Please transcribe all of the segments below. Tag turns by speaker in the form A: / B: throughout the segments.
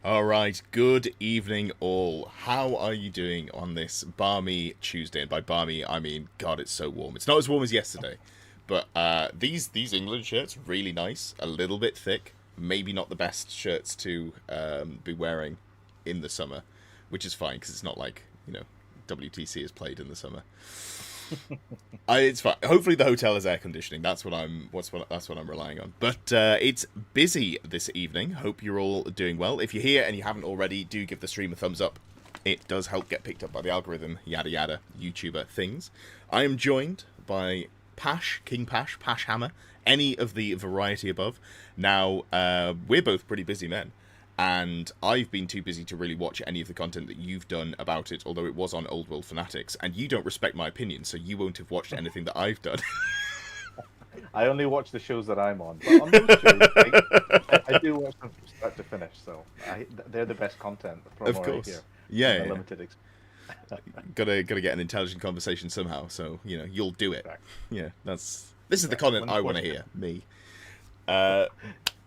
A: All right, good evening, all. How are you doing on this balmy Tuesday? And by balmy, I mean, God, it's so warm. It's not as warm as yesterday, but these England shirts really nice, a little bit thick. Maybe not the best shirts to be wearing in the summer, which is fine because it's not like WTC is played in the summer. It's fine. Hopefully, the hotel has air conditioning. That's what I'm relying on. But it's busy this evening. Hope you're all doing well. If you're here and you haven't already, do give the stream a thumbs up. It does help get picked up by the algorithm. Yada yada. YouTuber things. I am joined by Pash, King Pash, Pash Hammer, any of the variety above. Now we're both pretty busy men. And I've been too busy to really watch any of the content that you've done about it, although it was on Old World Fanatics, and you don't respect my opinion, so you won't have watched anything that I've done.
B: I only watch the shows that I'm on, but on those shows, I do watch them from start to finish. So they're the best content from
A: Of
B: what I
A: course.
B: hear.
A: Yeah.
B: Limited.
A: Gotta get an intelligent conversation somehow, so you'll do it.
B: Exactly.
A: Yeah, this is the content I want to hear. Me.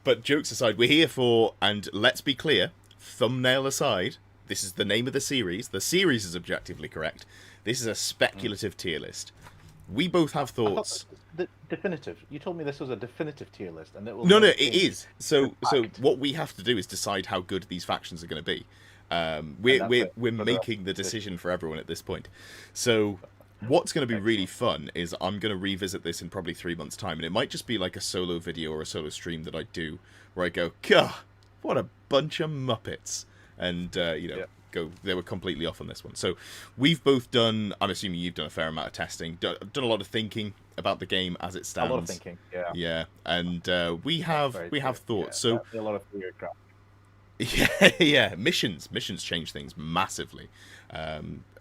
A: But jokes aside, we're here for, and let's be clear, thumbnail aside, this is the name of the series. The series is objectively correct. This is a speculative tier list. We both have thoughts.
B: The definitive. You told me this was a definitive tier list, and it will.
A: No, it is. So what we have to do is decide how good these factions are going to be. We're making the decision for everyone at this point. So what's going to be really fun is I'm going to revisit this in probably 3 months' time, and it might just be like a solo video or a solo stream that I do, where I go, "Gah, what a bunch of muppets," and they were completely off on this one. So we've both done. I'm assuming you've done a fair amount of testing, done a lot of thinking about the game as it stands.
B: A lot of thinking, yeah.
A: Yeah, and we have thoughts.
B: Yeah,
A: so
B: a lot of theory crap.
A: yeah. Missions change things massively.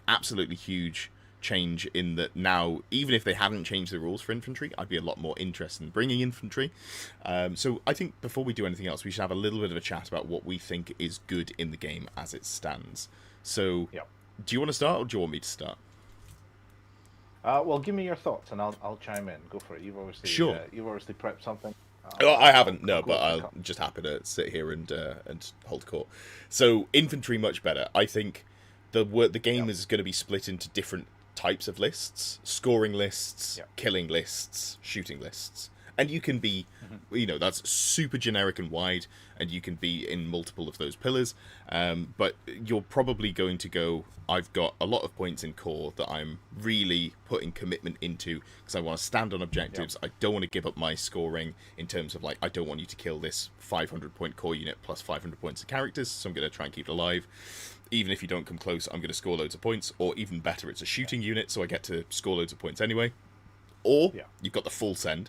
A: Absolutely huge change in that now, even if they hadn't changed the rules for infantry, I'd be a lot more interested in bringing infantry. So I think before we do anything else, we should have a little bit of a chat about what we think is good in the game as it stands. So, Do you want to start, or do you want me to start?
B: Well, give me your thoughts, and I'll chime in. Go for it. You've obviously prepped something.
A: I haven't, no, but I'm just happy to sit here and hold court. So infantry much better. I think the game is going to be split into different types of lists: scoring lists, killing lists, shooting lists. And you can be, that's super generic and wide, and you can be in multiple of those pillars. But you're probably going to go, I've got a lot of points in core that I'm really putting commitment into because I want to stand on objectives. I don't want to give up my scoring in terms of, like, I don't want you to kill this 500-point core unit plus 500 points of characters, so I'm going to try and keep it alive. Even if you don't come close, I'm going to score loads of points, or even better, it's a shooting unit, so I get to score loads of points anyway. Or you've got the full send.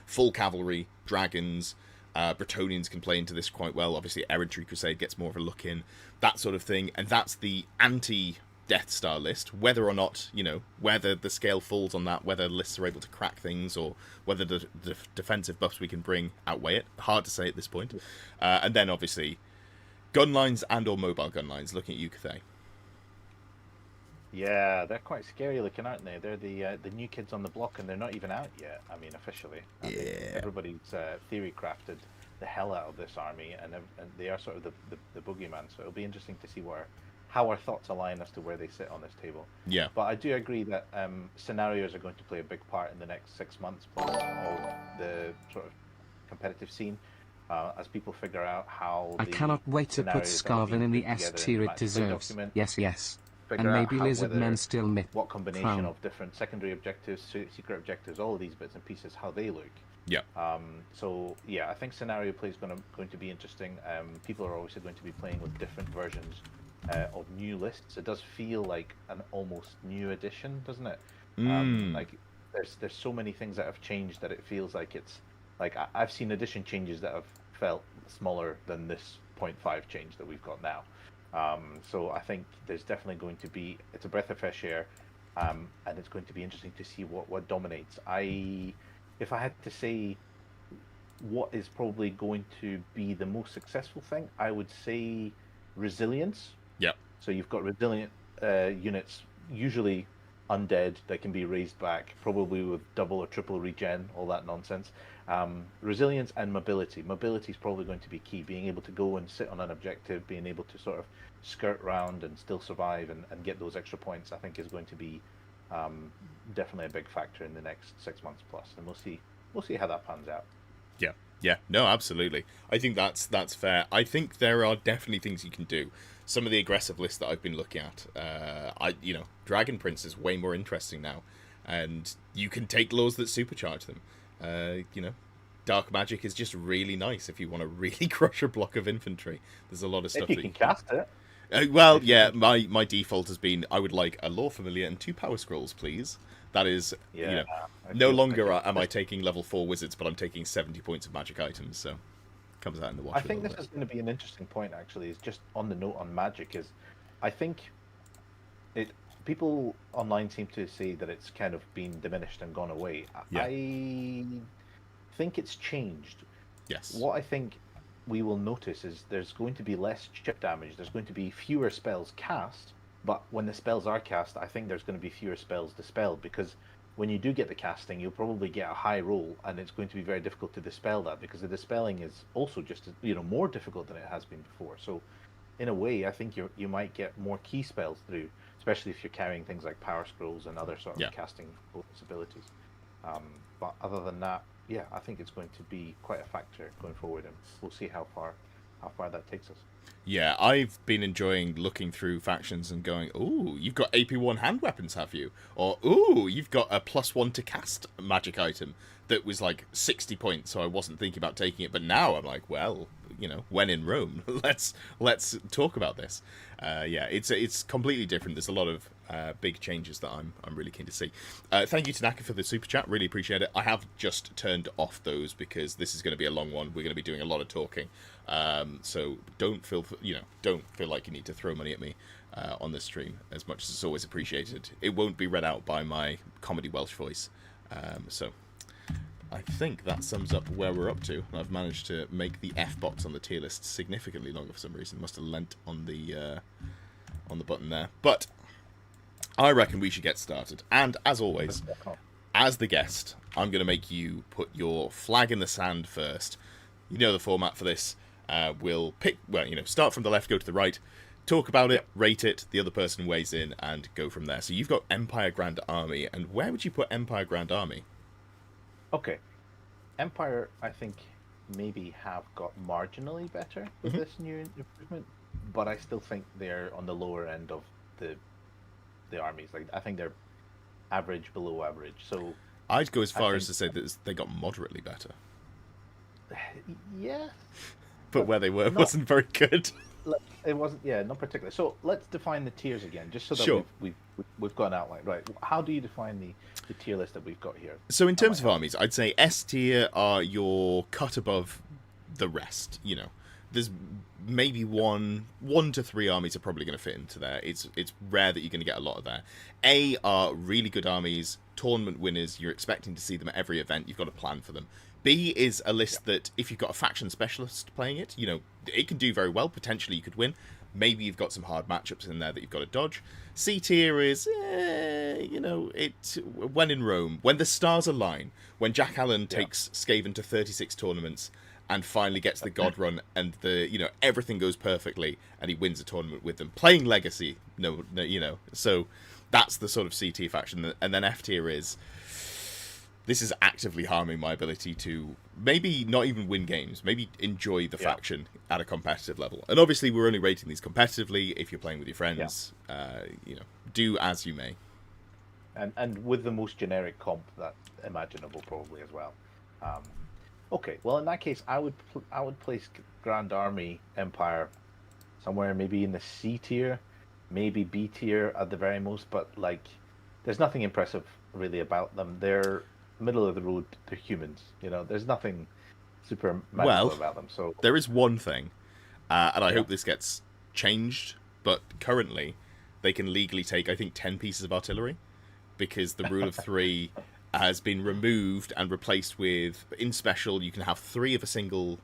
A: Full cavalry, dragons, Bretonians can play into this quite well. Obviously, Errantry Crusade gets more of a look in, that sort of thing. And that's the anti-Death Star list. Whether or not, whether the scale falls on that, whether lists are able to crack things, or whether the defensive buffs we can bring outweigh it. Hard to say at this point. And then, obviously, gun lines and or mobile gun lines. Looking at you, Cathay.
B: Yeah, they're quite scary looking, aren't they? They're the new kids on the block, and they're not even out yet. I mean, officially. I think everybody's theory crafted the hell out of this army, and they are sort of the boogeyman. So it'll be interesting to see how our thoughts align as to where they sit on this table.
A: Yeah.
B: But I do agree that scenarios are going to play a big part in the next 6 months, plus of the sort of competitive scene. As people figure out how
C: I cannot wait to put Scarvin in the S tier it deserves. Yes. And maybe Lizard Men still myth.
B: What combination of different secondary objectives, secret objectives, all of these bits and pieces, how they look.
A: Yeah.
B: So I think scenario play is going to be interesting. People are obviously going to be playing with different versions of new lists. It does feel like an almost new edition, doesn't it? Like there's so many things that have changed that it feels like it's like I've seen edition changes that have felt smaller than this 0.5 change that we've got now. So I think there's definitely going to be, it's a breath of fresh air, and it's going to be interesting to see what dominates. If I had to say what is probably going to be the most successful thing, I would say resilience.
A: Yeah.
B: So you've got resilient units, usually undead that can be raised back, probably with double or triple regen, all that nonsense. Resilience and mobility. Mobility is probably going to be key. Being able to go and sit on an objective, being able to sort of skirt round and still survive and get those extra points, I think is going to be definitely a big factor in the next 6 months plus, and we'll see how that pans out.
A: Yeah, no, absolutely. I think that's fair. I think there are definitely things you can do. Some of the aggressive lists that I've been looking at, Dragon Prince is way more interesting now, and you can take laws that supercharge them. Dark Magic is just really nice if you want to really crush a block of infantry. There's a lot of stuff
B: if you can cast it.
A: My default has been I would like a Law Familiar and 2 Power Scrolls, please. That is, no longer am I taking level 4 wizards, but I'm taking 70 points of magic items, so comes out in the wash.
B: I think this is going to be an interesting point, actually, is just on the note on magic, is I think people online seem to say that it's kind of been diminished and gone away. Yeah. I think it's changed.
A: Yes.
B: What I think we will notice is there's going to be less chip damage, there's going to be fewer spells cast, but when the spells are cast, I think there's going to be fewer spells dispelled, because when you do get the casting, you'll probably get a high roll, and it's going to be very difficult to dispel that, because the dispelling is also just more difficult than it has been before. So, in a way, I think you might get more key spells through, especially if you're carrying things like Power Scrolls and other sort of casting bonus abilities. But other than that, yeah, I think it's going to be quite a factor going forward, and we'll see how far that takes us.
A: Yeah, I've been enjoying looking through factions and going, ooh, you've got AP1 hand weapons, have you? Or, ooh, you've got a +1 to cast magic item that was like 60 points, so I wasn't thinking about taking it. But now I'm like, well, when in Rome, let's talk about this. It's completely different. There's a lot of big changes that I'm really keen to see. Thank you, Tanaka, for the super chat. Really appreciate it. I have just turned off those because this is going to be a long one. We're going to be doing a lot of talking. So don't feel like you need to throw money at me on this stream, as much as it's always appreciated. It won't be read out by my comedy Welsh voice. So I think that sums up where we're up to. I've managed to make the F box on the tier list significantly longer for some reason. Must have lent on the button there. But I reckon we should get started. And as always, as the guest, I'm going to make you put your flag in the sand first. You know the format for this. We'll pick, start from the left, go to the right, talk about it, rate it, the other person weighs in, and go from there. So you've got Empire Grand Army, and where would you put Empire Grand Army?
B: Okay. Empire, I think, maybe have got marginally better with this new improvement, but I still think they're on the lower end of the armies. Like, I think they're average, below average. So
A: I'd go as far as to say that they got moderately better.
B: Yeah.
A: But where they were wasn't very good.
B: It wasn't, not particularly. So let's define the tiers again, just so that we've got an outline. Right. How do you define the tier list that we've got here?
A: So in terms of armies, I'd say S tier are your cut above the rest. There's maybe one to 3 armies are probably going to fit into there. It's rare that you're going to get a lot of there. A are really good armies, tournament winners. You're expecting to see them at every event. You've got a plan for them. B is a list that if you've got a faction specialist playing it, it can do very well. Potentially you could win. Maybe you've got some hard matchups in there that you've got to dodge. C tier is, when in Rome, when the stars align, when Jack Allen takes Skaven to 36 tournaments and finally gets the God Run and everything goes perfectly and he wins a tournament with them. Playing Legacy, so that's the sort of C tier faction. And then F tier is, this is actively harming my ability to maybe not even win games, maybe enjoy the faction at a competitive level. And obviously, we're only rating these competitively. If you're playing with your friends, do as you may.
B: And with the most generic comp that's imaginable, probably as well. Okay, well in that case, I would place Grand Army Empire somewhere maybe in the C tier, maybe B tier at the very most. But there's nothing impressive really about them. They're middle of the road. They're humans. There's nothing super magical about them. So
A: there is one thing, and I hope this gets changed. But currently, they can legally take, I think, 10 pieces of artillery, because the rule of 3 has been removed and replaced with, in special, you can have 3 of a single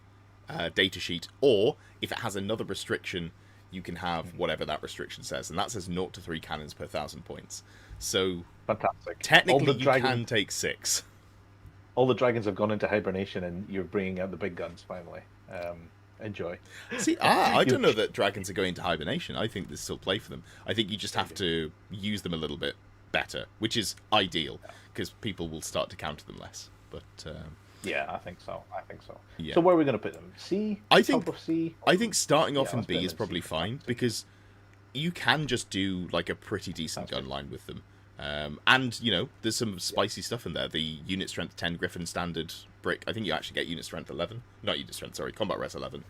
A: data sheet, or if it has another restriction, you can have whatever that restriction says, and that says 0 to 3 cannons per 1,000 points. So
B: fantastic.
A: Technically, you can take 6.
B: All the dragons have gone into hibernation, and you're bringing out the big guns finally. Enjoy.
A: See, I don't know that dragons are going into hibernation. I think there's still play for them. I think you just have to use them a little bit better, which is ideal, because people will start to counter them less. But
B: yeah, I think so.
A: Yeah.
B: So where are we going to put them? C?
A: I think
B: Top of C?
A: I think starting off in
B: let's put
A: B
B: them
A: is
B: in
A: probably
B: C.
A: fine, because you can just do like a pretty decent gun line with them. And, you know, there's some spicy stuff in there. The unit strength 10 Griffin standard brick. I think you actually get unit strength 11. Not unit strength, sorry, combat res 11.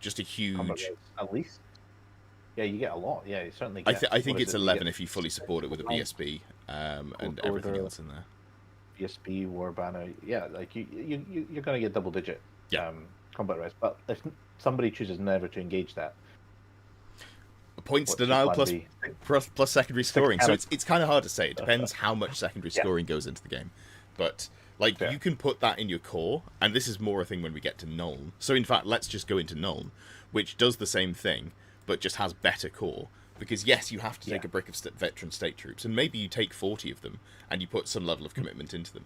A: Just a huge...
B: At least? Yeah, you get a lot. Yeah, you certainly get...
A: I think it's 11 if you fully support it with a BSB and everything else in there.
B: BSB, War Banner, yeah, like you're going to get double digit combat res. But if somebody chooses never to engage that,
A: points denial plus secondary scoring. So it's kind of hard to say. It depends how much secondary scoring goes into the game. But like you can put that in your core, and this is more a thing when we get to Nuln. So in fact, let's just go into Nuln, which does the same thing, but just has better core. Because yes, you have to take a brick of veteran state troops, and maybe you take 40 of them, and you put some level of commitment into them.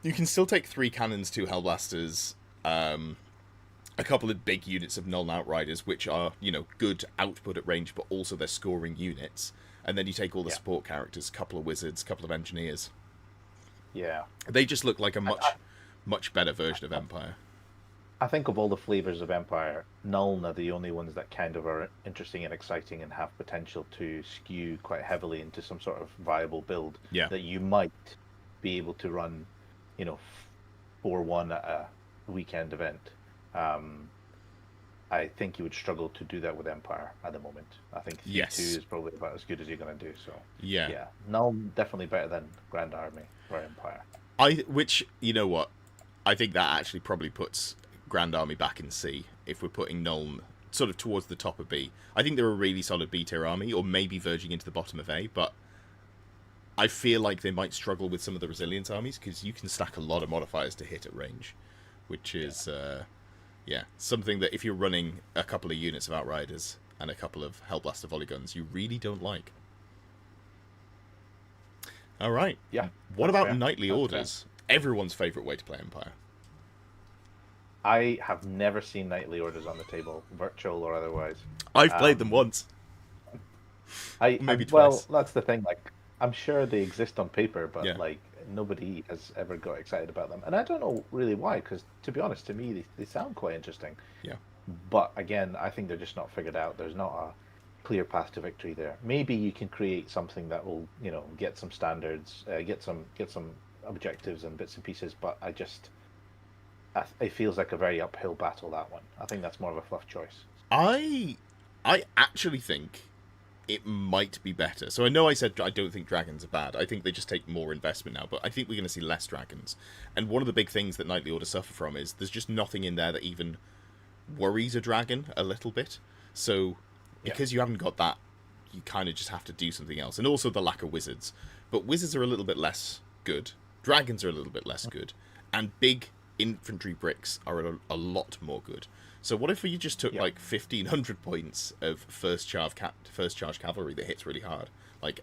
A: You can still take 3 cannons, 2 hellblasters, a couple of big units of Nuln Outriders, which are, you know, good output at range, but also they're scoring units. And then you take all the support characters, a couple of wizards, a couple of engineers.
B: Yeah.
A: They just look like a much better version of Empire.
B: I think of all the flavors of Empire, Nuln are the only ones that kind of are interesting and exciting and have potential to skew quite heavily into some sort of viable build that you might be able to run, you know, 4-1 at a weekend event. I think you would struggle to do that with Empire at the moment. I think 3-2 is probably about as good as you're going to do. So yeah, Nuln definitely better than Grand Army or Empire.
A: Which, you know what, I think that actually probably puts Grand Army back in C if we're putting Nuln sort of towards the top of B. I think they're a really solid B tier army, or maybe verging into the bottom of A, but I feel like they might struggle with some of the resilience armies, because you can stack a lot of modifiers to hit at range, which is something that if you're running a couple of units of Outriders and a couple of Hellblaster volley guns, you really don't like. All right.
B: Yeah.
A: What about Knightly Orders? Everyone's favourite way to play Empire.
B: I have never seen Knightly Orders on the table, virtual or otherwise.
A: I've played them once.
B: Maybe twice. Well, that's the thing. Like, I'm sure they exist on paper, but like nobody has ever got excited about them, and I don't know really why. Because to be honest, to me, they sound quite interesting.
A: Yeah.
B: But again, I think they're just not figured out. There's not a clear path to victory there. Maybe you can create something that will, you know, get some standards, get some objectives and bits and pieces. But it feels like a very uphill battle, that one. I think that's more of a fluff choice.
A: I actually think it might be better. So I know I said I don't think dragons are bad. I think they just take more investment now, but I think we're going to see less dragons. And one of the big things that Knightly Order suffer from is there's just nothing in there that even worries a dragon a little bit. So because you haven't got that, you kind of just have to do something else. And also the lack of wizards. But wizards are a little bit less good. Dragons are a little bit less good. And big infantry bricks are a lot more good. So what if you just took like 1,500 points of first charge cavalry that hits really hard, like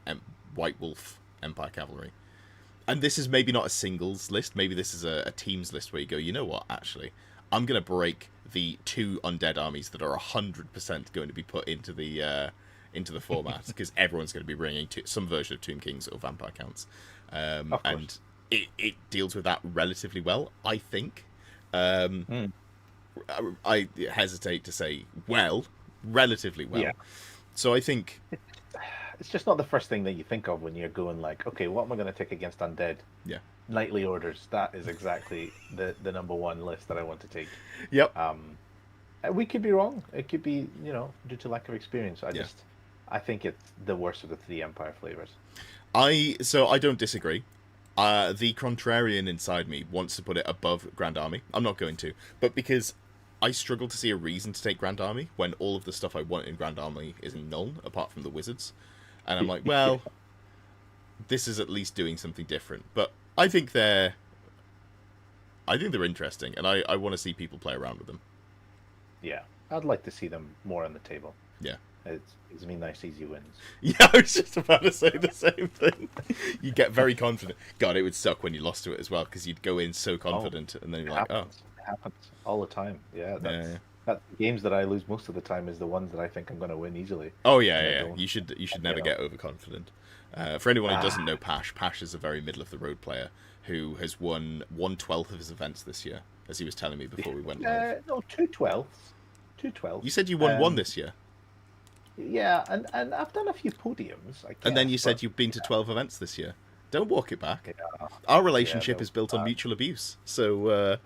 A: White Wolf Empire Cavalry? And this is maybe not a singles list. Maybe this is a teams list where you go, you know what? Actually, I'm going to break the 2 undead armies that are 100% going to be put into the format, because everyone's going to be bringing some version of Tomb Kings or Vampire Counts, and it deals with that relatively well, I think. I hesitate to say relatively well. Yeah. So I think
B: it's just not the first thing that you think of when you're going like, okay, what am I going to take against undead?
A: Yeah.
B: Knightly Orders. That is exactly the number one list that I want to take.
A: Yep.
B: We could be wrong. It could be, you know, due to lack of experience. I think it's the worst of the 3 Empire flavors.
A: I don't disagree. The contrarian inside me wants to put it above Grand Army. I'm not going to, but because I struggle to see a reason to take Grand Army when all of the stuff I want in Grand Army is in Nuln, apart from the wizards. And I'm like, well, this is at least doing something different. But I think they're interesting, and I want to see people play around with them.
B: Yeah, I'd like to see them more on the table.
A: Yeah.
B: It gives me nice, easy wins.
A: Yeah, I was just about to say the same thing. You get very confident. God, it would suck when you lost to it as well, because you'd go in so confident, and then you're like,
B: It happens all the time. Yeah, that's
A: yeah.
B: That's the games that I lose most of the time is the ones that I think I'm going to win easily.
A: Oh yeah. You should never get overconfident. For anyone who doesn't know Pash is a very middle of the road player who has won 1/12 of his events this year, as he was telling me before we went live.
B: No, 2/12. 2/12.
A: You said you won one this year.
B: Yeah, and I've done a few podiums.
A: And then you said you've been to 12 events this year. Don't walk it back. Yeah. Our relationship is built on mutual abuse. So,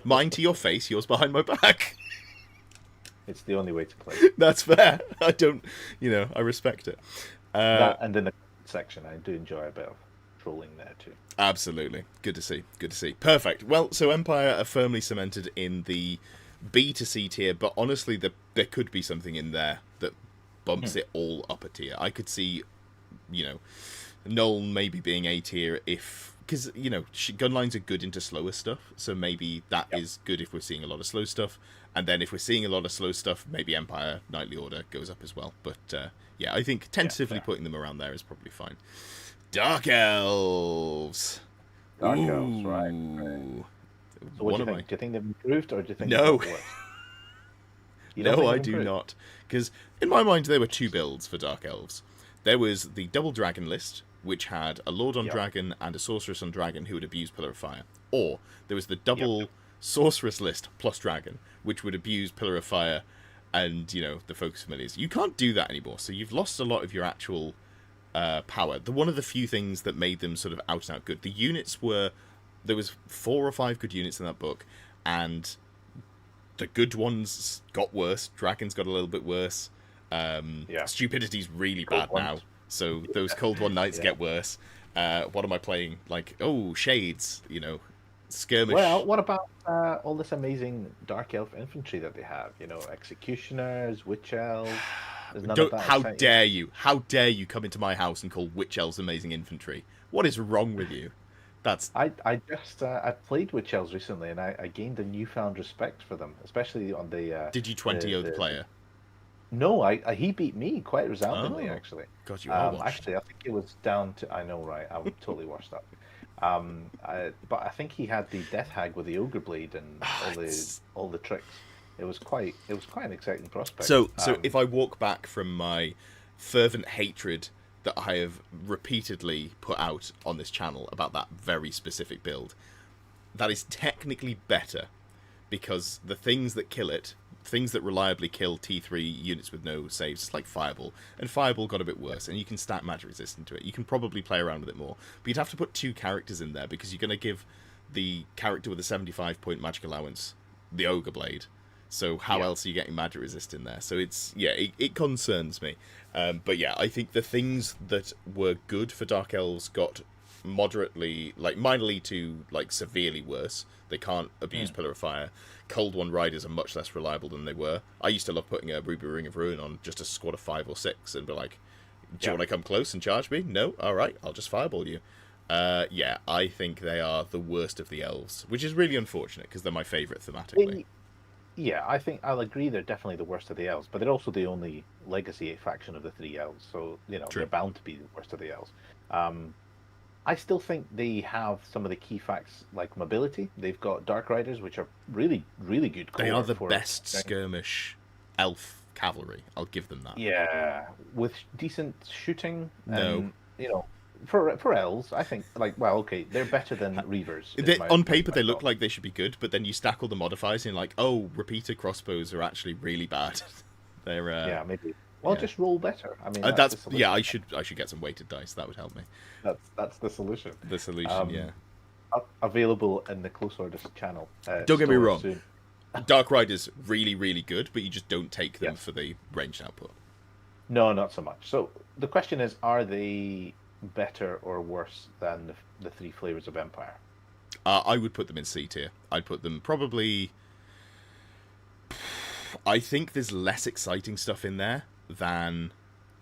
A: mine to your face, yours behind my back.
B: It's the only way to play.
A: That's fair. I don't, I respect it.
B: That, and in the section, I do enjoy a bit of trolling there too.
A: Absolutely. Good to see. Good to see. Perfect. Well, so Empire are firmly cemented in the B to C tier, but honestly, there could be something in there that bumps it all up a tier. I could see, Nuln maybe being A tier because, gunlines are good into slower stuff, so maybe that is good if we're seeing a lot of slow stuff. And then if we're seeing a lot of slow stuff, maybe Empire, Knightly Order goes up as well. But, I think tentatively putting them around there is probably fine. Dark Elves!
B: Dark Elves, right. So what do you think? Do you think they've improved, or do you think
A: no? No, I do
B: improved?
A: not. Because in my mind, there were two builds for Dark Elves. There was the double dragon list, which had a Lord on Dragon and a Sorceress on Dragon who would abuse Pillar of Fire. Or there was the double Sorceress list plus Dragon, which would abuse Pillar of Fire and, the Focus Familiars. You can't do that anymore, so you've lost a lot of your actual power. One of the few things that made them sort of out and out good. The units were... There was 4 or 5 good units in that book, and the good ones got worse. Dragons got a little bit worse. Stupidity's really bad now, so those Cold One Knights get worse. What am I playing? Shades, skirmish.
B: Well, what about all this amazing Dark Elf infantry that they have? Executioners, Witch Elves.
A: How dare you? How dare you come into my house and call Witch Elves amazing infantry? What is wrong with you?
B: I played Witch Elves recently, and I gained a newfound respect for them, especially on the.
A: Did you 20-0 the player?
B: No, he beat me quite resoundingly, actually.
A: God, you are washed.
B: Actually, I think it was down to... I know, right? I would totally watch that. But I think he had the Death Hag with the Ogre Blade and all the tricks. It was quite an exciting prospect.
A: So if I walk back from my fervent hatred that I have repeatedly put out on this channel about that very specific build, that is technically better, because the things that kill it, things that reliably kill T3 units with no saves, it's like Fireball, and Fireball got a bit worse, and you can stack magic resist into it. You can probably play around with it more, but you'd have to put 2 characters in there, because you're going to give the character with a 75-point magic allowance the Ogre Blade. So how else are you getting magic resist in there? So it concerns me. But I think the things that were good for Dark Elves got moderately, minorly to severely worse. They can't abuse Pillar of Fire. Cold One Riders are much less reliable than they were. I used to love putting a Ruby Ring of Ruin on just a squad of 5 or 6 and be like, do you want to come close and charge me? No? Alright, I'll just fireball you. I think they are the worst of the elves, which is really unfortunate because they're my favourite thematically.
B: Yeah, I think I'll agree they're definitely the worst of the elves, but they're also the only legacy faction of the 3 elves, so they're bound to be the worst of the elves. I still think they have some of the key facts like mobility. They've got Dark Riders, which are really, really good.
A: They are the best skirmish elf cavalry. I'll give them that.
B: Yeah, with decent shooting.
A: No,
B: for elves, I think they're better than Reavers.
A: On paper, they look like they should be good, but then you stack all the modifiers and you're like, oh, repeater crossbows are actually really bad. They're
B: maybe. Well, just roll better. I mean,
A: I should get some weighted dice. That would help me.
B: That's the solution.
A: The solution,
B: available in the Close Orders channel.
A: Don't get me wrong. Soon. Dark Riders really, really good, but you just don't take them for the ranged output.
B: No, not so much. So the question is, are they better or worse than the 3 flavors of Empire?
A: I would put them in C tier. I'd put them probably... I think there's less exciting stuff in there than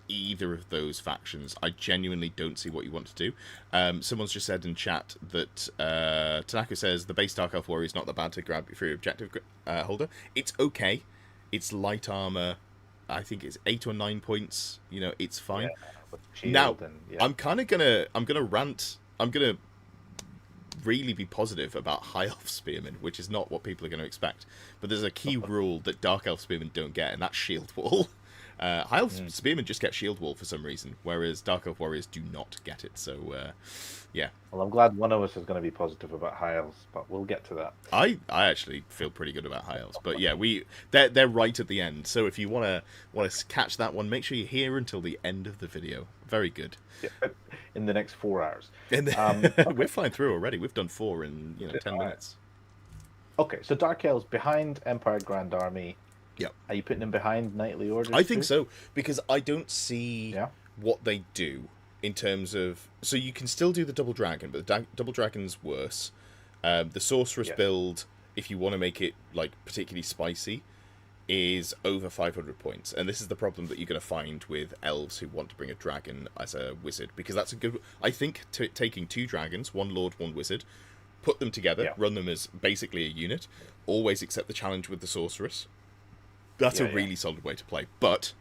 A: either of those factions. I genuinely don't see what you want to do. Someone's just said in chat that Tanaka says the base Dark Elf Warrior is not that bad to grab for your objective holder. It's okay. It's light armor. I think it's 8 or 9 points. You know, it's fine.
B: Yeah,
A: now,
B: and,
A: I'm gonna rant. I'm gonna really be positive about High Elf Spearmen, which is not what people are going to expect. But there's a key rule that Dark Elf Spearmen don't get, and that's Shield Wall. High Elf Spearmen just get Shield Wall for some reason, whereas Dark Elf Warriors do not get it. So, yeah.
B: Well, I'm glad one of us is going to be positive about High Elves, but we'll get to that.
A: I actually feel pretty good about High Elves, but yeah, they're right at the end. So if you want to catch that one, make sure you're here until the end of the video. Very good.
B: Yeah, in the next 4 hours.
A: We're flying through already. We've done 4 in 10 minutes.
B: Okay, so Dark Elves behind Empire Grand Army.
A: Yep.
B: Are you putting them behind Knightly Orders?
A: I think so, because I don't see
B: Yeah.
A: what they do in terms of... So you can still do the Double Dragon, but the Double Dragon's worse. The Sorceress build, if you want to make it like particularly spicy, is over 500 points. And this is the problem that you're going to find with elves who want to bring a dragon as a wizard, because that's a good... I think taking 2 dragons, 1 lord, 1 wizard, put them together, run them as basically a unit, always accept the challenge with the Sorceress. That's a really solid way to play. But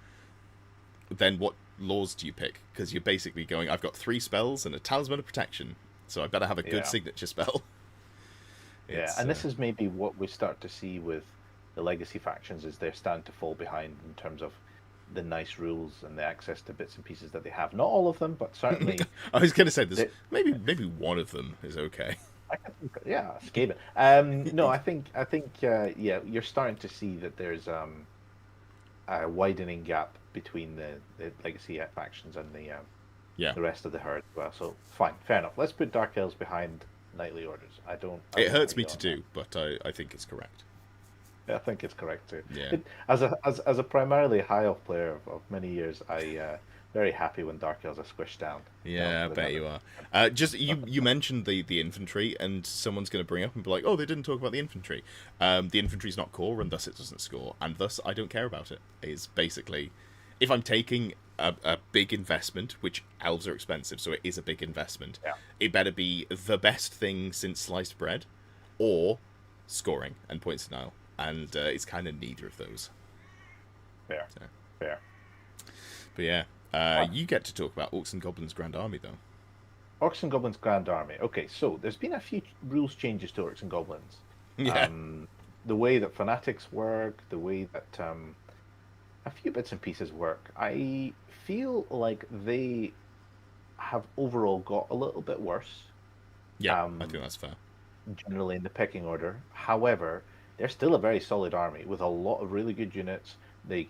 A: then what laws do you pick? Because you're basically going, I've got 3 spells and a Talisman of Protection, so I better have a good signature spell.
B: And this is maybe what we start to see with the legacy factions, is they're starting to fall behind in terms of the nice rules and the access to bits and pieces that they have. Not all of them, but certainly...
A: I was going to say, there's maybe one of them is okay.
B: Skaven. No, I think you're starting to see that there's a widening gap between the legacy factions and the rest of the herd as well. So fine, fair enough. Let's put Dark Elves behind Knightly Orders.
A: It hurts me to do, but I think it's correct.
B: I think it's correct too.
A: Yeah.
B: As a primarily High Elf player of many years, I very happy when Dark Elves are squished down.
A: Yeah, I bet you are. Just you mentioned the infantry, and someone's going to bring up and be like, "Oh, they didn't talk about the infantry." The infantry's not core, and thus it doesn't score, and thus I don't care about it. It's basically, if I'm taking a big investment, which elves are expensive, so it is a big investment.
B: Yeah.
A: It better be the best thing since sliced bread, or scoring and points denial, and it's kind of neither of those.
B: Fair.
A: But yeah. You get to talk about Orcs and Goblins Grand Army, though.
B: Orcs and Goblins Grand Army. Okay, so there's been a few rules changes to Orcs and Goblins.
A: Yeah.
B: The way that fanatics work, the way that a few bits and pieces work. I feel like they have overall got a little bit worse.
A: Yeah, I think that's fair.
B: Generally in the pecking order. However, they're still a very solid army with a lot of really good units. They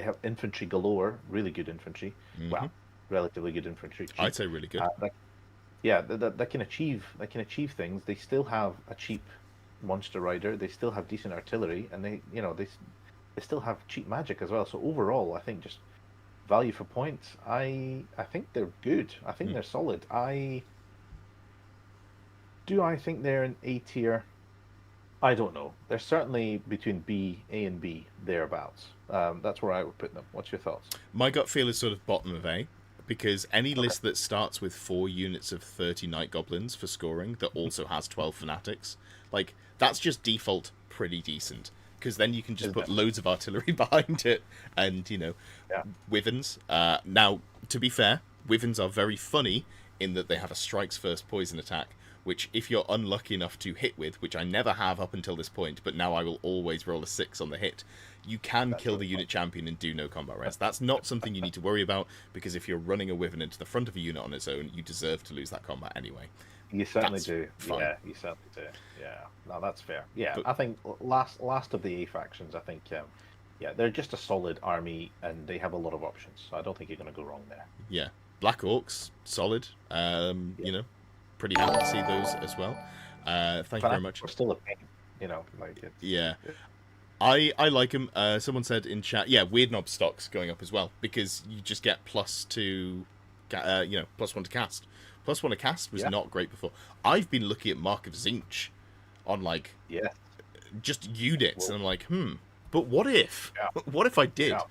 B: have infantry galore, really good infantry.
A: Mm-hmm.
B: Well, relatively good infantry.
A: I'd say really good.
B: That can achieve things. They still have a cheap monster rider. They still have decent artillery, and they still have cheap magic as well. So overall, I think just value for points. I think they're good. I think they're solid. I think they're an A tier. I don't know. They're certainly between A and B, thereabouts. That's where I would put them. What's your thoughts?
A: My gut feel is sort of bottom of A, because any list that starts with 4 units of 30 Night Goblins for scoring that also has 12 Fanatics, like, that's just default pretty decent. Because then you can just put loads of artillery behind it and, Wyverns. Now, to be fair, Wyverns are very funny in that they have a strikes first poison attack, which if you're unlucky enough to hit with, which I never have up until this point, but now I will always roll a 6 on the hit, you can kill the unit champion and do no combat rest. That's not something you need to worry about, because if you're running a Wyvern into the front of a unit on its own, you deserve to lose that combat anyway.
B: You certainly do.
A: Fine.
B: Yeah, you certainly do. Yeah, no, that's fair. Yeah, but I think last of the A factions, I think, they're just a solid army, and they have a lot of options, so I don't think you're going to go wrong there.
A: Yeah. Black Orcs, solid. Pretty happy to see those as well. Thank you very much.
B: We're still a pain,
A: Yeah. I like them. Someone said in chat, Weird Knob stocks going up as well, because you just get +1 to cast. +1 to cast was not great before. I've been looking at Mark of Zinch on just units, and I'm like, but what if? Yeah. What if I did? Yeah.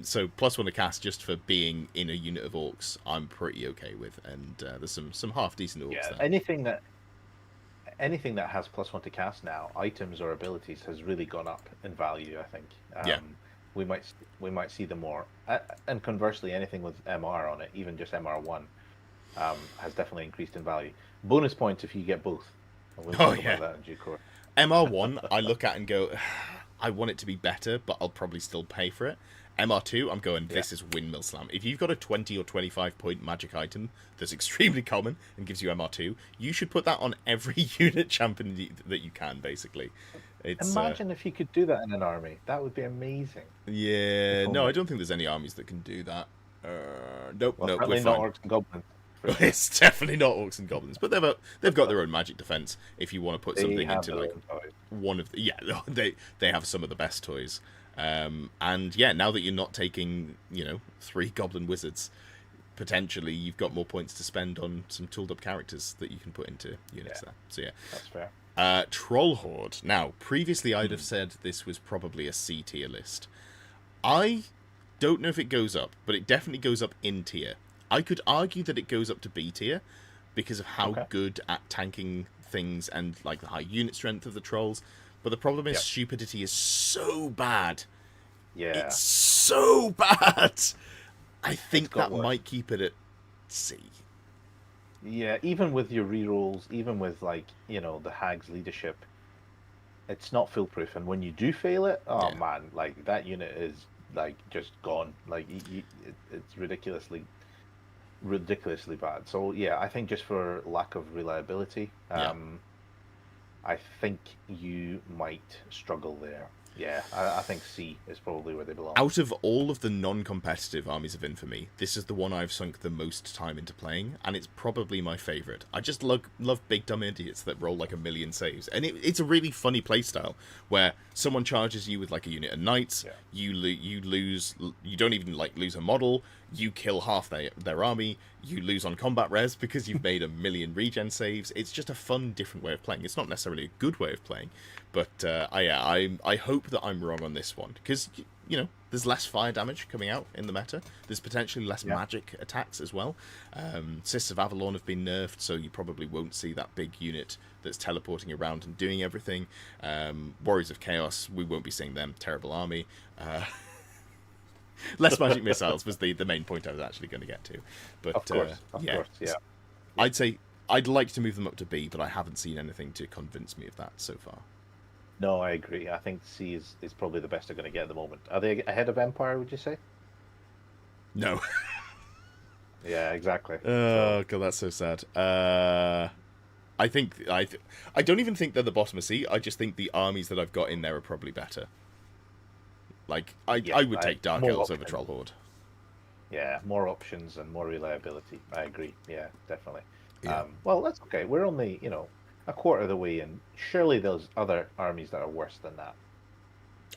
A: So +1 to cast just for being in a unit of orcs, I'm pretty okay with, and there's some half decent orcs there.
B: anything that has +1 to cast now, items or abilities, has really gone up in value. I think. We might see them more, and conversely, anything with MR on it, even just MR1, has definitely increased in value. Bonus points if you get both. And we'll talk about that in due course.
A: MR1, I look at and go, I want it to be better, but I'll probably still pay for it. MR2, I'm going, this is Windmill Slam. If you've got a 20 or 25 point magic item that's extremely common and gives you MR2, you should put that on every unit champion that you can, basically.
B: Imagine if you could do that in an army. That would be amazing.
A: Yeah, no, I don't think there's any armies that can do that. Nope, we're fine.
B: Not Orcs and Goblins.
A: It's definitely not Orcs and Goblins, but they've got their own magic defense. If you want to put something into like one of the, they have some of the best toys. And yeah, now that you're not taking 3 Goblin Wizards, potentially you've got more points to spend on some tooled up characters that you can put into units there. So yeah,
B: that's fair.
A: Troll Horde. Now, previously I'd have said this was probably a C tier list. I don't know if it goes up, but it definitely goes up in tier. I could argue that it goes up to B tier because of how good at tanking things and like the high unit strength of the trolls. But the problem is stupidity is so bad.
B: Yeah.
A: It's so bad. I think that might keep it at C.
B: Yeah, even with your rerolls, even with like, the Hag's leadership, it's not foolproof. And when you do fail it, man, like that unit is like just gone. Like it's ridiculously bad. So yeah, I think just for lack of reliability, I think you might struggle there. Yeah, I think C is probably where they belong.
A: Out of all of the non-competitive Armies of Infamy, this is the one I've sunk the most time into playing, and it's probably my favourite. I just love big dumb idiots that roll like 1,000,000 saves, and it's a really funny playstyle where someone charges you with like a unit of knights, you lose, you don't even like lose a model, you kill half their army, you lose on combat res because you've made 1,000,000 regen saves. It's just a fun, different way of playing. It's not necessarily a good way of playing, but I hope that I'm wrong on this one because there's less fire damage coming out in the meta. There's potentially less magic attacks as well. Sisters of Avalon have been nerfed, so you probably won't see that big unit that's teleporting around and doing everything. Warriors of Chaos, we won't be seeing them. Terrible army. Less magic missiles was the main point I was actually going to get to. But
B: of course, yeah.
A: I'd say I'd like to move them up to B, but I haven't seen anything to convince me of that so far.
B: No, I agree. I think C is probably the best they're going to get at the moment. Are they ahead of Empire, would you say?
A: No.
B: Yeah, exactly.
A: Oh, God, that's so sad. I don't even think they're the bottom of C. I just think the armies that I've got in there are probably better. Like, I would take Dark Elves over Troll Horde.
B: Yeah, more options and more reliability. I agree. Yeah, definitely.
A: Yeah.
B: Well, that's okay. We're only, a quarter of the way, and surely there's other armies that are worse than that.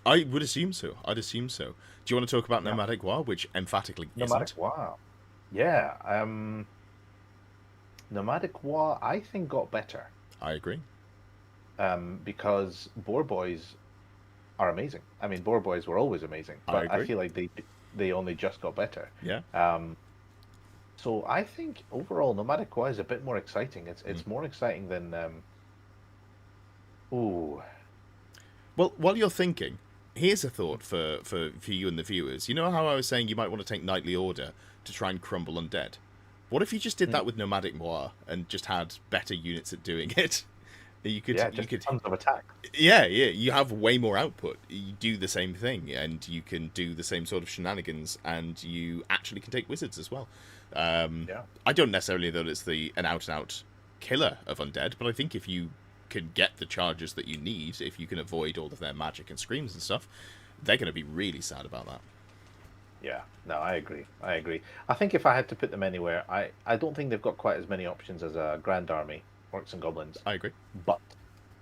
A: I would assume so. I'd assume so. Do you want to talk about Nomadic War, which emphatically
B: Nomadic
A: isn't?
B: War. Yeah. Nomadic War, I think, got better.
A: I agree.
B: Because Boar Boys are amazing. I mean, Boar Boys were always amazing, but I feel like they only just got better.
A: Yeah.
B: So I think overall Nomadic War is a bit more exciting. It's more exciting than Ooh.
A: Well, while you're thinking, here's a thought for you and the viewers. You know how I was saying you might want to take Knightly Order to try and crumble undead? What if you just did that with Nomadic War and just had better units at doing it? You could
B: tons of attack.
A: Yeah, you have way more output. You do the same thing, and you can do the same sort of shenanigans, and you actually can take wizards as well. I don't necessarily know that it's an out-and-out killer of undead, but I think if you can get the charges that you need, if you can avoid all of their magic and screams and stuff, they're going to be really sad about that.
B: Yeah, no, I agree. I think if I had to put them anywhere, I don't think they've got quite as many options as a Grand Army, Orcs and Goblins.
A: I agree.
B: But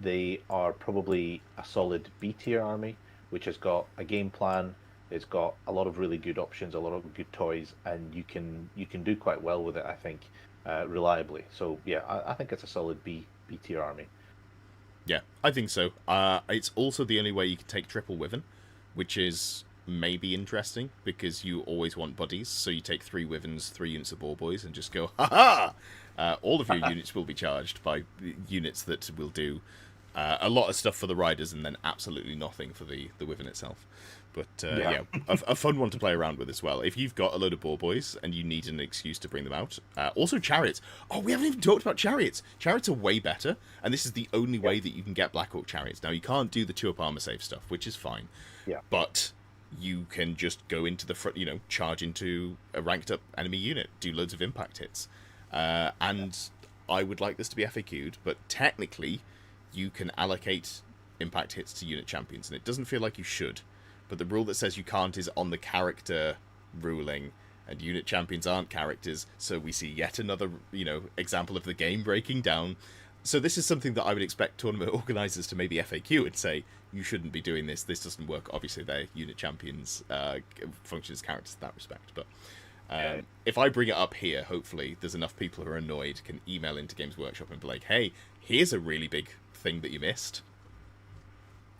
B: they are probably a solid B tier army, which has got a game plan. It's got a lot of really good options, a lot of good toys, and you can do quite well with it, I think, reliably. So yeah, I think it's a solid B tier army.
A: Yeah, I think so. It's also the only way you can take triple Wyvern, which is maybe interesting because you always want buddies. So you take 3 Wyverns, 3 units of Boar Boys, and just go, ha-ha! All of your units will be charged by units that will do a lot of stuff for the riders and then absolutely nothing for the Wyvern itself. But a fun one to play around with as well. If you've got a load of boar boys and you need an excuse to bring them out. Also chariots. Oh, we haven't even talked about chariots. Chariots are way better, and this is the only way that you can get Black Hawk chariots. Now, you can't do the 2-up armor save stuff, which is fine.
B: Yeah.
A: But you can just go into the front, charge into a ranked up enemy unit, do loads of impact hits. And I would like this to be FAQ'd, but technically you can allocate impact hits to unit champions, and it doesn't feel like you should. But the rule that says you can't is on the character ruling, and unit champions aren't characters, so we see yet another, example of the game breaking down. So this is something that I would expect tournament organisers to maybe FAQ and say, you shouldn't be doing this, this doesn't work. Obviously, they're unit champions, function as characters in that respect. But if I bring it up here, hopefully there's enough people who are annoyed can email into Games Workshop and be like, hey, here's a really big thing that you missed.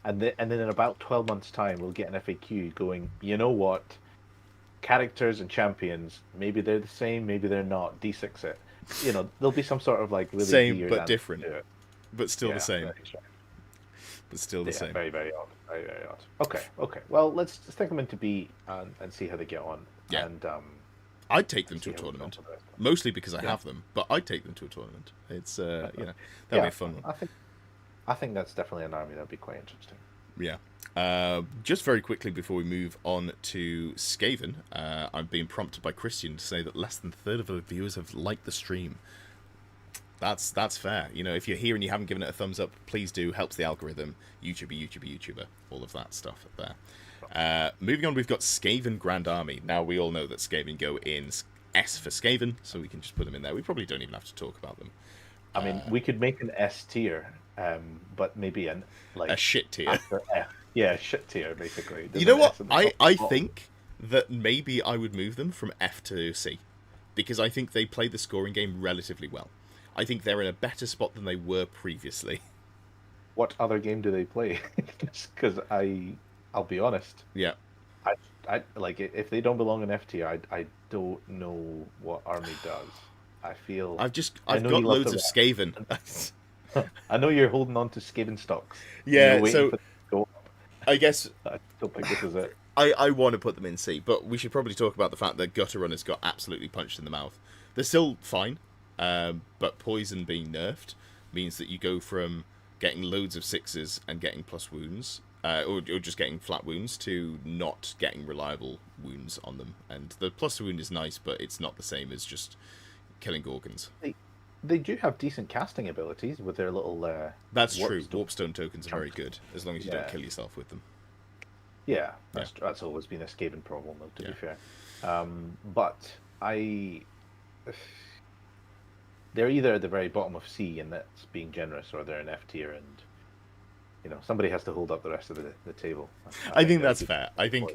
B: And then in about 12 months' time, we'll get an FAQ going, you know what? Characters and champions, maybe they're the same, maybe they're not. D6 it. There'll be some sort of like really
A: same
B: weird
A: but different, but still the same.
B: Right.
A: But still the same.
B: Very, very odd. Very, very odd. Okay. Well, let's take them into B and see how they get on.
A: Yeah.
B: And
A: I'd take them to a tournament, mostly because I have them. But I'd take them to a tournament. It's that'd be a fun one.
B: I think that's definitely an army that'd be quite interesting.
A: Yeah. Just very quickly before we move on to Skaven, I'm being prompted by Christian to say that less than a third of our viewers have liked the stream. That's fair. If you're here and you haven't given it a thumbs up, please do. Helps the algorithm. YouTuber, all of that stuff there. Moving on, we've got Skaven Grand Army. Now, we all know that Skaven go in S for Skaven, so we can just put them in there. We probably don't even have to talk about them.
B: I mean, we could make an S tier, but maybe a
A: shit tier.
B: F. Yeah, shit tier, basically.
A: You know what? I think that maybe I would move them from F to C, because I think they play the scoring game relatively well. I think they're in a better spot than they were previously.
B: What other game do they play? Because I'll be honest.
A: Yeah.
B: I like if they don't belong in F tier, I don't know what Army does. I feel
A: I've got loads of Skaven.
B: I know you're holding on to Skaven stocks.
A: Yeah, so I guess
B: I don't think this is it.
A: I want to put them in C, but we should probably talk about the fact that Gutter Runners got absolutely punched in the mouth. They're still fine, but Poison being nerfed means that you go from getting loads of 6s and getting plus wounds, or just getting flat wounds, to not getting reliable wounds on them. And the plus wound is nice, but it's not the same as just killing Gorgons.
B: They do have decent casting abilities with their little...
A: That's true. Warpstone tokens are very good, as long as you don't kill yourself with them.
B: Yeah, that's always been a Skaven problem, though, to be fair. But they're either at the very bottom of C, and that's being generous, or they're in F tier, and somebody has to hold up the rest of the table.
A: I think that's fair. I think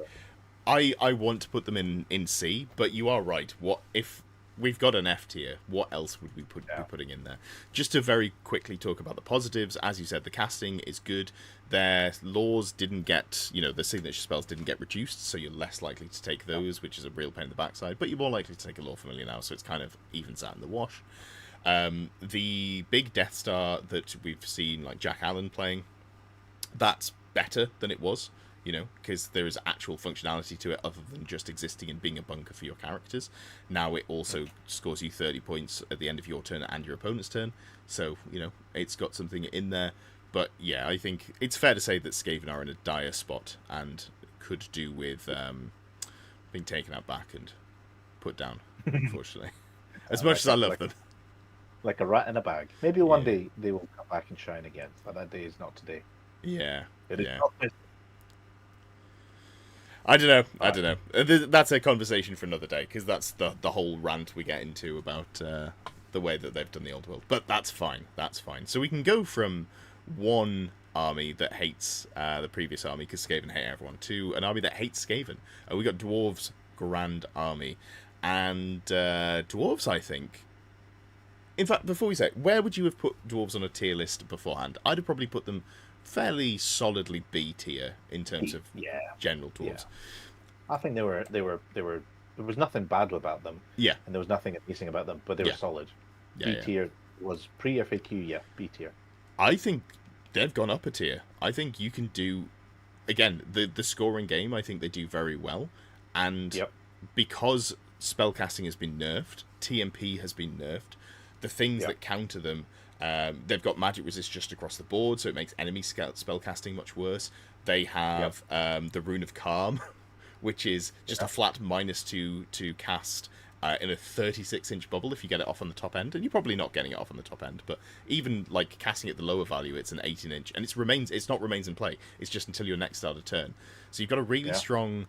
A: I want to put them in C, but you are right. What if we've got an F tier? What else would we be putting in there? Just to very quickly talk about the positives, as you said, the casting is good. Their laws didn't get, the signature spells didn't get reduced, so you're less likely to take those, which is a real pain in the backside. But you're more likely to take a Law Familiar now, so it's kind of evens out in the wash. The big Death Star that we've seen, like Jack Allen playing, that's better than it was. Because there is actual functionality to it other than just existing and being a bunker for your characters. Now it also scores you 30 points at the end of your turn and your opponent's turn. So, it's got something in there. But, yeah, I think it's fair to say that Skaven are in a dire spot and could do with being taken out back and put down, unfortunately. As much as I love them.
B: Like a rat in a bag. Maybe one day they will come back and shine again, but that day is not today.
A: Yeah.
B: It is not this.
A: I don't know. That's a conversation for another day, because that's the whole rant we get into about the way that they've done the old world. But that's fine. So we can go from one army that hates the previous army, because Skaven hate everyone, to an army that hates Skaven. We got Dwarves Grand Army. And Dwarves, I think... In fact, before we say it, where would you have put Dwarves on a tier list beforehand? I'd have probably put them fairly solidly B tier in terms of general dwarves.
B: Yeah. I think they were there was nothing bad about them.
A: Yeah.
B: And there was nothing amazing about them, but they were solid. B tier was pre-FAQ, yeah, B tier.
A: I think they've gone up a tier. I think you can do, again, the scoring game, I think they do very well. And because spellcasting has been nerfed, TMP has been nerfed, the things that counter them, they've got magic resist just across the board, so it makes enemy spellcasting much worse. They have the Rune of Calm, which is just a flat -2 to cast in a 36-inch bubble if you get it off on the top end, and you're probably not getting it off on the top end, but even like casting at the lower value, it's an 18-inch, and it's not remains in play, it's just until your next start of turn. So you've got a really strong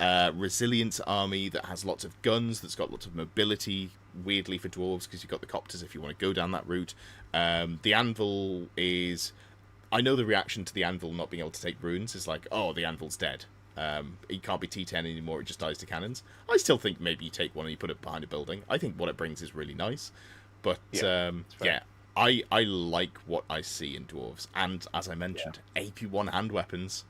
A: resilience army that has lots of guns, that's got lots of mobility, weirdly for dwarves, because you've got the copters if you want to go down that route. The anvil is... I know the reaction to the anvil not being able to take runes is like, oh, the anvil's dead. It can't be T10 anymore, it just dies to cannons. I still think maybe you take one and you put it behind a building. I think what it brings is really nice. But, I like what I see in dwarves. And, as I mentioned, AP1 hand weapons.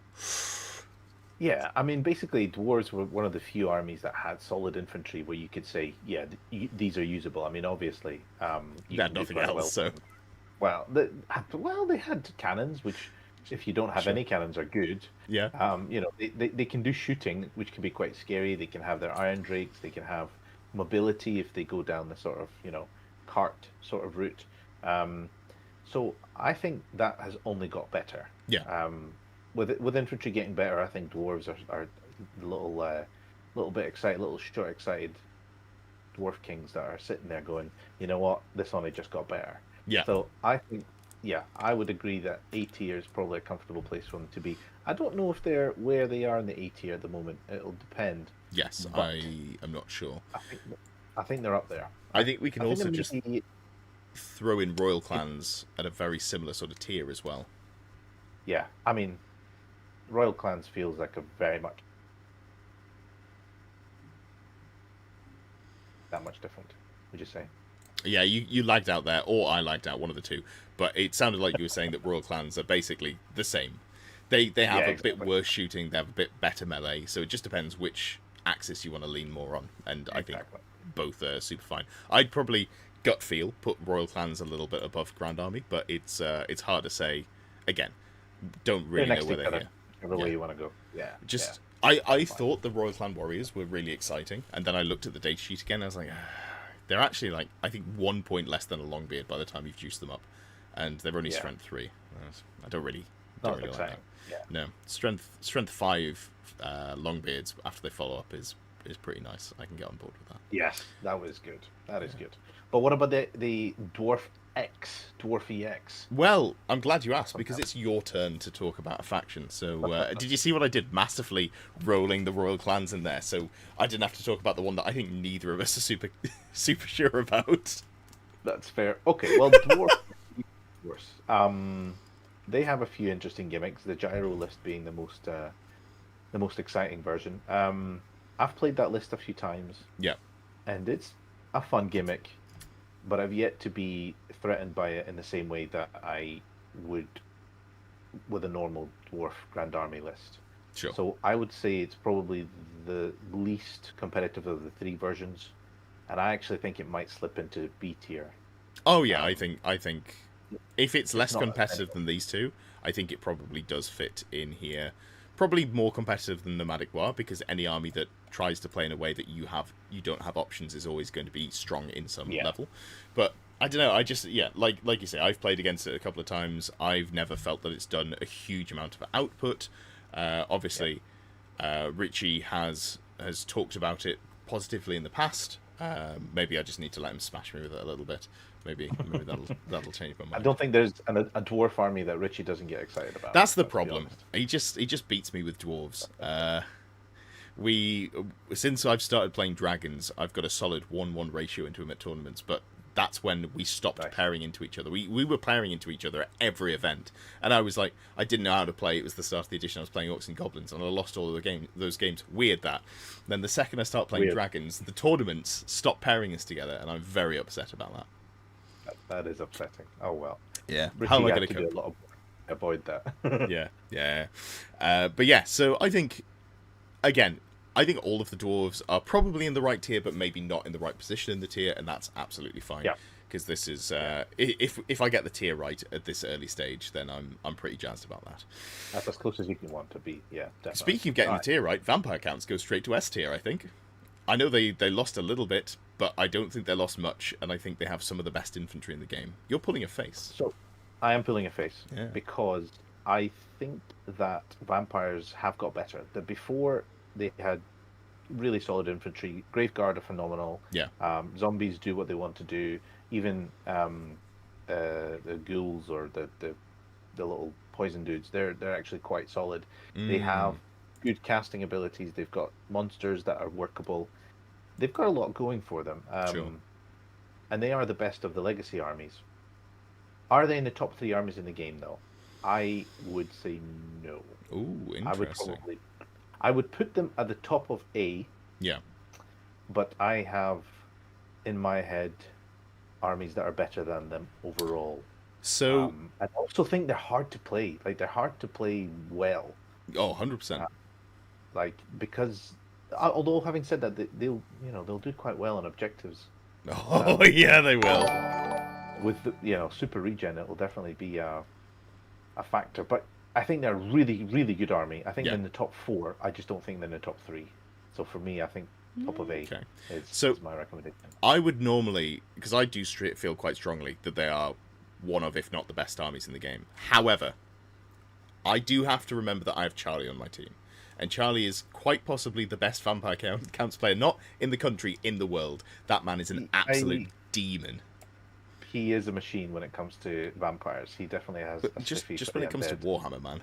B: Yeah, I mean, basically, dwarves were one of the few armies that had solid infantry where you could say, yeah, these are usable. I mean, obviously...
A: you had nothing else, so...
B: Well, they had cannons, which, if you don't have any cannons, are good.
A: Yeah.
B: They can do shooting, which can be quite scary. They can have their iron drakes. They can have mobility if they go down the sort of, cart sort of route. So I think that has only got better.
A: Yeah.
B: With infantry getting better, I think dwarves are a little bit excited, short excited dwarf kings that are sitting there going, you know what, this only just got better.
A: Yeah.
B: So I think, I would agree that A tier is probably a comfortable place for them to be. I don't know if they're where they are in the A tier at the moment. It'll depend.
A: Yes, I am not sure.
B: I think they're up there.
A: I think we can also just throw in royal clans at a very similar sort of tier as well.
B: Yeah, I mean, royal clans feels like a very much that much different. Would you say?
A: Yeah, you lagged out there, or I lagged out, one of the two. But it sounded like you were saying that royal clans are basically the same. They have a bit worse shooting, they have a bit better melee, so it just depends which axis you want to lean more on. And I think both are super fine. I'd probably, gut feel, put royal clans a little bit above Grand Army, but it's hard to say. Again, don't really know where they're here.
B: The way you want to go. Yeah.
A: I thought the Royal Clan Warriors were really exciting, and then I looked at the data sheet again, and I was like... They're actually, like, I think 1 point less than a Longbeard by the time you've juiced them up. And they're only strength 3. I don't really like that.
B: Yeah.
A: No. Strength 5 Longbeards, after they follow up, is pretty nice. I can get on board with that.
B: Yes, that was good. That is good. But what about the Dwarf EX?
A: Well, I'm glad you asked, because it's your turn to talk about a faction. So, did you see what I did? Masterfully rolling the royal clans in there, so I didn't have to talk about the one that I think neither of us are super sure about.
B: That's fair. Okay, well, Dwarf they have a few interesting gimmicks. The gyro list being the most exciting version. I've played that list a few times.
A: Yeah,
B: and it's a fun gimmick. But I've yet to be threatened by it in the same way that I would with a normal dwarf Grand Army list.
A: Sure.
B: So I would say it's probably the least competitive of the 3 versions, and I actually think it might slip into B tier.
A: Oh yeah, I think if it's less competitive than these two, I think it probably does fit in here. Probably more competitive than Nomadic War, because any army that tries to play in a way that you don't have options is always going to be strong in some level. But I don't know, I just like you say, I've played against it a couple of times. I've never felt that it's done a huge amount of output. Obviously, Richie has talked about it positively in the past. Maybe I just need to let him smash me with it a little bit. Maybe that'll change my mind.
B: I don't think there's a dwarf army that Richie doesn't get excited about.
A: That's the problem. He just beats me with dwarves. Since I've started playing dragons, I've got a solid 1-1 ratio into him at tournaments, but that's when we stopped pairing into each other. We were pairing into each other at every event, and I was like, I didn't know how to play. It was the start of the edition. I was playing Orcs and Goblins, and I lost all of those games. Weird that. Then the second I start playing dragons, the tournaments stop pairing us together, and I'm very upset about that.
B: That is upsetting. Oh well.
A: Yeah.
B: Richie
A: How am I going
B: to do a lot of avoid that?
A: Yeah. But yeah, so I think, again, all of the dwarves are probably in the right tier, but maybe not in the right position in the tier, and that's absolutely fine.
B: Yeah.
A: because this is if I get the tier right at this early stage, then I'm pretty jazzed about that.
B: That's as close as you can want to be. Yeah, definitely.
A: Speaking of getting the tier right, vampire counts go straight to S tier, I think. I know they lost a little bit, but I don't think they lost much, and I think they have some of the best infantry in the game. You're pulling a face.
B: So, I am pulling a face because I think that vampires have got better. That before they had really solid infantry, Graveguard are phenomenal.
A: Yeah.
B: Zombies do what they want to do. Even the ghouls or the little poison dudes, they're actually quite solid. They have good casting abilities. They've got monsters that are workable. They've got a lot going for them.
A: Sure.
B: And they are the best of the legacy armies. Are they in the top 3 armies in the game, though? I would say no.
A: Ooh, interesting.
B: I would put them at the top of A.
A: Yeah.
B: But I have in my head armies that are better than them overall.
A: So
B: I also think they're hard to play. Like, they're hard to play well.
A: Oh, 100%.
B: Like, because although having said that, they'll do quite well on objectives.
A: Oh, yeah, they will.
B: With the, super regen, it will definitely be a factor. But I think they're a really, really good army. I think they're in the top 4. I just don't think they're in the top 3. So for me, I think top of A is my recommendation.
A: I would normally, because I do feel quite strongly that they are one of, if not the best armies in the game. However, I do have to remember that I have Charlie on my team. And Charlie is quite possibly the best vampire counts player, not in the country, in the world. That man is an absolute demon.
B: He is a machine when it comes to vampires. He definitely has.
A: But just when it comes to Warhammer, man.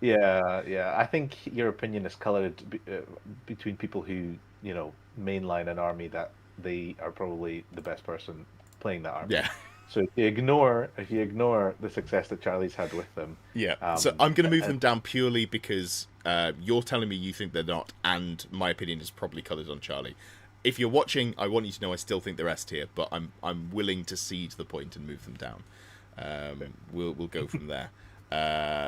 B: Yeah. I think your opinion is coloured between people who mainline an army that they are probably the best person playing that army.
A: Yeah.
B: So if you ignore the success that Charlie's had with them,
A: so I'm going to move them down purely because you're telling me you think they're not, and my opinion is probably coloured on Charlie. If you're watching, I want you to know I still think they're S tier, but I'm willing to cede the point and move them down. We'll go from there.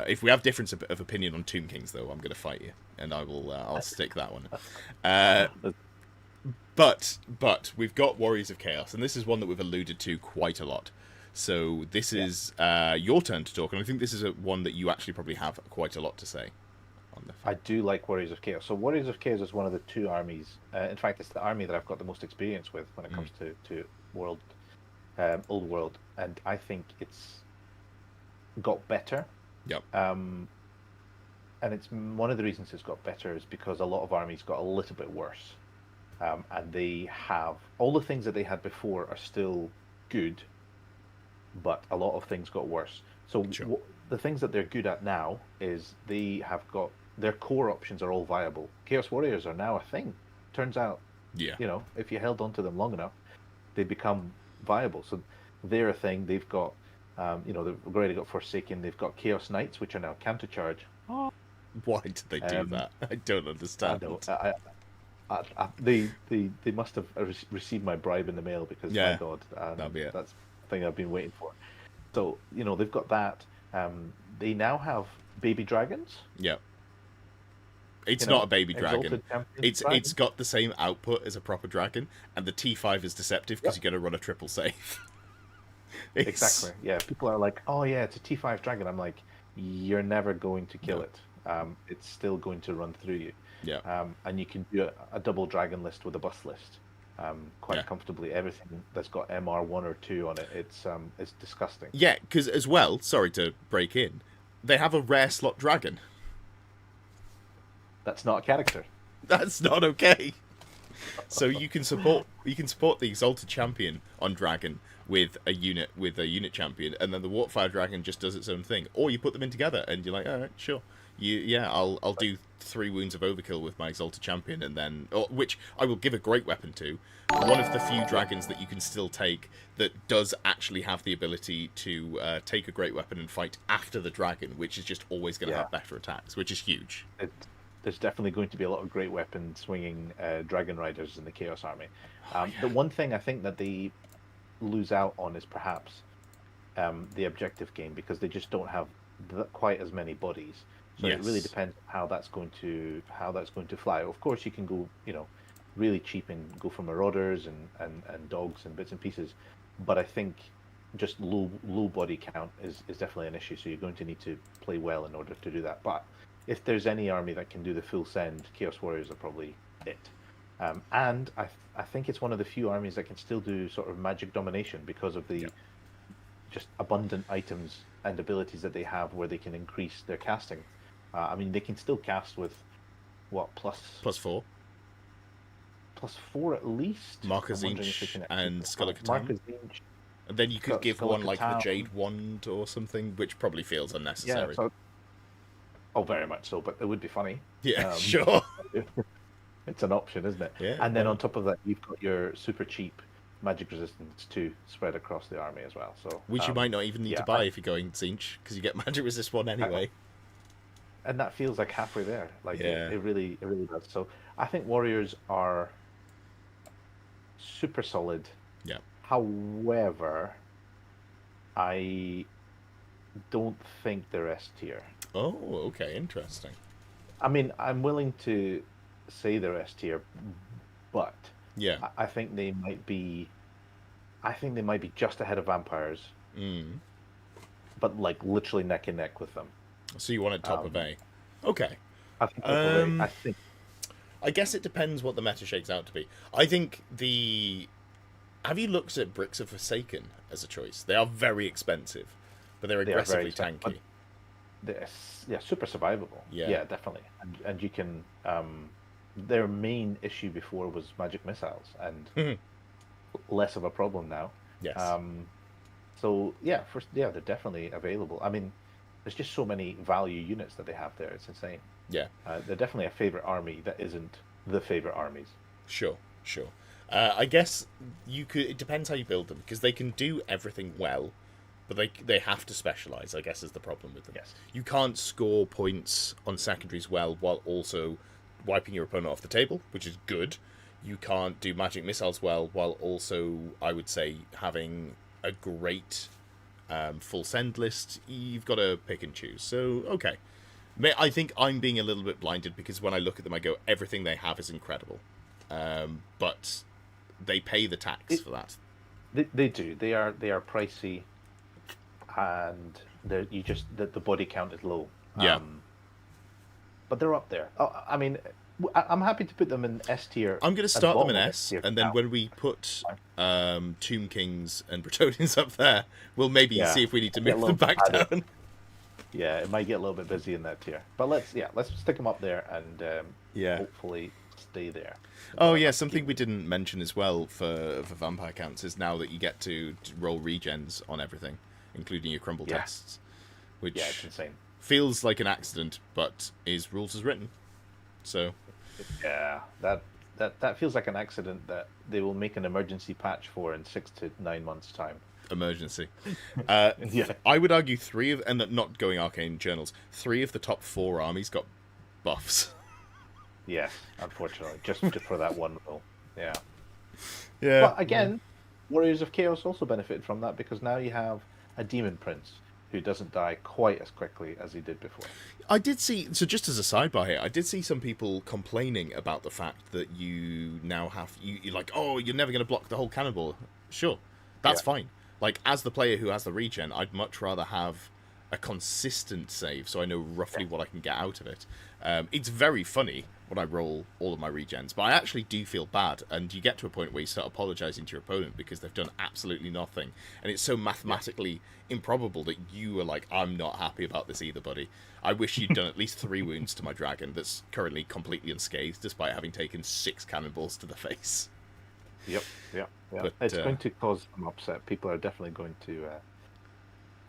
A: If we have difference of opinion on Tomb Kings, though, I'm going to fight you, and I'll stick that one. But we've got Warriors of Chaos, and this is one that we've alluded to quite a lot. So this is your turn to talk, and I think this is one that you actually probably have quite a lot to say on.
B: I do like Warriors of Chaos. So Warriors of Chaos is one of the 2 armies. In fact, it's the army that I've got the most experience with when it comes to world, old world, and I think it's got better.
A: Yep.
B: And it's one of the reasons it's got better is because a lot of armies got a little bit worse. And they have all the things that they had before are still good, but a lot of things got worse. So the things that they're good at now is they have got their core options are all viable. Chaos Warriors are now a thing. Turns out, if you held on to them long enough, they become viable. So they're a thing. They've got, they've already got Forsaken. They've got Chaos Knights, which are now counter charge.
A: Why did they do that? I don't understand.
B: They must have received my bribe in the mail because my God,
A: that'll be it.
B: That's the thing I've been waiting for. So they've got that. They now have baby dragons.
A: Yeah. It's not a baby dragon. It's got the same output as a proper dragon, and the T5 is deceptive because you're going to run a triple save.
B: Exactly. Yeah. People are like, "Oh yeah, it's a T5 dragon." I'm like, "You're never going to kill it. It's still going to run through you."
A: Yeah.
B: And you can do a double dragon list with a bus list quite comfortably. Everything that's got MR 1 or 2 on it, it's disgusting.
A: Yeah, because as well, sorry to break in, they have a rare slot dragon.
B: That's not a character.
A: That's not okay. So you can support the Exalted Champion on Dragon with a unit champion, and then the Warpfire Dragon just does its own thing. Or you put them in together, and you're like, all right, sure. I'll do 3 wounds of overkill with my Exalted Champion, and then which I will give a great weapon to. One of the few dragons that you can still take that does actually have the ability to take a great weapon and fight after the dragon, which is just always going to have better attacks, which is huge.
B: There's definitely going to be a lot of great weapon swinging dragon riders in the Chaos Army. The one thing I think that they lose out on is perhaps the objective game, because they just don't have quite as many bodies. So it really depends how that's going to fly. Of course, you can go really cheap and go for marauders and dogs and bits and pieces, but I think just low body count is definitely an issue. So you're going to need to play well in order to do that. But if there's any army that can do the full send, Chaos Warriors are probably it. And I think it's one of the few armies that can still do sort of magic domination because of the just abundant items and abilities that they have, where they can increase their casting. I mean, they can still cast with what
A: +4,
B: +4 at least.
A: Marker Zinch and Skull of
B: Marker
A: Catan.
B: Zinch.
A: And then you could give
B: Skull
A: one
B: of
A: like the
B: Catan.
A: Jade Wand or something, which probably feels unnecessary.
B: Yeah, oh, very much so, but it would be funny.
A: Yeah, sure.
B: It's an option, isn't it?
A: Yeah.
B: And then on top of that, you've got your super cheap magic resistance to spread across the army as well. So
A: which you might not even need to buy if you're going Zinch, because you get magic resist 1 anyway.
B: And that feels like halfway there. Like it really does. So I think Warriors are super solid.
A: Yeah.
B: However, I don't think they're S tier.
A: Oh, okay, interesting.
B: I mean, I'm willing to say they're S tier, but
A: yeah,
B: I think they might be. I think they might be just ahead of Vampires, but like literally neck and neck with them.
A: So you want it top of A? Okay.
B: I think top of A. I think.
A: I guess it depends what the meta shakes out to be. I think Have you looked at Bricks of Forsaken as a choice? They are very expensive, but they're aggressively tanky.
B: They're super survivable. Yeah, definitely. And you can. Their main issue before was magic missiles, and less of a problem now.
A: Yes.
B: So yeah, they're definitely available. I mean, there's just so many value units that they have there. It's insane.
A: Yeah.
B: They're definitely a favorite army that isn't the favorite armies.
A: Sure. I guess you could. It depends how you build them, because they can do everything well, but they have to specialize. I guess is the problem with them.
B: Yes.
A: You can't score points on secondaries well while also wiping your opponent off the table, which is good. You can't do magic missiles well while also, I would say, having a great full send list. You've got to pick and choose. So okay, I think I'm being a little bit blinded, because when I look at them, I go, everything they have is incredible, but they pay the tax for that.
B: They do. They are pricey, and the body count is low.
A: Yeah.
B: But they're up there. Oh, I mean, I'm happy to put them in S tier.
A: I'm going to start them in S, and then when we put Tomb Kings and Bretonians up there, we'll maybe see if we need to move them back down.
B: Yeah, it might get a little bit busy in that tier. But let's stick them up there and hopefully stay there.
A: Oh yeah, something we didn't mention as well for vampire counts is now that you get to roll regens on everything, including your crumble tests, which
B: it's insane.
A: Feels like an accident, but is rules as written. So
B: yeah, that feels like an accident that they will make an emergency patch for in 6 to 9 months' time.
A: Emergency. I would argue not going arcane journals, 3 of the top 4 armies got buffs.
B: Yes, unfortunately, just for that one rule. Yeah.
A: Yeah.
B: But again, Warriors of Chaos also benefited from that, because now you have a Demon Prince who doesn't die quite as quickly as he did before.
A: I did see, so just as a sidebar here, I did see some people complaining about the fact that you now have, you're like, oh, you're never going to block the whole cannonball. Sure, that's fine. Like, as the player who has the regen, I'd much rather have a consistent save, so I know roughly what I can get out of it. It's very funny when I roll all of my regens, but I actually do feel bad, and you get to a point where you start apologizing to your opponent because they've done absolutely nothing, and it's so mathematically improbable that you are like, I'm not happy about this either, buddy. I wish you'd done at least 3 wounds to my dragon that's currently completely unscathed despite having taken 6 cannonballs to the face.
B: Yep. But, it's going to cause some upset. People are definitely going to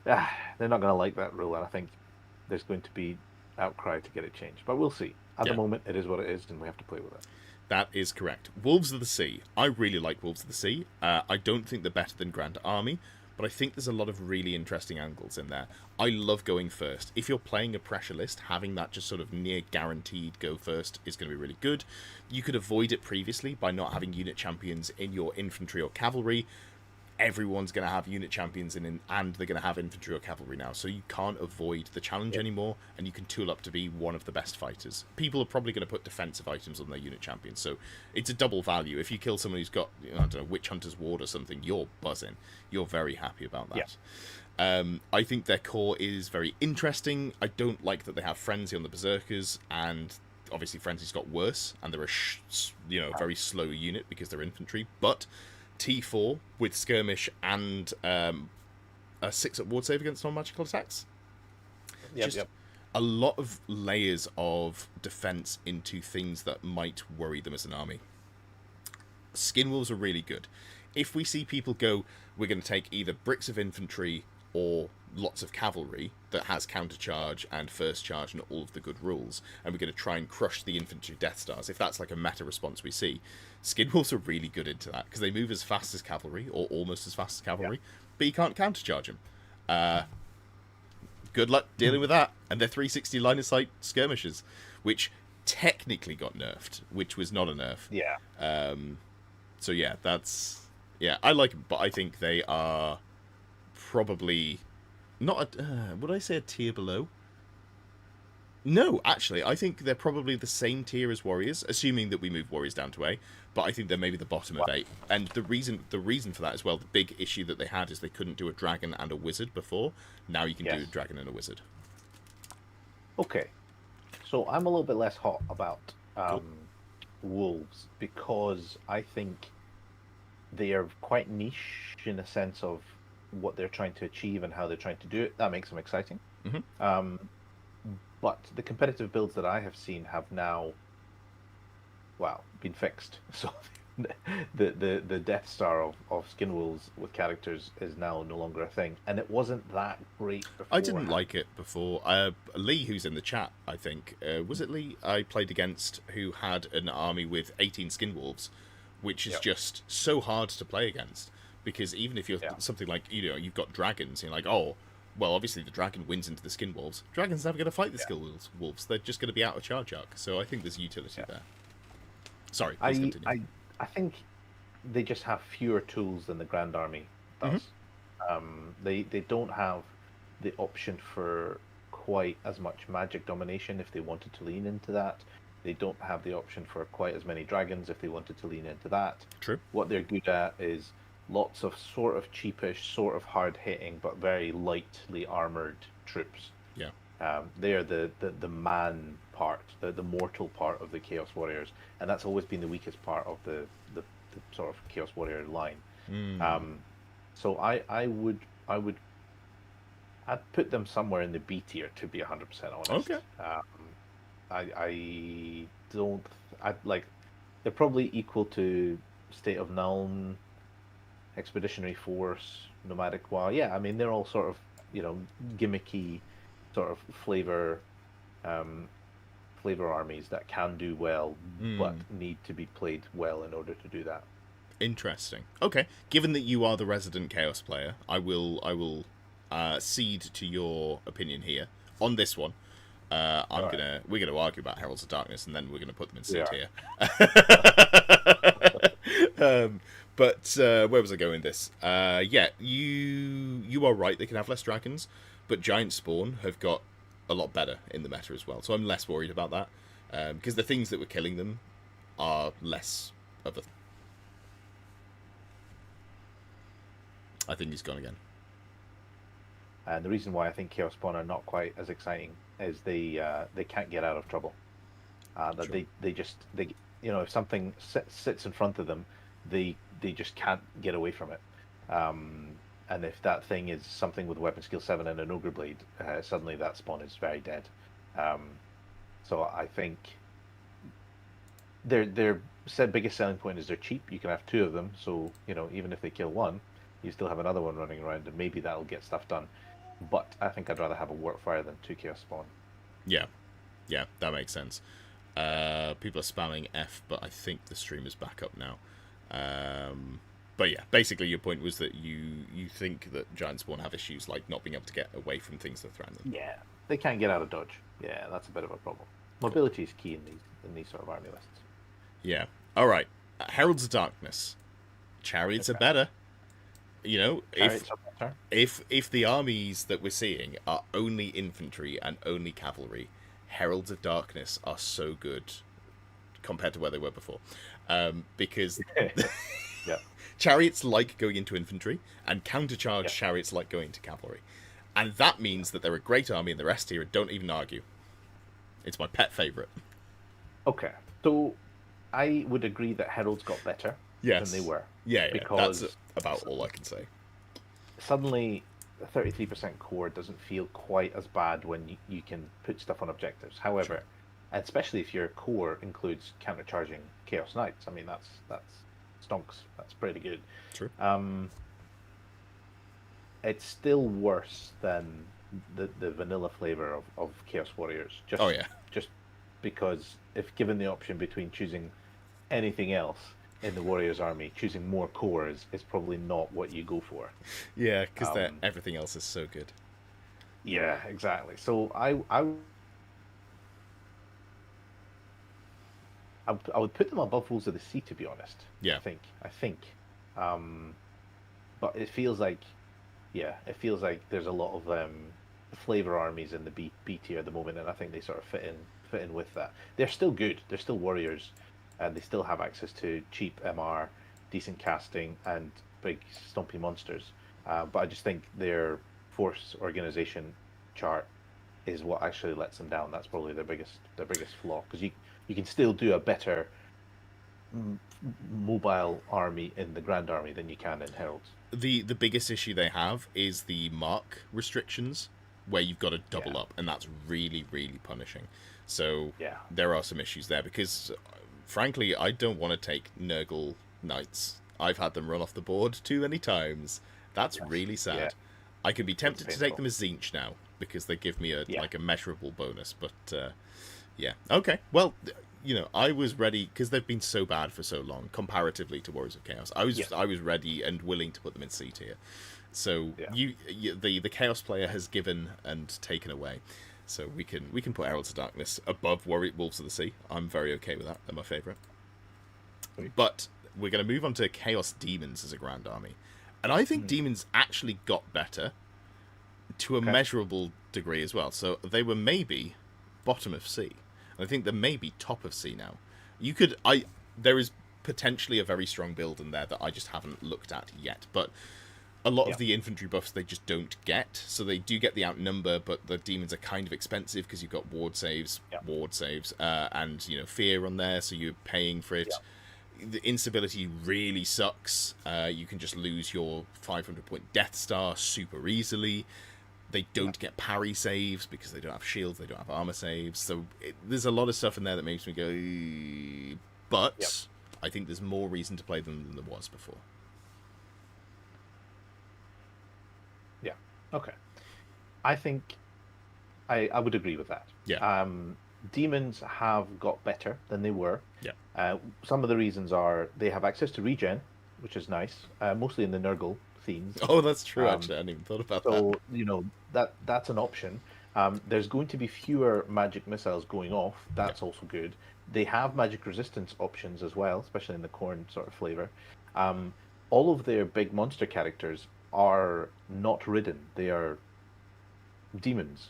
B: they're not going to like that rule, and I think there's going to be outcry to get it changed, but we'll see. At the moment, it is what it is, and we have to play with it.
A: That is correct. Wolves of the Sea. I really like Wolves of the Sea. I don't think they're better than Grand Army, but I think there's a lot of really interesting angles in there. I love going first. If you're playing a pressure list, having that just sort of near guaranteed go first is going to be really good. You could avoid it previously by not having unit champions in your infantry or cavalry. everyone's going to have unit champions and they're going to have infantry or cavalry now, so you can't avoid the challenge anymore, and you can tool up to be one of the best fighters. People are probably going to put defensive items on their unit champions, so it's a double value. If you kill someone who's got, I don't know, Witch Hunter's Ward or something, you're buzzing. You're very happy about that. I think their core is very interesting. I don't like that they have Frenzy on the Berserkers, and obviously Frenzy's got worse, and they're a very slow unit because they're infantry, but T4 with skirmish and a 6 at ward save against non-magical attacks. A lot of layers of defense into things that might worry them as an army. Skin wolves are really good. If we see people go, we're going to take either bricks of infantry or lots of cavalry that has counter charge and first charge and all of the good rules, and we're going to try and crush the infantry Death Stars, if that's like a meta response we see, Skin Wolves are really good into that, because they move as fast as cavalry, or almost as fast as cavalry, but you can't counter charge them. Good luck dealing with that. And they're 360 line of sight skirmishers, which technically got nerfed, which was not a nerf. So yeah, I like them, but I think they are probably not would I say a tier below? No, actually, I think they're probably the same tier as Warriors, assuming that we move Warriors down to A, but I think they're maybe the bottom of A. And the reason for that as well, the big issue that they had is they couldn't do a dragon and a wizard before. Now you can do a dragon and a wizard.
B: Okay. So I'm a little bit less hot about wolves, because I think they are quite niche in a sense of what they're trying to achieve and how they're trying to do it. That makes them exciting. But the competitive builds that I have seen have now, been fixed. So the Death Star of Skin Wolves with characters is now no longer a thing, and it wasn't that great before.
A: I didn't like it before. Lee, who's in the chat, I think, was it Lee I played against, who had an army with 18 Skin Wolves, which is just so hard to play against, because even if you're something like, you've got dragons, you're like, oh, well, obviously the dragon wins into the Skin Wolves. Dragon's never going to fight the Skin Wolves. They're just going to be out of charge arc. So I think there's utility there. Sorry, please continue.
B: I think they just have fewer tools than the Grand Army does. They don't have the option for quite as much magic domination if they wanted to lean into that. They don't have the option for quite as many dragons if they wanted to lean into that.
A: True.
B: What they're good at is lots of sort of cheapish, sort of hard-hitting, but very lightly armored troops.
A: Yeah.
B: They're the man part, the mortal part of the Chaos Warriors, and that's always been the weakest part of the sort of Chaos Warrior line. So I'd put them somewhere in the B tier, to be 100% honest.
A: Okay.
B: They're probably equal to State of Nuln, Expeditionary Force, Nomadic Wild. Yeah, I mean, they're all sort of, gimmicky sort of flavor armies that can do well, but need to be played well in order to do that.
A: Interesting. Okay, given that you are the resident Chaos player, I will cede to your opinion here on this one. We're gonna argue about Heralds of Darkness, and then we're gonna put them in C tier. But where was I going with this? You are right. They can have less dragons, but Giant Spawn have got a lot better in the meta as well. So I'm less worried about that, because the things that were killing them are less of a. I think he's gone again.
B: And the reason why I think Chaos Spawn are not quite as exciting is they can't get out of trouble. If something sits in front of them, they just can't get away from it. And if that thing is something with weapon skill 7 and an ogre blade, suddenly that spawn is very dead. So I think their biggest selling point is they're cheap. You can have 2 of them, so even if they kill one, you still have another one running around, and maybe that'll get stuff done. But I think I'd rather have a Warpfire than 2 Chaos Spawn.
A: Yeah, that makes sense. People are spamming F, but I think the stream is back up now. But yeah, basically your point was that you think that Giant Spawn have issues like not being able to get away from things that threaten them.
B: Yeah, they can't get out of dodge. Yeah, that's a bit of a problem. Mobility is key in these sort of army lists.
A: Yeah. All right. Heralds of Darkness. Chariots are better. You know,
B: Chariots are better.
A: if the armies that we're seeing are only infantry and only cavalry, Heralds of Darkness are so good compared to where they were before, because
B: Yeah.
A: chariots like going into infantry, and countercharge
B: Yeah.
A: chariots like going to cavalry, and that means that they're a great army, and the rest here don't even argue. It's my pet favorite.
B: Okay, so I would agree that Heralds got better
A: Yes.
B: than they were.
A: Yeah,
B: because
A: that's about all I can say.
B: Suddenly, 33% core doesn't feel quite as bad when you can put stuff on objectives. However,
A: Sure.
B: especially if your core includes countercharging Chaos Knights, I mean that's stonks. That's pretty good.
A: True.
B: It's still worse than the vanilla flavor of Chaos Warriors. Just,
A: Oh yeah.
B: Just because if given the option between choosing anything else in the Warriors army, choosing more cores is probably not what you go for.
A: Yeah, because everything else is so good.
B: Yeah, exactly. So I would put them above Wolves of the Sea, to be honest.
A: Yeah.
B: I think. But it feels like, it feels like there's a lot of flavor armies in the B tier at the moment, and I think they sort of fit in with that. They're still good. They're still warriors, and they still have access to cheap MR, decent casting, and big stompy monsters. But I just think their force organization chart is what actually lets them down. That's probably their biggest flaw, because you can still do a better mobile army in the Grand Army than you can in Heralds.
A: The biggest issue they have is the mark restrictions, where you've got to double up, and that's really, really punishing. So there are some issues there, because frankly, I don't want to take Nurgle Knights. I've had them run off the board too many times. That's really sad. Yeah. I could be tempted to take them as Tzeentch now, because they give me like a measurable bonus, but yeah. Okay, well, you know, I was ready, because they've been so bad for so long comparatively to Warriors of Chaos. I was ready and willing to put them in C tier. So the Chaos player has given and taken away. So we can put Heralds of Darkness above Wolves of the Sea. I'm very okay with that. They're my favourite. But we're going to move on to Chaos Demons as a Grand Army. And I think Demons actually got better to a measurable degree as well. So they were maybe bottom of C. I think they're maybe top of C now. There is potentially a very strong build in there that I just haven't looked at yet. But a lot of the infantry buffs they just don't get. So they do get the outnumber, but the demons are kind of expensive because you've got ward saves, and fear on there, so you're paying for it. The instability really sucks. You can just lose your 500-point Death Star super easily. They don't get parry saves because they don't have shields, they don't have armor saves. So there's a lot of stuff in there that makes me go, but I think there's more reason to play them than there was before.
B: Yeah. Okay. I think I would agree with that.
A: Yeah.
B: Demons have got better than they were.
A: Yeah.
B: Some of the reasons are they have access to regen, which is nice, mostly in the Nurgle themes.
A: Oh, that's true, actually. I hadn't even thought about that.
B: So, that's an option. There's going to be fewer magic missiles going off. That's also good. They have magic resistance options as well, especially in the Khorne sort of flavor. All of their big monster characters are not ridden. They are demons,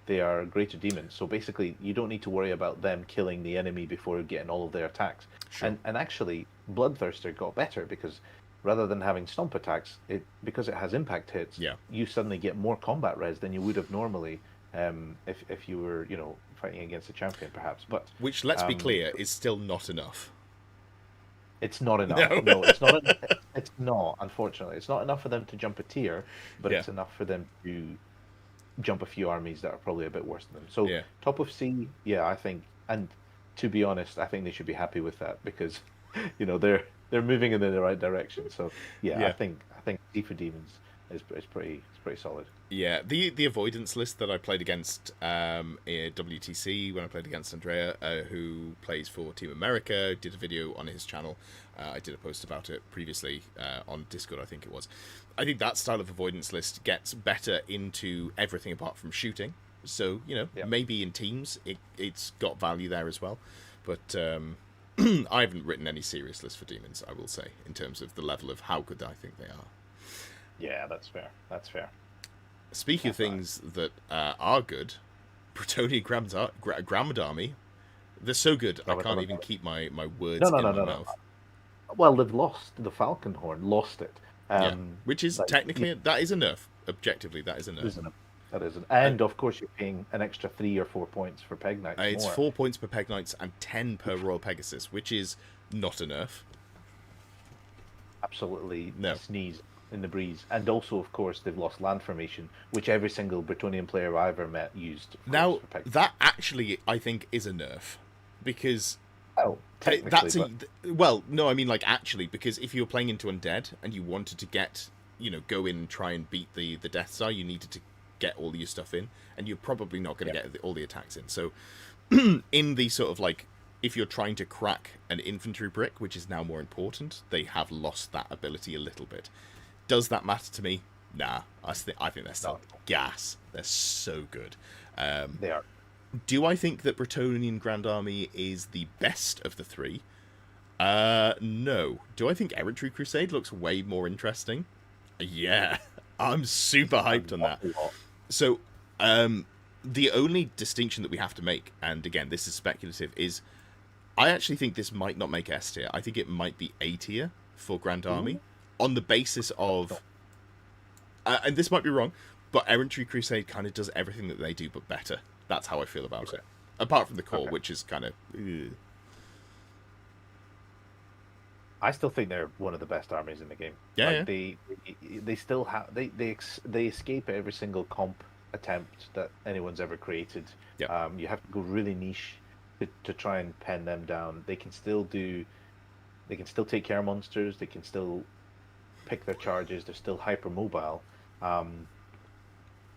B: They are greater demons. So basically, you don't need to worry about them killing the enemy before getting all of their attacks. Sure. And actually, Bloodthirster got better because rather than having stomp attacks, because it has impact hits, you suddenly get more combat res than you would have normally if you were, fighting against a champion, perhaps. But
A: which, let's be clear, is still not enough.
B: It's not enough. No, it's not. It's not. Unfortunately, it's not enough for them to jump a tier, but it's enough for them to jump a few armies that are probably a bit worse than them. So top of C, I think, and to be honest, I think they should be happy with that because, they're moving in the right direction. So I think C for Demons is pretty solid.
A: Yeah, the avoidance list that I played against in WTC when I played against Andrea, who plays for Team America, did a video on his channel. I did a post about it previously on Discord, I think it was. I think that style of avoidance list gets better into everything apart from shooting. So, maybe in teams it's got value there as well. But I haven't written any serious list for demons, I will say, in terms of the level of how good I think they are.
B: Yeah, that's fair. That's fair.
A: Speaking of things that are good, Bretonnian Grand Army, they're so good I can't even keep my words in my mouth.
B: Well, they've lost the Falconhorn, lost it.
A: Yeah, which is technically that is a nerf. Objectively, that is a nerf.
B: That isn't. And of course, you're paying an extra 3 or 4 points for Peg Knights.
A: It's 4 points per Peg Knights and 10 per Royal Pegasus, which is not a nerf.
B: Absolutely
A: no.
B: Sneeze in the breeze. And also, of course, they've lost land formation, which every single Bretonnian player I ever met used.
A: Now, that actually, I think, is a nerf. Because...
B: Oh, technically,
A: well, no, I mean, like, actually, because if you were playing into Undead and you wanted to get, go in and try and beat the Death Star, you needed to get all your stuff in, and you're probably not going to get all the attacks in. So, in the sort of, like, if you're trying to crack an infantry brick, which is now more important, they have lost that ability a little bit. Does that matter to me? Nah. I think they're still gas. They're so good.
B: They are.
A: Do I think that Bretonnian Grand Army is the best of the 3? No. Do I think Errantry Crusade looks way more interesting? Yeah. I'm super hyped on that. So, the only distinction that we have to make, and again, this is speculative, is I actually think this might not make S tier. I think it might be A tier for Grand Army on the basis of, and this might be wrong, but Errantry Crusade kind of does everything that they do, but better. That's how I feel about it. Apart from the core, which is kind of...
B: I still think they're one of the best armies in the game.
A: Yeah,
B: They still have... They escape every single comp attempt that anyone's ever created.
A: Yeah.
B: You have to go really niche to try and pen them down. They can still do... They can still take care of monsters. They can still pick their charges. They're still hypermobile.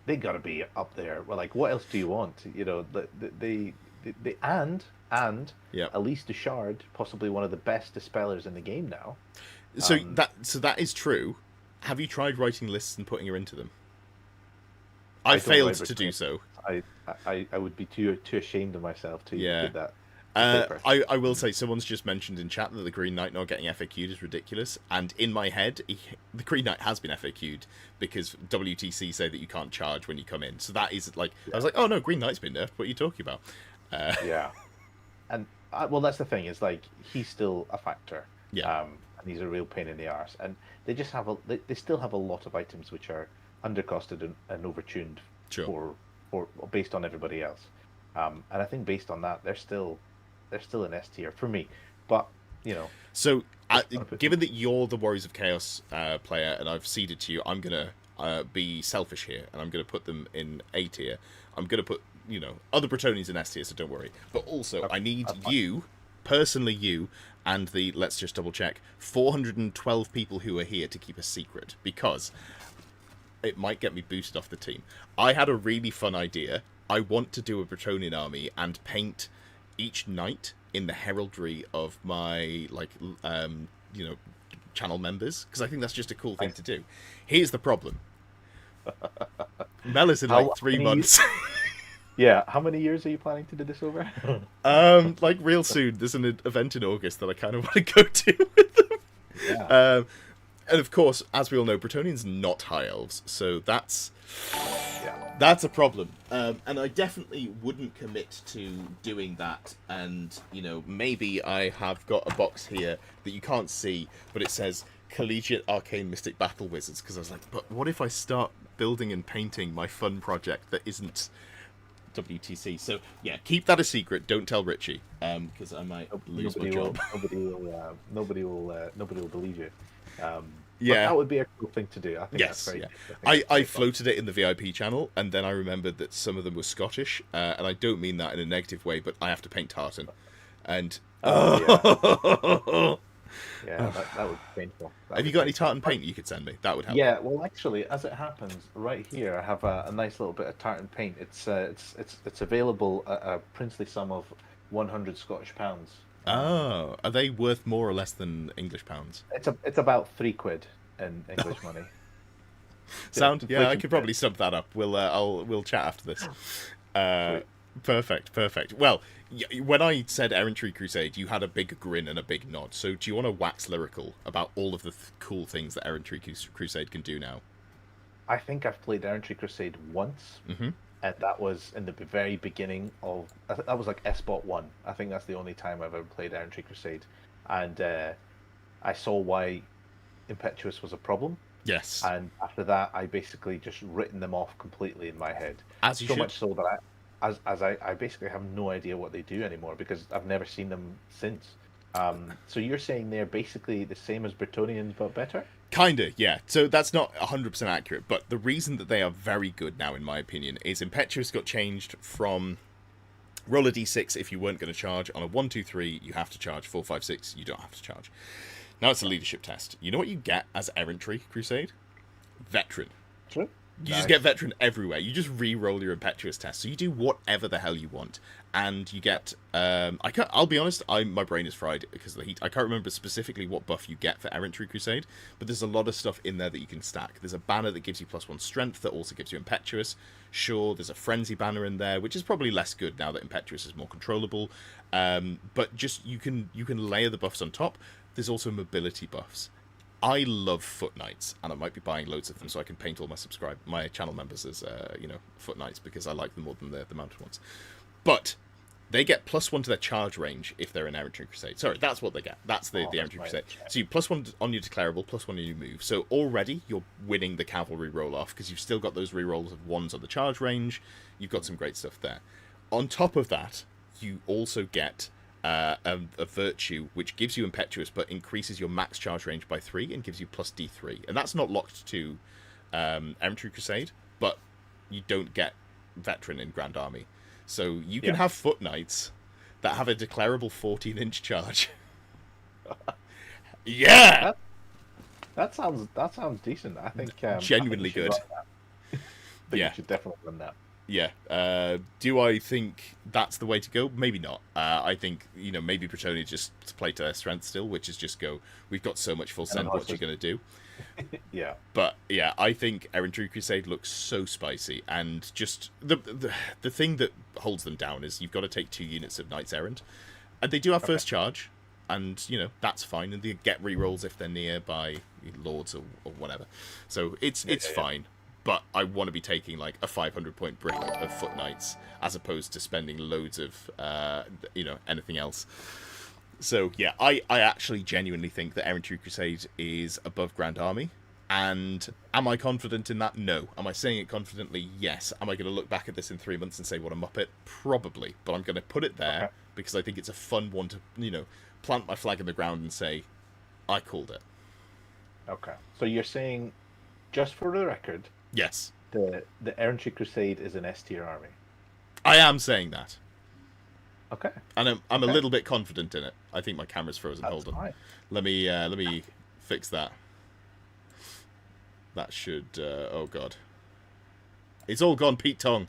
B: They gotta be up there. Well, like, what else do you want? And Elise de Shard, possibly one of the best dispellers in the game now.
A: So that is true. Have you tried writing lists and putting her into them? I failed to do so.
B: I would be too ashamed of myself to do that.
A: I will say, someone's just mentioned in chat that the Green Knight not getting FAQ'd is ridiculous, and in my head, the Green Knight has been FAQ'd because WTC say that you can't charge when you come in. So that is like, I was like, oh no, Green Knight's been nerfed. What are you talking about?
B: Yeah, and well, that's the thing. Is like he's still a factor.
A: Yeah,
B: and he's a real pain in the arse. And they just have they still have a lot of items which are undercosted and overtuned for based on everybody else. And I think based on that, they're still an S tier for me, but
A: So, given that you're the Warriors of Chaos player, and I've ceded to you, I'm gonna be selfish here, and I'm gonna put them in A tier. I'm gonna put other Bretonians in S tier, so don't worry. But also, I need you, personally, and the let's just double check 412 people who are here to keep a secret, because it might get me boosted off the team. I had a really fun idea. I want to do a Bretonian army and paint each knight in the heraldry of my channel members, because I think that's just a cool thing to do. Here's the problem. Mel is in like 3 months.
B: Yeah, how many years are you planning to do this over?
A: Like real soon. There's an event in August that I kind of want to go to with them.
B: Yeah.
A: And of course, as we all know, Bretonian's not high elves, so that's a problem. And I definitely wouldn't commit to doing that. And maybe I have got a box here that you can't see, but it says Collegiate Arcane Mystic Battle Wizards, because I was like, but what if I start building and painting my fun project that isn't WTC? So yeah, keep that a secret. Don't tell Richie, because I might lose my job.
B: Nobody will believe you.
A: Yeah,
B: that would be a cool thing to do. I think that's very.
A: Yeah. I floated it in the VIP channel, and then I remembered that some of them were Scottish, and I don't mean that in a negative way, but I have to paint tartan, and
B: yeah, that would be painful.
A: Have you got any tartan paint you could send me? That would help.
B: Yeah, well, actually, as it happens, right here I have a nice little bit of tartan paint. It's available at a princely sum of 100 Scottish pounds.
A: Oh, are they worth more or less than English pounds?
B: It's about £3 in English money.
A: Sound? Yeah, I could probably sub that up. We'll chat after this. Perfect. Well, when I said Errantry Crusade, you had a big grin and a big nod. So do you want to wax lyrical about all of the cool things that Errantry Crusade can do now?
B: I think I've played Errantry Crusade once, and that was in the very beginning of. That was like SBOT 1. I think that's the only time I've ever played Errantry Crusade, and I saw why Impetuous was a problem.
A: Yes.
B: And after that, I basically just written them off completely in my head.
A: As you should.
B: Much so that I basically have no idea what they do anymore because I've never seen them since. So you're saying they're basically the same as Bretonians but better?
A: Kinda, yeah. So that's not 100% accurate, but the reason that they are very good now, in my opinion, is Impetuous got changed from roll a d6 if you weren't going to charge. On a 1, 2, 3, you have to charge. 4, 5, 6, you don't have to charge. Now it's a leadership test. You know what you get as Errantry Crusade? Veteran.
B: True.
A: You just get Veteran everywhere. You just re-roll your Impetuous test. So you do whatever the hell you want. And you get... I'll be honest, my brain is fried because of the heat. I can't remember specifically what buff you get for Errantry Crusade, but there's a lot of stuff in there that you can stack. There's a banner that gives you +1 strength that also gives you Impetuous. Sure, there's a Frenzy banner in there, which is probably less good now that Impetuous is more controllable. But just you can layer the buffs on top. There's also mobility buffs. I love Foot Knights, and I might be buying loads of them so I can paint all my channel members as Foot Knights because I like them more than the mounted ones. But they get +1 to their charge range if they're in Errantry Crusade. Sorry, that's what they get. That's the Errantry Crusade. So you +1 on your declarable, +1 on your move. So already you're winning the cavalry roll off because you've still got those rerolls of 1s on the charge range. You've got some great stuff there. On top of that, you also get a virtue which gives you Impetuous but increases your max charge range by 3 and gives you +D3. And that's not locked to Errantry Crusade, but you don't get Veteran in Grand Army. So you can have Foot Knights that have a declarable 14-inch charge. Yeah!
B: That sounds decent. I think
A: genuinely good.
B: You should definitely run that.
A: Yeah. Do I think that's the way to go? Maybe not. I think, maybe Bretonia just play to their strength still, which is just go, we've got so much full send, what you're going to do?
B: Yeah.
A: But, yeah, I think Errantry Crusade looks so spicy, and just the thing that holds them down is you've got to take 2 units of Knights Errant, and they do have first charge, and, that's fine, and they get rerolls if they're near by Lords or whatever. So it's fine. But I want to be taking like a 500-point brick of Foot Knights as opposed to spending loads of, anything else. So yeah, I actually genuinely think that Errantry Crusade is above Grand Army. And am I confident in that? No. Am I saying it confidently? Yes. Am I going to look back at this in 3 months and say what a muppet? Probably. But I'm going to put it there because I think it's a fun one to, plant my flag in the ground and say, I called it.
B: Okay. So you're saying, just for the record,
A: yes,
B: the Errantry Crusade is an S-tier army.
A: I am saying that.
B: Okay.
A: And I'm a little bit confident in it. I think my camera's frozen. Hold on.
B: Fine.
A: Let me fix that. That should oh god. It's all gone Pete Tong.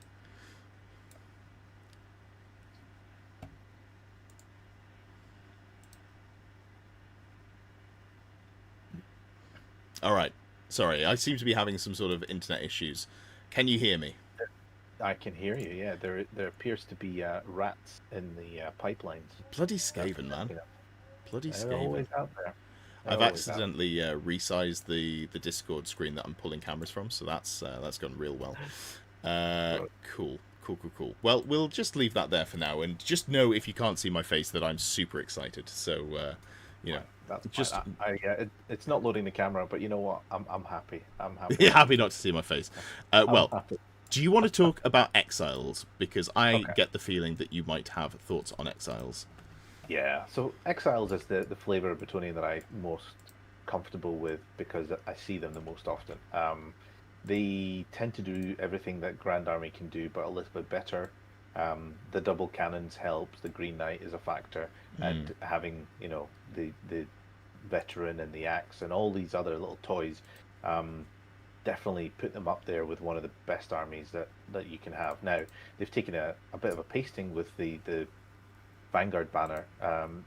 A: All right. Sorry, I seem to be having some sort of internet issues. Can you hear me?
B: I can hear you, yeah. There appears to be rats in the pipelines.
A: Bloody Skaven, man. Bloody Skaven.
B: They're always out there.
A: I've accidentally resized the Discord screen that I'm pulling cameras from, so that's gone real well. Cool. Well, we'll just leave that there for now, and just know if you can't see my face that I'm super excited. So,
B: that's just it's not loading the camera, but you know what? I'm happy. I'm happy.
A: You're happy not to see my face. Happy. Do you want to talk about Exiles? Because I get the feeling that you might have thoughts on Exiles.
B: Yeah. So Exiles is the flavor of Bretonian that I'm most comfortable with because I see them the most often. They tend to do everything that Grand Army can do, but a little bit better. The double cannons helps. The Green Knight is a factor, and having the veteran and the axe and all these other little toys definitely put them up there with one of the best armies that you can have. Now they've taken a bit of a pasting with the Vanguard banner,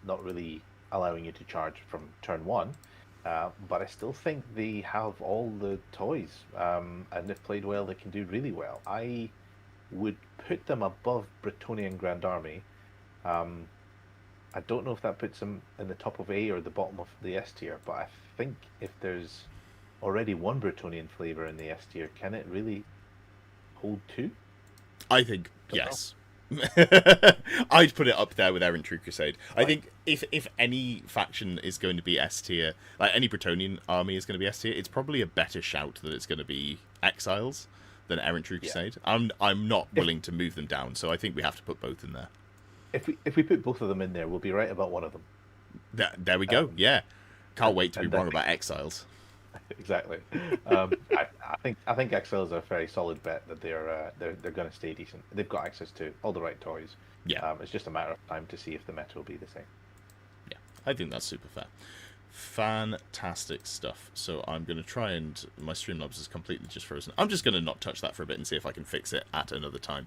B: not really allowing you to charge from turn 1, but I still think they have all the toys, and if played well they can do really well. I would put them above Bretonian Grand Army. I don't know if that puts them in the top of A or the bottom of the S tier, but I think if there's already one Bretonian flavor in the S tier. Can it really hold two?
A: I think yes. I'd put it up there with Errant True Crusade. I think if any faction is going to be S tier, like any Bretonian army is going to be S tier, it's probably a better shout that it's going to be Exiles than Errant True Crusade. I'm not willing to move them down, so I think we have to put both in there.
B: If we put both of them in there, we'll be right about one of them.
A: There we go. Yeah, can't wait to be wrong about Exiles.
B: Exactly. I think Exiles are a very solid bet that they're going to stay decent. They've got access to all the right toys.
A: Yeah.
B: It's just a matter of time to see if the meta will be the same.
A: Yeah, I think that's super fair. Fantastic stuff. So I'm going to try and... My Streamlabs is completely just frozen. I'm just going to not touch that for a bit and see if I can fix it at another time.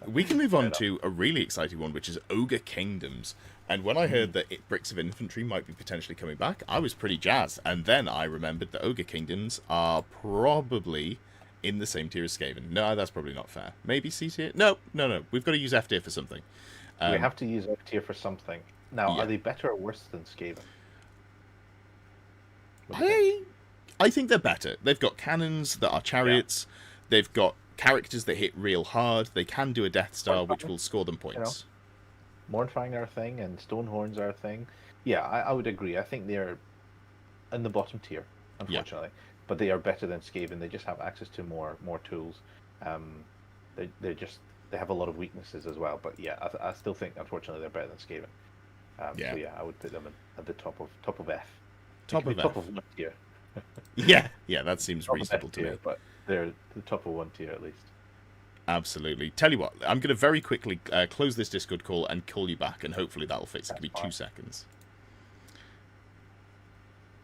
A: We can move on to a really exciting one, which is Ogre Kingdoms. And when I heard that Bricks of Infantry might be potentially coming back, I was pretty jazzed. And then I remembered that Ogre Kingdoms are probably in the same tier as Skaven. No, that's probably not fair. Maybe C tier? No. We've got to use F tier for something.
B: We have to use F tier for something. Now, are they better or worse than Skaven?
A: I think they're better. They've got cannons that are chariots. Yeah. They've got characters that hit real hard. They can do a Death Star, which will score them points.
B: Mornfang are a thing, and Stonehorns are a thing. Yeah, I would agree. I think they're in the bottom tier, unfortunately. Yeah. But they are better than Skaven. They just have access to more tools. They have a lot of weaknesses as well. But yeah, I still think, unfortunately, they're better than Skaven. So yeah, I would put them at the top of F. Top of one tier.
A: yeah, that seems reasonable to me.
B: But they're the top of one tier at least.
A: Absolutely. Tell you what, I'm going to very quickly close this Discord call and call you back, and hopefully that'll fix it. Give me 2 seconds.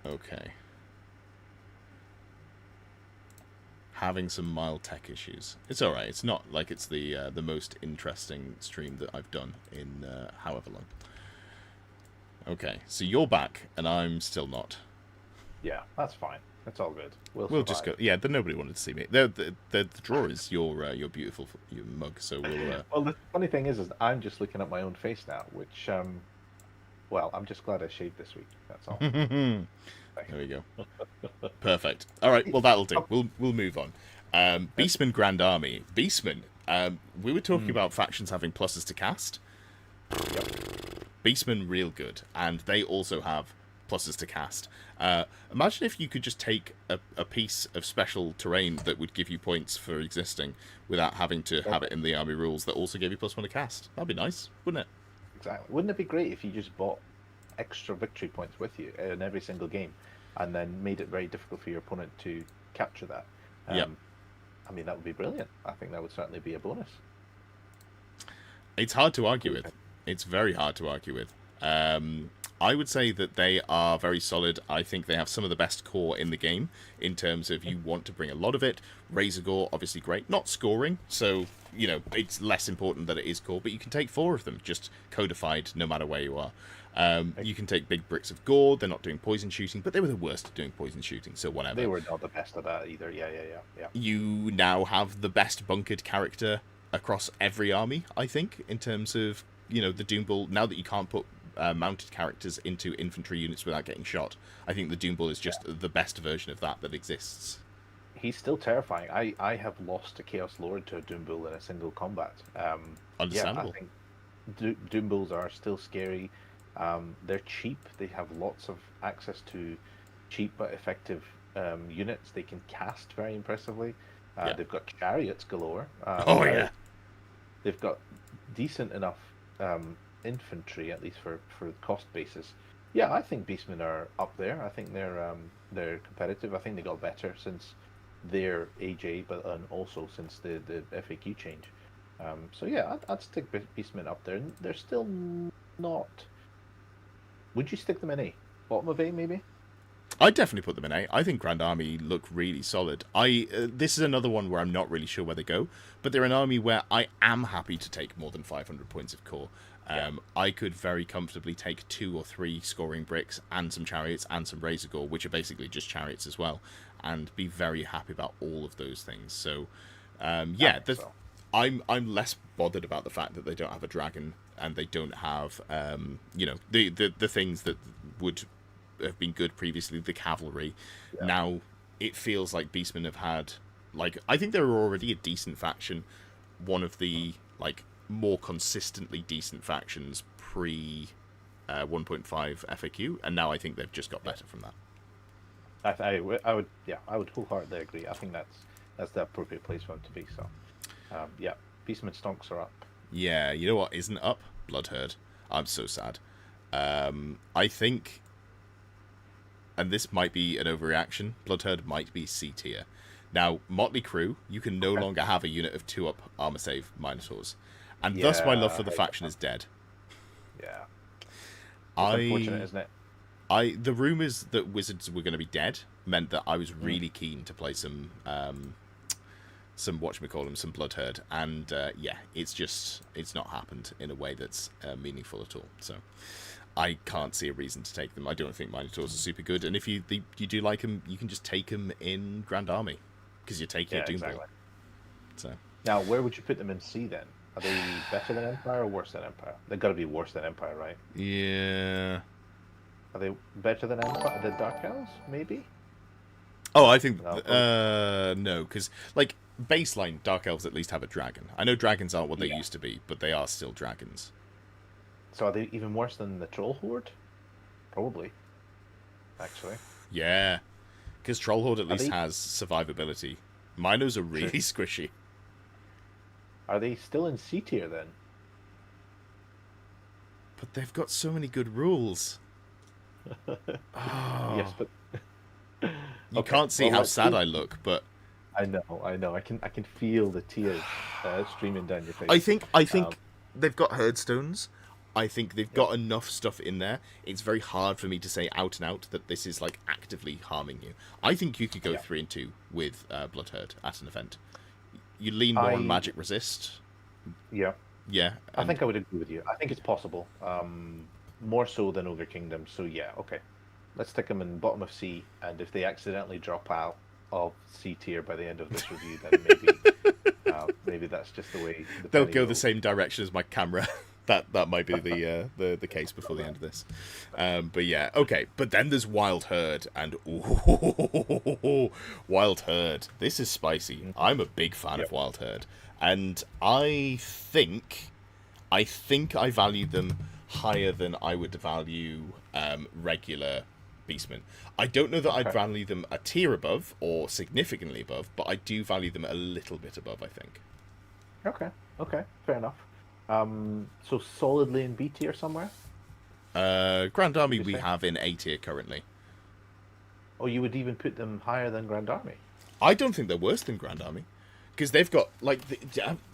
A: Okay. Having some mild tech issues. It's alright. It's not like it's the most interesting stream that I've done in however long. Okay, so you're back, and I'm still not.
B: Yeah, that's fine. That's all good.
A: We'll just go. Yeah, nobody wanted to see me. The drawer is your beautiful your mug. So we'll.
B: Well, the funny thing is I'm just looking at my own face now, which well, I'm just glad I shaved this week. That's all.
A: There we go. Perfect. All right. Well, that'll do. We'll move on. Beastman Grand Army. Beastman. We were talking about factions having pluses to cast.
B: Yep.
A: Beastmen real good, and they also have pluses to cast. Imagine if you could just take a piece of special terrain that would give you points for existing without having to have it in the army rules that also gave you +1 to cast. That'd be nice, wouldn't it?
B: Exactly. Wouldn't it be great if you just bought extra victory points with you in every single game and then made it very difficult for your opponent to capture that?
A: Yeah.
B: I mean, that would be brilliant. I think that would certainly be a bonus.
A: It's hard to argue with. It's very hard to argue with. I would say that they are very solid. I think they have some of the best core in the game in terms of you want to bring a lot of it. Razor Gore, obviously great. Not scoring, so, you know, it's less important that it is core, but you can take 4 of them, just codified no matter where you are. You can take big bricks of gore. They're not doing poison shooting, but they were the worst at doing poison shooting, so whatever.
B: They were not the best at that either. Yeah.
A: You now have the best bunkered character across every army, I think, in terms of, you know, the Doom Bull. Now that you can't put mounted characters into infantry units without getting shot, I think the Doom Bull is just the best version of that exists.
B: He's still terrifying. I have lost a Chaos Lord to a Doom Bull in a single combat.
A: Understandable.
B: Yeah, I think Doom Bulls are still scary. They're cheap. They have lots of access to cheap but effective units. They can cast very impressively. They've got chariots galore. They've got decent enough infantry, at least for cost basis. Yeah, I think Beastmen are up there. I think they're competitive. I think they got better since their AJ, but also since the FAQ change. So yeah, I'd stick Beastmen up there. They're still not. Would you stick them in A? Bottom of A, maybe?
A: I'd definitely put them in A. I think Grand Army look really solid. This is another one where I'm not really sure where they go, but they're an army where I am happy to take more than 500 points of core. I could very comfortably take 2 or 3 scoring bricks and some chariots and some Razor Gore, which are basically just chariots as well, and be very happy about all of those things. So, I'm less bothered about the fact that they don't have a dragon and they don't have, the things that would have been good previously, the cavalry. Now it feels like Beastmen have had, like, I think they were already a decent faction, one of the, like, more consistently decent factions pre 1.5 FAQ, and now I think they've just got better from that.
B: I would wholeheartedly agree. I think that's the appropriate place for them to be. So, yeah, Beastmen stonks are up.
A: Yeah, you know what isn't up? Bloodherd. I'm so sad. I think, and this might be an overreaction, Bloodherd might be C tier. Now, Motley Crew, you can no longer have a unit of 2-up armor save Minotaurs, and thus my love for the faction is dead.
B: Yeah, it's unfortunate, isn't it?
A: The rumors that Wizards were going to be dead meant that I was really keen to play some whatchamacallit, some Bloodherd, and yeah, it's not happened in a way that's meaningful at all. So I can't see a reason to take them. I don't think Minotaurs are super good, and if you do like them, you can just take them in Grand Army, because you're taking a Doomball. Exactly. So
B: now, where would you put them in C then? Are they better than Empire or worse than Empire? They've got to be worse than Empire, right?
A: Yeah.
B: Are they better than Empire? The Dark Elves, maybe?
A: Oh, I think no, because like baseline Dark Elves at least have a dragon. I know dragons aren't what they used to be, but they are still dragons. So
B: are they even worse than the Troll Horde? Probably. Actually.
A: Yeah, because Troll Horde at least has survivability. Minos are really squishy.
B: Are they still in C tier then?
A: But they've got so many good rules.
B: Yes, but
A: you can't see how sad I look, but
B: I know. I can feel the tears streaming down your face.
A: I think they've got Herdstones. I think they've got enough stuff in there. It's very hard for me to say out and out that this is like actively harming you. I think you could go 3-2 with Bloodherd at an event. You lean more on magic resist.
B: Yeah.
A: Yeah.
B: I think I would agree with you. I think it's possible. More so than Ogre Kingdom. So yeah, okay. Let's stick them in bottom of C, and if they accidentally drop out of C tier by the end of this review, then maybe that's just the way
A: they'll go the same direction as my camera. That might be the case before the end of this. But yeah, okay. But then there's Wild Herd, and Wild Herd. This is spicy. I'm a big fan of Wild Herd, and I think I value them higher than I would value regular Beastmen. I don't know that I'd value them a tier above or significantly above, but I do value them a little bit above, I think.
B: Okay, fair enough. So solidly in B tier somewhere?
A: Grand Army we have in A tier currently.
B: Oh, you would even put them higher than Grand Army?
A: I don't think they're worse than Grand Army, because they've got like.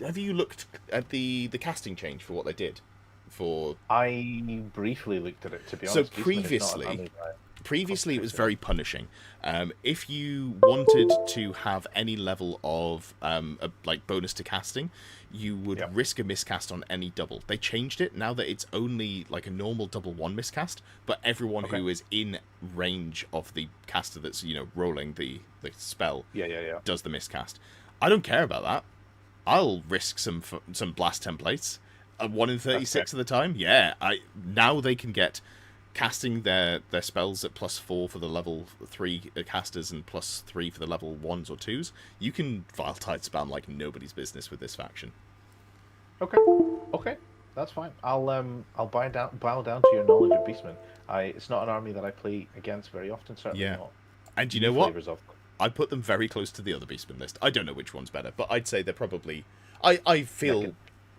A: Have you looked at the casting change for what they did?
B: I briefly looked at it, to be honest.
A: So previously it was very punishing. If you wanted to have any level of like bonus to casting, you would risk a miscast on any double. They changed it now that it's only like a normal double 1 miscast, but everyone who is in range of the caster that's rolling the spell does the miscast. I don't care about that. I'll risk some blast templates. 1 in 36 of the time. Yeah, now they can get casting their spells at +4 for the level 3 casters and +3 for the level 1s or 2s. You can Vile Tide spam like nobody's business with this faction.
B: Okay, that's fine. I'll bow down to your knowledge of Beastmen. It's not an army that I play against very often, certainly not.
A: And you know what? I put them very close to the other Beastmen list. I don't know which one's better, but I'd say they're probably. I feel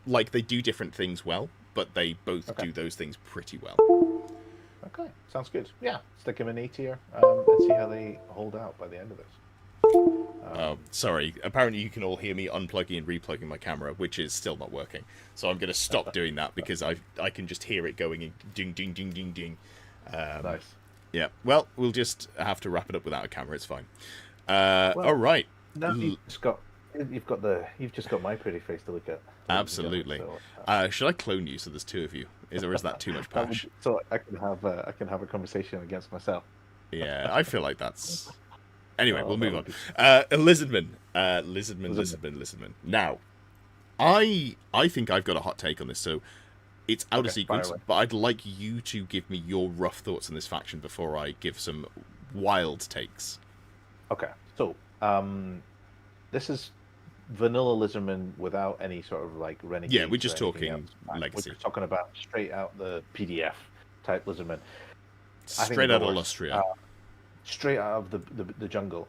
A: like they do different things well, but they both do those things pretty well.
B: Okay, sounds good. Yeah, stick them in A tier and see how they hold out by the end of this.
A: Sorry. Apparently you can all hear me unplugging and replugging my camera, which is still not working. So I'm going to stop doing that because I can just hear it going in ding, ding, ding, ding, ding.
B: Nice.
A: Yeah, well, we'll just have to wrap it up without a camera. It's fine. All right.
B: No, you've just got my pretty face to look at.
A: Absolutely. Should I clone you so there's 2 of you? Or is that too much pash?
B: So I can have a conversation against myself.
A: Yeah, I feel like that's. Anyway, we'll move on. Lizardman. Now, I think I've got a hot take on this, so it's out of sequence, but I'd like you to give me your rough thoughts on this faction before I give some wild takes.
B: Okay, so this is vanilla Lizardman without any sort of like renegades.
A: Yeah, we're just talking
B: else.
A: legacy.
B: We're just talking about straight out the PDF type Lizardman.
A: Straight out of Lustria.
B: Straight out of the jungle.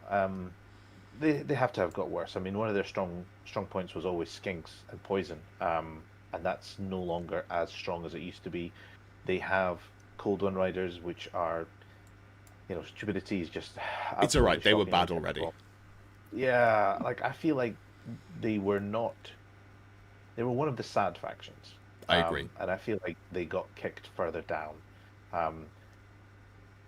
B: They have to have got worse. I mean, one of their strong points was always skinks and poison, and that's no longer as strong as it used to be. They have Cold One Riders, which are, stupidity is just.
A: It's all right. They were bad already.
B: Yeah, like I feel like they were not. They were one of the sad factions.
A: I agree,
B: and I feel like they got kicked further down.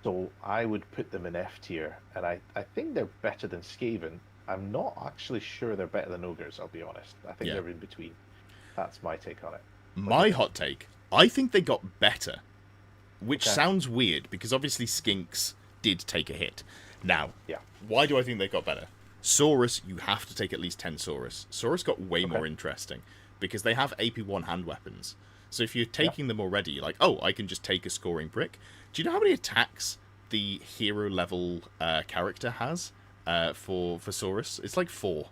B: So I would put them in F tier, and I think they're better than Skaven. I'm not actually sure they're better than Ogres, I'll be honest. I think they're in between. That's my take on it.
A: My hot take, I think they got better, which sounds weird, because obviously Skinks did take a hit. Now, why do I think they got better? Saurus, you have to take at least 10 Saurus. Saurus got way more interesting, because they have AP1 hand weapons. So if you're taking them already, you're like, oh, I can just take a scoring brick. Do you know how many attacks the hero level character has for Saurus? It's like 4.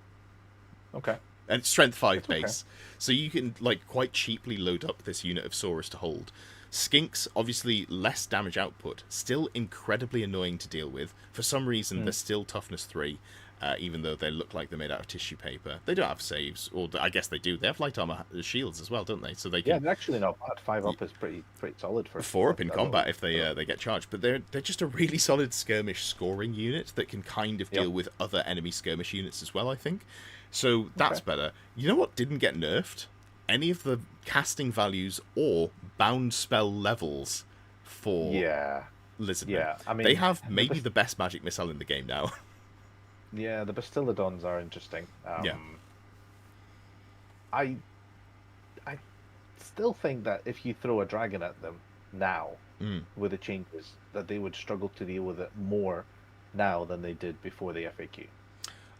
B: Okay.
A: And it's strength 5 base. So you can like quite cheaply load up this unit of Saurus to hold. Skinks, obviously less damage output, still incredibly annoying to deal with. For some reason, they're still toughness 3. Even though they look like they're made out of tissue paper. They don't have saves, or I guess they do. They have light armor shields as well, don't they? So they can.
B: Yeah, they're actually not bad. 5 up is pretty solid for
A: 4 up in combat if they get charged. But they're just a really solid skirmish scoring unit that can kind of deal with other enemy skirmish units as well, I think. So that's better. You know what didn't get nerfed? Any of the casting values or bound spell levels for Lizardmen.
B: Yeah, I mean,
A: they have maybe the best magic missile in the game now.
B: Yeah, the Bastiladons are interesting. I still think that if you throw a dragon at them now, with the changes, that they would struggle to deal with it more now than they did before the FAQ.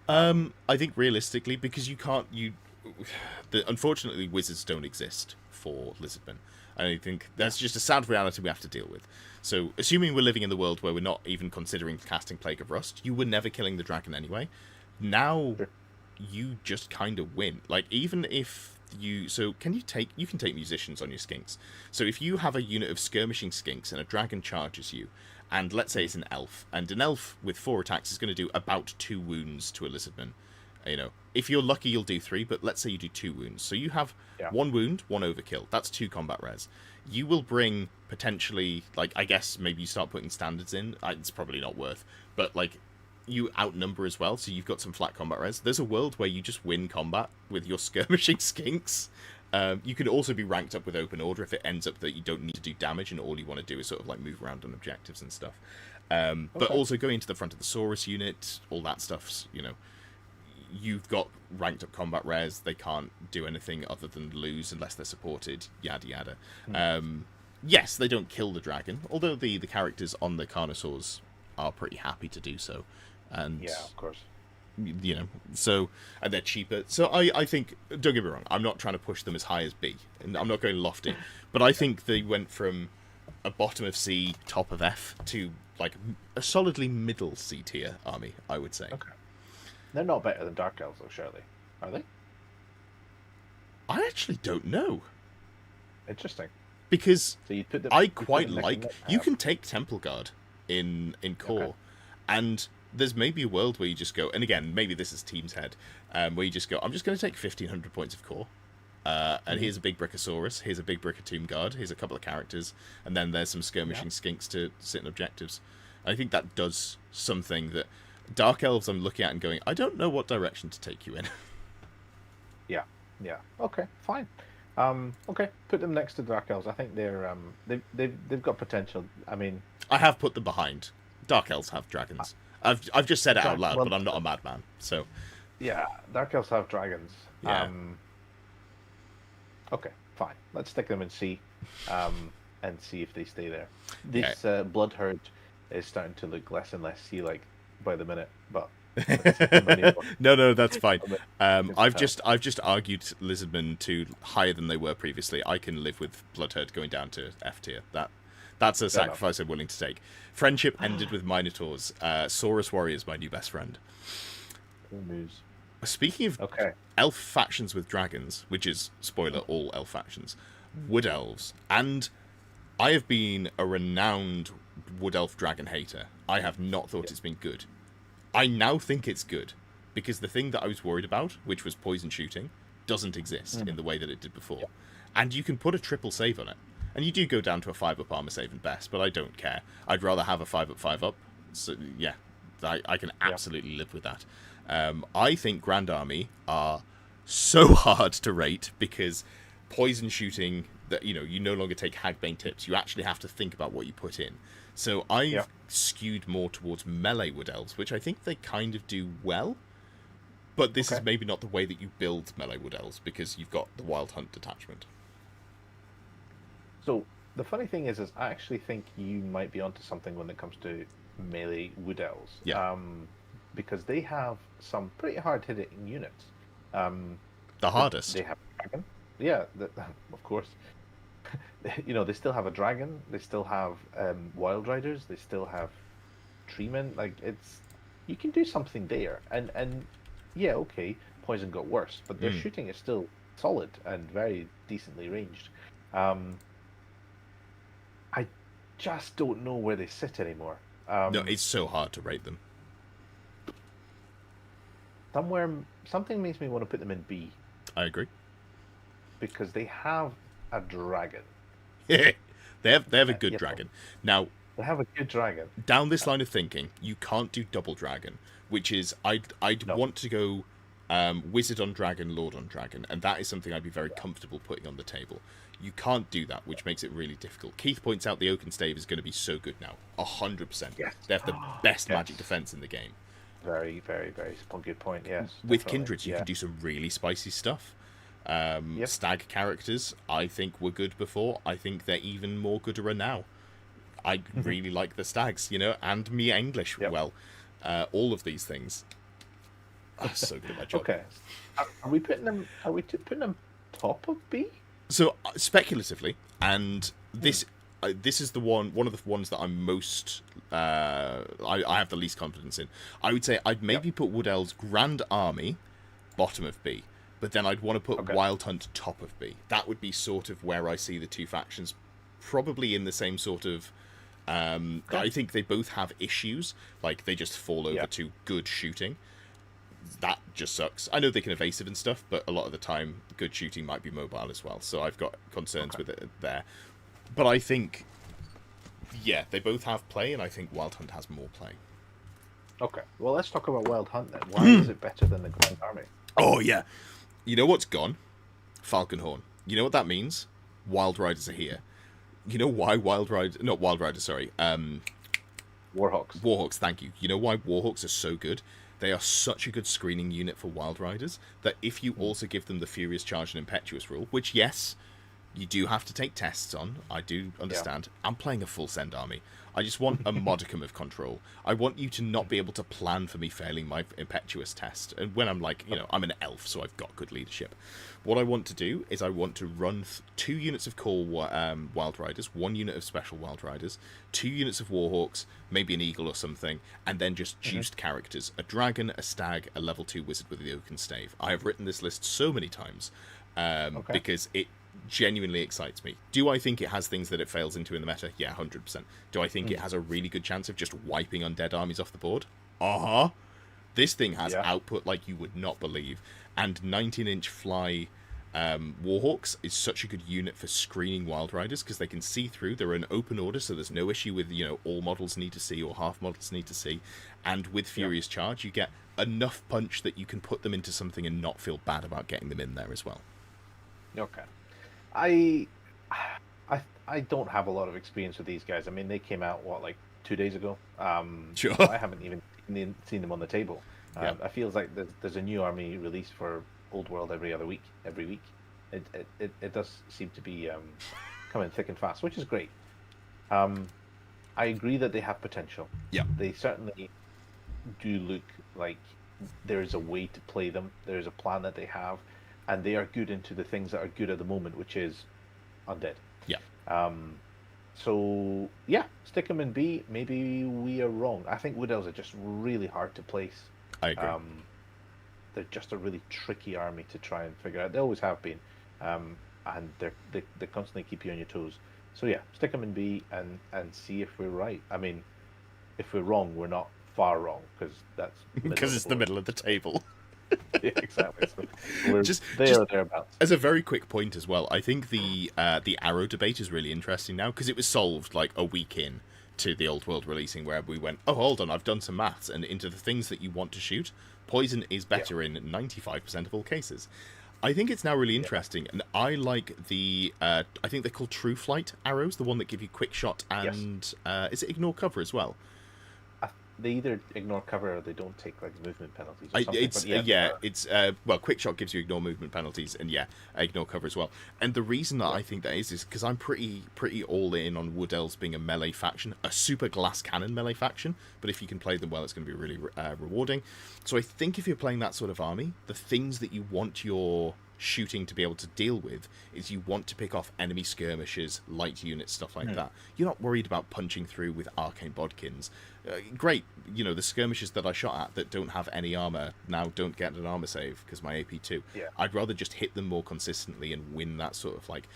A: I think realistically, because unfortunately, wizards don't exist for Lizardmen. I think that's just a sad reality we have to deal with. So, assuming we're living in the world where we're not even considering casting Plague of Rust, you were never killing the dragon anyway. Now, you just kind of win. Like, even if you... So, you can take musicians on your skinks. So, if you have a unit of skirmishing skinks and a dragon charges you, and let's say it's an elf, and an elf with 4 attacks is going to do about 2 wounds to a Lizardman. If you're lucky, you'll do 3, but let's say you do 2 wounds. So you have 1 wound, 1 overkill. That's 2 combat res. You will bring potentially, like, I guess maybe you start putting standards in. It's probably not worth. But, like, you outnumber as well, so you've got some flat combat res. There's a world where you just win combat with your skirmishing skinks. You can also be ranked up with Open Order if it ends up that you don't need to do damage and all you want to do is sort of, like, move around on objectives and stuff. But also going to the front of the Saurus unit, all that stuff's, you've got ranked up combat res. They can't do anything other than lose unless they're supported. Yada yada. Yes, they don't kill the dragon, although the characters on the Carnosaurs are pretty happy to do so. And
B: yeah, of course.
A: So and they're cheaper. So I think, don't get me wrong, I'm not trying to push them as high as B, and I'm not going lofty, but I think they went from a bottom of C, top of F to like a solidly middle C tier army, I would say.
B: Okay. They're not better than Dark Elves, though, surely. Are they?
A: I actually don't know.
B: Interesting.
A: Because
B: so you put them,
A: I quite like... You can take Temple Guard in core, and there's maybe a world where you just go... And again, maybe this is Team's Head, where you just go, I'm just going to take 1,500 points of core, and here's a big Brickosaurus, here's a big Brick of Tomb Guard, here's a couple of characters, and then there's some skirmishing skinks to sit in objectives. I think that does something that... Dark Elves I'm looking at and going, I don't know what direction to take you in.
B: Yeah. Okay, fine. Okay, put them next to Dark Elves. I think they're they've got potential. I mean,
A: I have put them behind. Dark Elves have dragons. I've just said it out loud, but I'm not a madman. So
B: yeah, Dark Elves have dragons.
A: Yeah.
B: Okay, fine. Let's stick them in C, and see if they stay there. This Blood Herd is starting to look less and less C-like by the minute, but
A: no, that's fine. I've just argued Lizardmen to higher than they were previously. I can live with Bloodherd going down to F tier. That That's a sacrifice I'm willing to take. Friendship ended with Minotaurs. Saurus Warrior is my new best friend.
B: Cool news.
A: Speaking of elf factions with dragons, which is, spoiler, all elf factions, wood elves, and I have been a renowned wood elf dragon hater. I have not thought it's been good. I now think it's good, because the thing that I was worried about, which was poison shooting, doesn't exist in the way that it did before. And you can put a triple save on it. And you do go down to a 5-up armor save and best, but I don't care. I'd rather have a 5-up, 5-up. So, yeah, I can absolutely live with that. I think Grand Army are so hard to rate because poison shooting, that you no longer take Hagbane tips. You actually have to think about what you put in. So I've skewed more towards melee wood elves, which I think they kind of do well. But this is maybe not the way that you build melee wood elves because you've got the wild hunt detachment.
B: So the funny thing is I actually think you might be onto something when it comes to melee wood elves.
A: Yeah.
B: Because they have some pretty hard-hitting units.
A: The hardest.
B: They have a dragon. Yeah, of course. They still have a dragon. They still have wild riders. They still have treemen. Like you can do something there. And yeah, okay, poison got worse, but their shooting is still solid and very decently ranged. I just don't know where they sit anymore.
A: No, it's so hard to rate them.
B: Something makes me want to put them in B.
A: I agree.
B: Because they have a dragon.
A: they have a good dragon. Now,
B: they have a good dragon.
A: Down this line of thinking, you can't do double dragon, which is I'd want to go wizard on dragon, lord on dragon, and that is something I'd be very comfortable putting on the table. You can't do that, which makes it really difficult. Keith points out the Oaken Stave is going to be so good now, 100%.
B: Yes.
A: They have the best magic defense in the game.
B: Very, very, very good point. Yes.
A: With Kindreds, you can do some really spicy stuff. Stag characters, I think, were good before. I think they're even more gooder now. I really like the stags, and me English. Well, all of these things. I'm so good at my job.
B: Okay, are we putting them top of B?
A: So speculatively, and this is one of the ones that I'm most I have the least confidence in. I would say I'd maybe put Wood Elves Grand Army bottom of B, but then I'd want to put Wild Hunt top of B. That would be sort of where I see the two factions, probably in the same sort of. I think they both have issues, like they just fall over to good shooting. That just sucks. I know they can evasive and stuff, but a lot of the time, good shooting might be mobile as well. So I've got concerns with it there. But I think, they both have play, and I think Wild Hunt has more play.
B: Okay, well, let's talk about Wild Hunt then. Why is it better than the Grand Army?
A: Oh, yeah. You know what's gone? Falconhorn. You know what that means? Wild Riders are here. You know why Warhawks. Warhawks, thank you. You know why Warhawks are so good? They are such a good screening unit for Wild Riders that if you also give them the Furious Charge and Impetuous rule, which, yes, you do have to take tests on, I do understand. I'm playing a full send army. I just want a modicum of control. I want you to not be able to plan for me failing my Impetuous test. And when I'm like, I'm an elf, so I've got good leadership. What I want to do is I want to run 2 units of core Wild Riders, 1 unit of Special Wild Riders, 2 units of Warhawks, maybe an Eagle or something, and then just juiced characters. A Dragon, a Stag, a level 2 Wizard with the Oaken Stave. I have written this list so many times because it genuinely excites me. Do I think it has things that it fails into in the meta? Yeah, 100%. Do I think it has a really good chance of just wiping undead armies off the board? This thing has output like you would not believe. And 19-inch fly Warhawks is such a good unit for screening Wild Riders because they can see through. They're an open order, so there's no issue with, all models need to see or half models need to see. And with Furious Charge, you get enough punch that you can put them into something and not feel bad about getting them in there as well.
B: Okay. I don't have a lot of experience with these guys. I mean, they came out, 2 days ago?
A: Sure.
B: I haven't even seen them on the table. I feel like there's a new army released for Old World every week. It does seem to be coming thick and fast, which is great. I agree that they have potential.
A: Yeah.
B: They certainly do look like there is a way to play them. There is a plan that they have, and they are good into the things that are good at the moment, which is undead.
A: Yeah.
B: So yeah, stick them in B. Maybe we are wrong. I think Wood Elves are just really hard to place.
A: I agree.
B: They're just a really tricky army to try and figure out. They always have been, and they constantly keep you on your toes. So yeah, stick them in B and see if we're right. I mean, if we're wrong, we're not far wrong because that's
A: because it's the middle of the table.
B: Yeah, exactly. So we're
A: just
B: or thereabouts.
A: As a very quick point as well, I think the arrow debate is really interesting now because it was solved like a week in to the old world releasing, where we went, oh, hold on, I've done some maths, and into the things that you want to shoot, poison is better in 95% of all cases. I think it's now really interesting, and I like the I think they're called True Flight arrows, the one that give you quick shot and is it ignore cover as well?
B: They either ignore cover or they don't take like movement penalties. Or something.
A: It's well, quick shot gives you ignore movement penalties, and ignore cover as well. And the reason that I think that is because I'm pretty all in on Wood Elves being a melee faction, a super glass cannon melee faction. But if you can play them well, it's going to be really rewarding. So I think if you're playing that sort of army, the things that you want your shooting to be able to deal with is you want to pick off enemy skirmishers, light units, stuff like that. You're not worried about punching through with arcane bodkins. Great, the skirmishers that I shot at that don't have any armor now don't get an armor save because my AP2. I'd rather just hit them more consistently and win that sort of like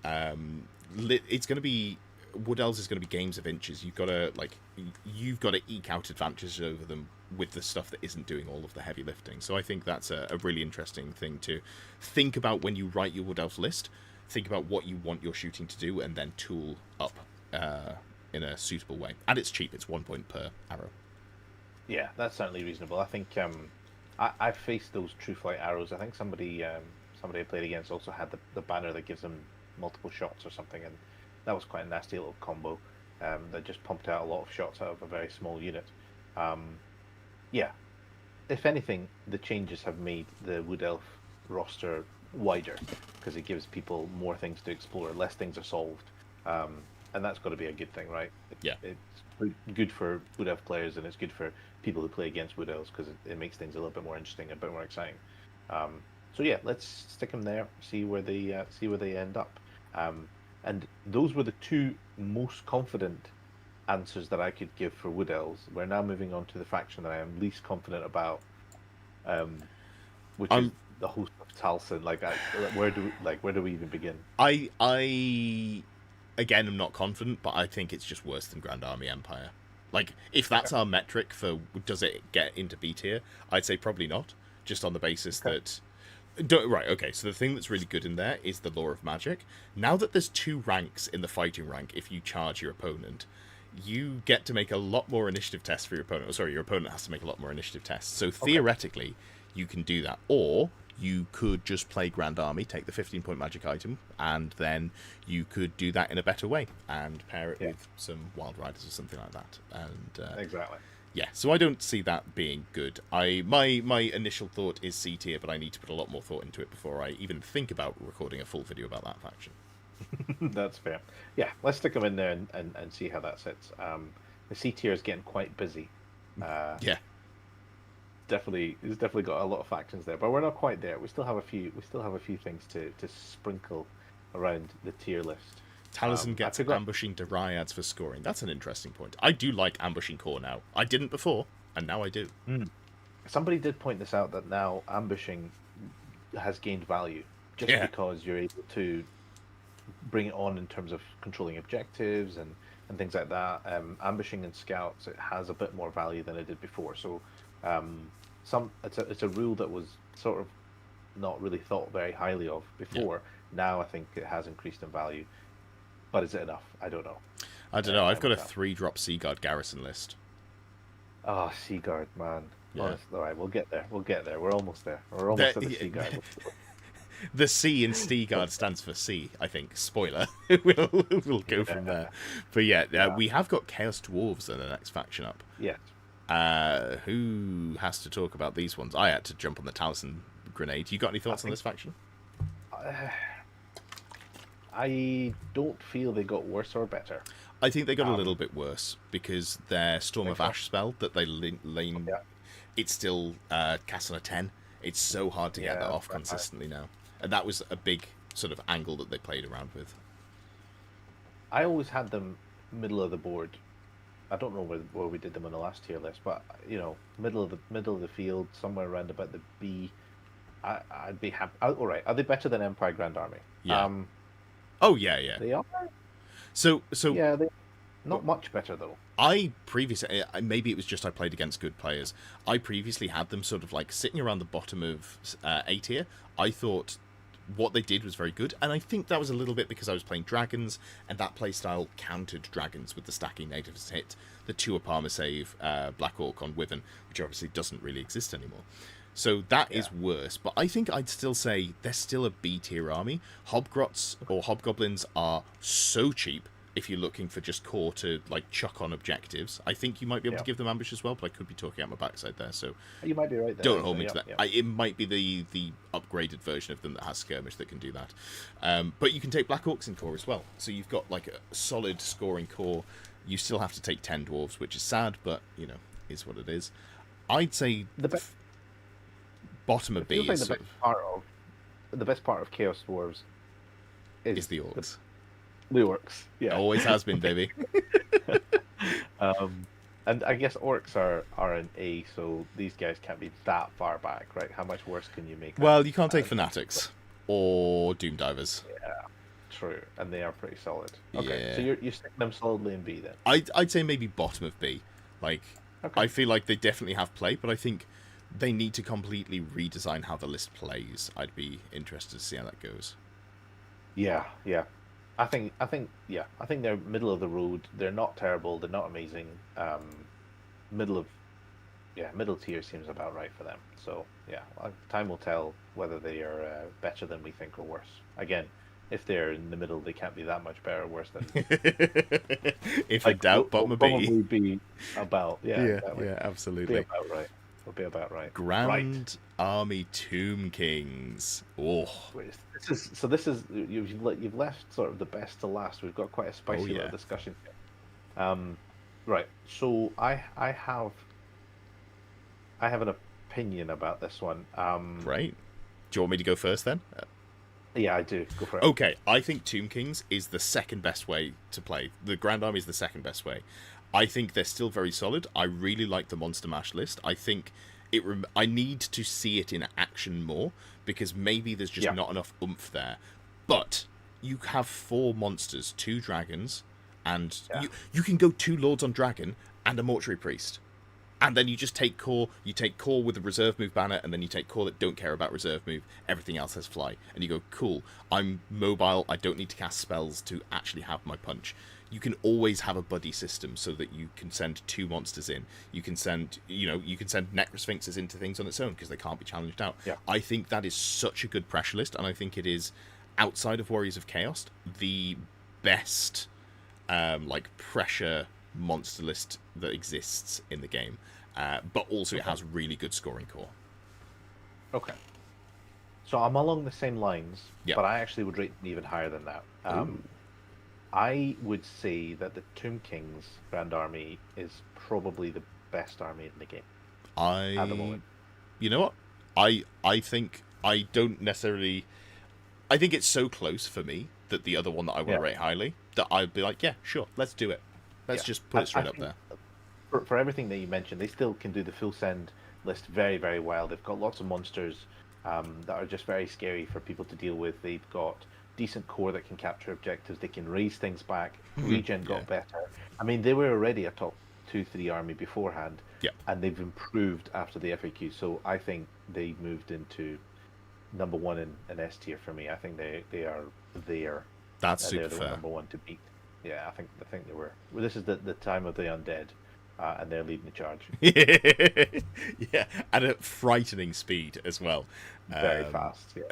A: it's going to be Wood Elves is going to be games of inches. You've got to eke out advantages over them with the stuff that isn't doing all of the heavy lifting. So I think that's a really interesting thing to think about when you write your Wood Elf list. Think about what you want your shooting to do and then tool up in a suitable way. And it's cheap. It's 1 point per arrow.
B: Yeah, that's certainly reasonable. I think I've faced those True Flight arrows. I think somebody I played against also had the banner that gives them multiple shots or something, and that was quite a nasty little combo that just pumped out a lot of shots out of a very small unit. If anything, the changes have made the Wood Elf roster wider because it gives people more things to explore, less things are solved, and that's got to be a good thing, right? It's good for Wood Elf players, and it's good for people who play against Wood Elves because it makes things a little bit more interesting, a bit more exciting. So yeah, let's stick them there, see where they end up. And those were the two most confident answers that I could give for Wood Elves. We're now moving on to the faction that I am least confident about, which is the host of Taliesin. Where do we even begin?
A: I again am not confident, but I think it's just worse than Grand Army Empire. Like, if that's our metric for does it get into B tier, I'd say probably not, just on the basis that... so the thing that's really good in there is the Law of Magic. Now that there's 2 ranks in the fighting rank, if you charge your opponent, you get to make a lot more initiative tests for your opponent. Your opponent has to make a lot more initiative tests. So theoretically, you can do that. Or you could just play Grand Army, take the 15-point magic item, and then you could do that in a better way and pair it with some Wild Riders or something like that. And
B: exactly.
A: Yeah, so I don't see that being good. My initial thought is C tier, but I need to put a lot more thought into it before I even think about recording a full video about that faction.
B: That's fair. Yeah, let's stick them in there and see how that sits. The C tier is getting quite busy.
A: Yeah.
B: It's definitely got a lot of factions there, but we're not quite there. We still have a few things to sprinkle around the tier list.
A: Taliesin gets ambushing Dryads for scoring. That's an interesting point. I do like ambushing core now. I didn't before, and now I do.
B: Somebody did point this out, that now ambushing has gained value just because you're able to bring it on in terms of controlling objectives and things like that. Ambushing and scouts, it has a bit more value than it did before. So it's a rule that was sort of not really thought very highly of before. Now I think it has increased in value. But is it enough? I don't know.
A: I've got a 3-drop Seaguard garrison list.
B: Oh, Seaguard, man. Yeah. Honestly, all right, we'll get there. We're almost there. We're almost at the Seaguard.
A: The C in Seaguard stands for C, I think. Spoiler. we'll go from there. But we have got Chaos Dwarves in the next faction up.
B: Yes.
A: Who has to talk about these ones? I had to jump on the Taliesin grenade. You got any thoughts on this faction?
B: I don't feel they got worse or better.
A: I think they got a little bit worse because their Storm of Ash spell that they lane, it's still cast on a 10. It's so hard to get that off consistently now. And that was a big sort of angle that they played around with.
B: I always had them middle of the board. I don't know where we did them on the last tier list, but middle of the field, somewhere around about the B. I'd be happy. All right, are they better than Empire Grand Army?
A: Yeah. Oh yeah.
B: They are.
A: So
B: yeah, they not much better though.
A: I previously, maybe it was just I played against good players. I previously had them sort of like sitting around the bottom of A tier. I thought what they did was very good, and I think that was a little bit because I was playing dragons, and that playstyle countered dragons with the stacking natives hit, the 2 Parma save, Black Orc on Wyvern, which obviously doesn't really exist anymore. So that is worse, but I think I'd still say they're still a B tier army. Hobgrots or Hobgoblins are so cheap if you're looking for just core to like chuck on objectives. I think you might be able to give them ambush as well, but I could be talking out my backside there, so
B: you might be right there.
A: Don't hold me to that. It might be the upgraded version of them that has skirmish that can do that. But you can take Black Orcs in core as well, so you've got like a solid scoring core. You still have to take 10 dwarves, which is sad, but is what it is. I'd say bottom of B is
B: the best part of Chaos Dwarves
A: is the orcs.
B: The orcs, yeah,
A: always has been, baby.
B: And I guess orcs are an A, so these guys can't be that far back, right? How much worse can you make?
A: Well, you can't take fanatics or doom divers.
B: Yeah, true, and they are pretty solid. Okay, so you're sticking them solidly in B then.
A: I'd say maybe bottom of B. Like, I feel like they definitely have play, but I think they need to completely redesign how the list plays. I'd be interested to see how that goes.
B: Yeah. I think they're middle of the road. They're not terrible. They're not amazing. Middle tier seems about right for them. So yeah, time will tell whether they are better than we think or worse. Again, if they're in the middle, they can't be that much better or worse than.
A: If I doubt, bottom of B.
B: Probably be about
A: yeah, absolutely.
B: Be about right. Will be about right.
A: Grand Army Tomb Kings. Oh,
B: this is you've left sort of the best to last. We've got quite a spicy little discussion here. Right. So I have an opinion about this one.
A: Right. Do you want me to go first then?
B: Yeah, I do. Go for it.
A: Okay, I think Tomb Kings is the second best way to play. The Grand Army is the second best way. I think they're still very solid. I really like the Monster Mash list. I think I need to see it in action more, because maybe there's just not enough oomph there. But you have 4 monsters, 2 dragons, and you can go 2 Lords on Dragon and a Mortuary Priest. And then you just take core. You take core with a reserve move banner, and then you take core that don't care about reserve move. Everything else has fly. And you go, cool, I'm mobile. I don't need to cast spells to actually have my punch. You can always have a buddy system so that you can send 2 monsters in. You can send, Necrosphinxes into things on its own because they can't be challenged out.
B: Yeah.
A: I think that is such a good pressure list, and I think it is, outside of Warriors of Chaos, the best pressure monster list that exists in the game. But also it has really good scoring core.
B: Okay. So I'm along the same lines, but I actually would rate them even higher than that. I would say that the Tomb Kings Grand Army is probably the best army in the game at the moment.
A: You know what? I think I don't necessarily. I think it's so close for me that the other one that I want to rate highly, that I'd be like, yeah, sure, let's do it. Let's just put it straight up there.
B: For everything that you mentioned, they still can do the full send list very, very well. They've got lots of monsters that are just very scary for people to deal with. They've got decent core that can capture objectives. They can raise things back. Regen got better. I mean, they were already a top 2-3 army beforehand, and they've improved after the FAQ. So I think they moved into number 1 in S tier for me. I think they are there.
A: That's super
B: they're
A: fair.
B: Number 1 to beat. Yeah, I think they were. Well, this is the time of the undead, and they're leading the charge.
A: Yeah, at a frightening speed as well.
B: Very fast. Yeah.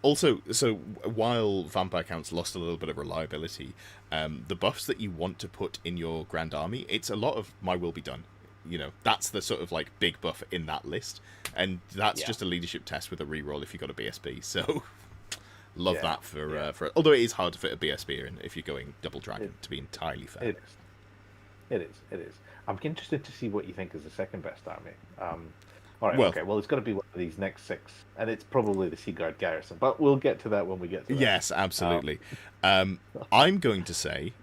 A: Also, so while vampire counts lost a little bit of reliability, the buffs that you want to put in your Grand Army, it's a lot of My Will Be Done. That's the sort of like big buff in that list, and that's just a leadership test with a reroll if you got a BSB. So. Love that for although it is hard to fit a BSB in if you're going double dragon, to be entirely fair.
B: It is. I'm interested to see what you think is the second best army. All right, okay. Well, it's got to be one of these next 6, and it's probably the Seaguard Garrison. But we'll get to that when we get to that.
A: Yes, absolutely. I'm going to say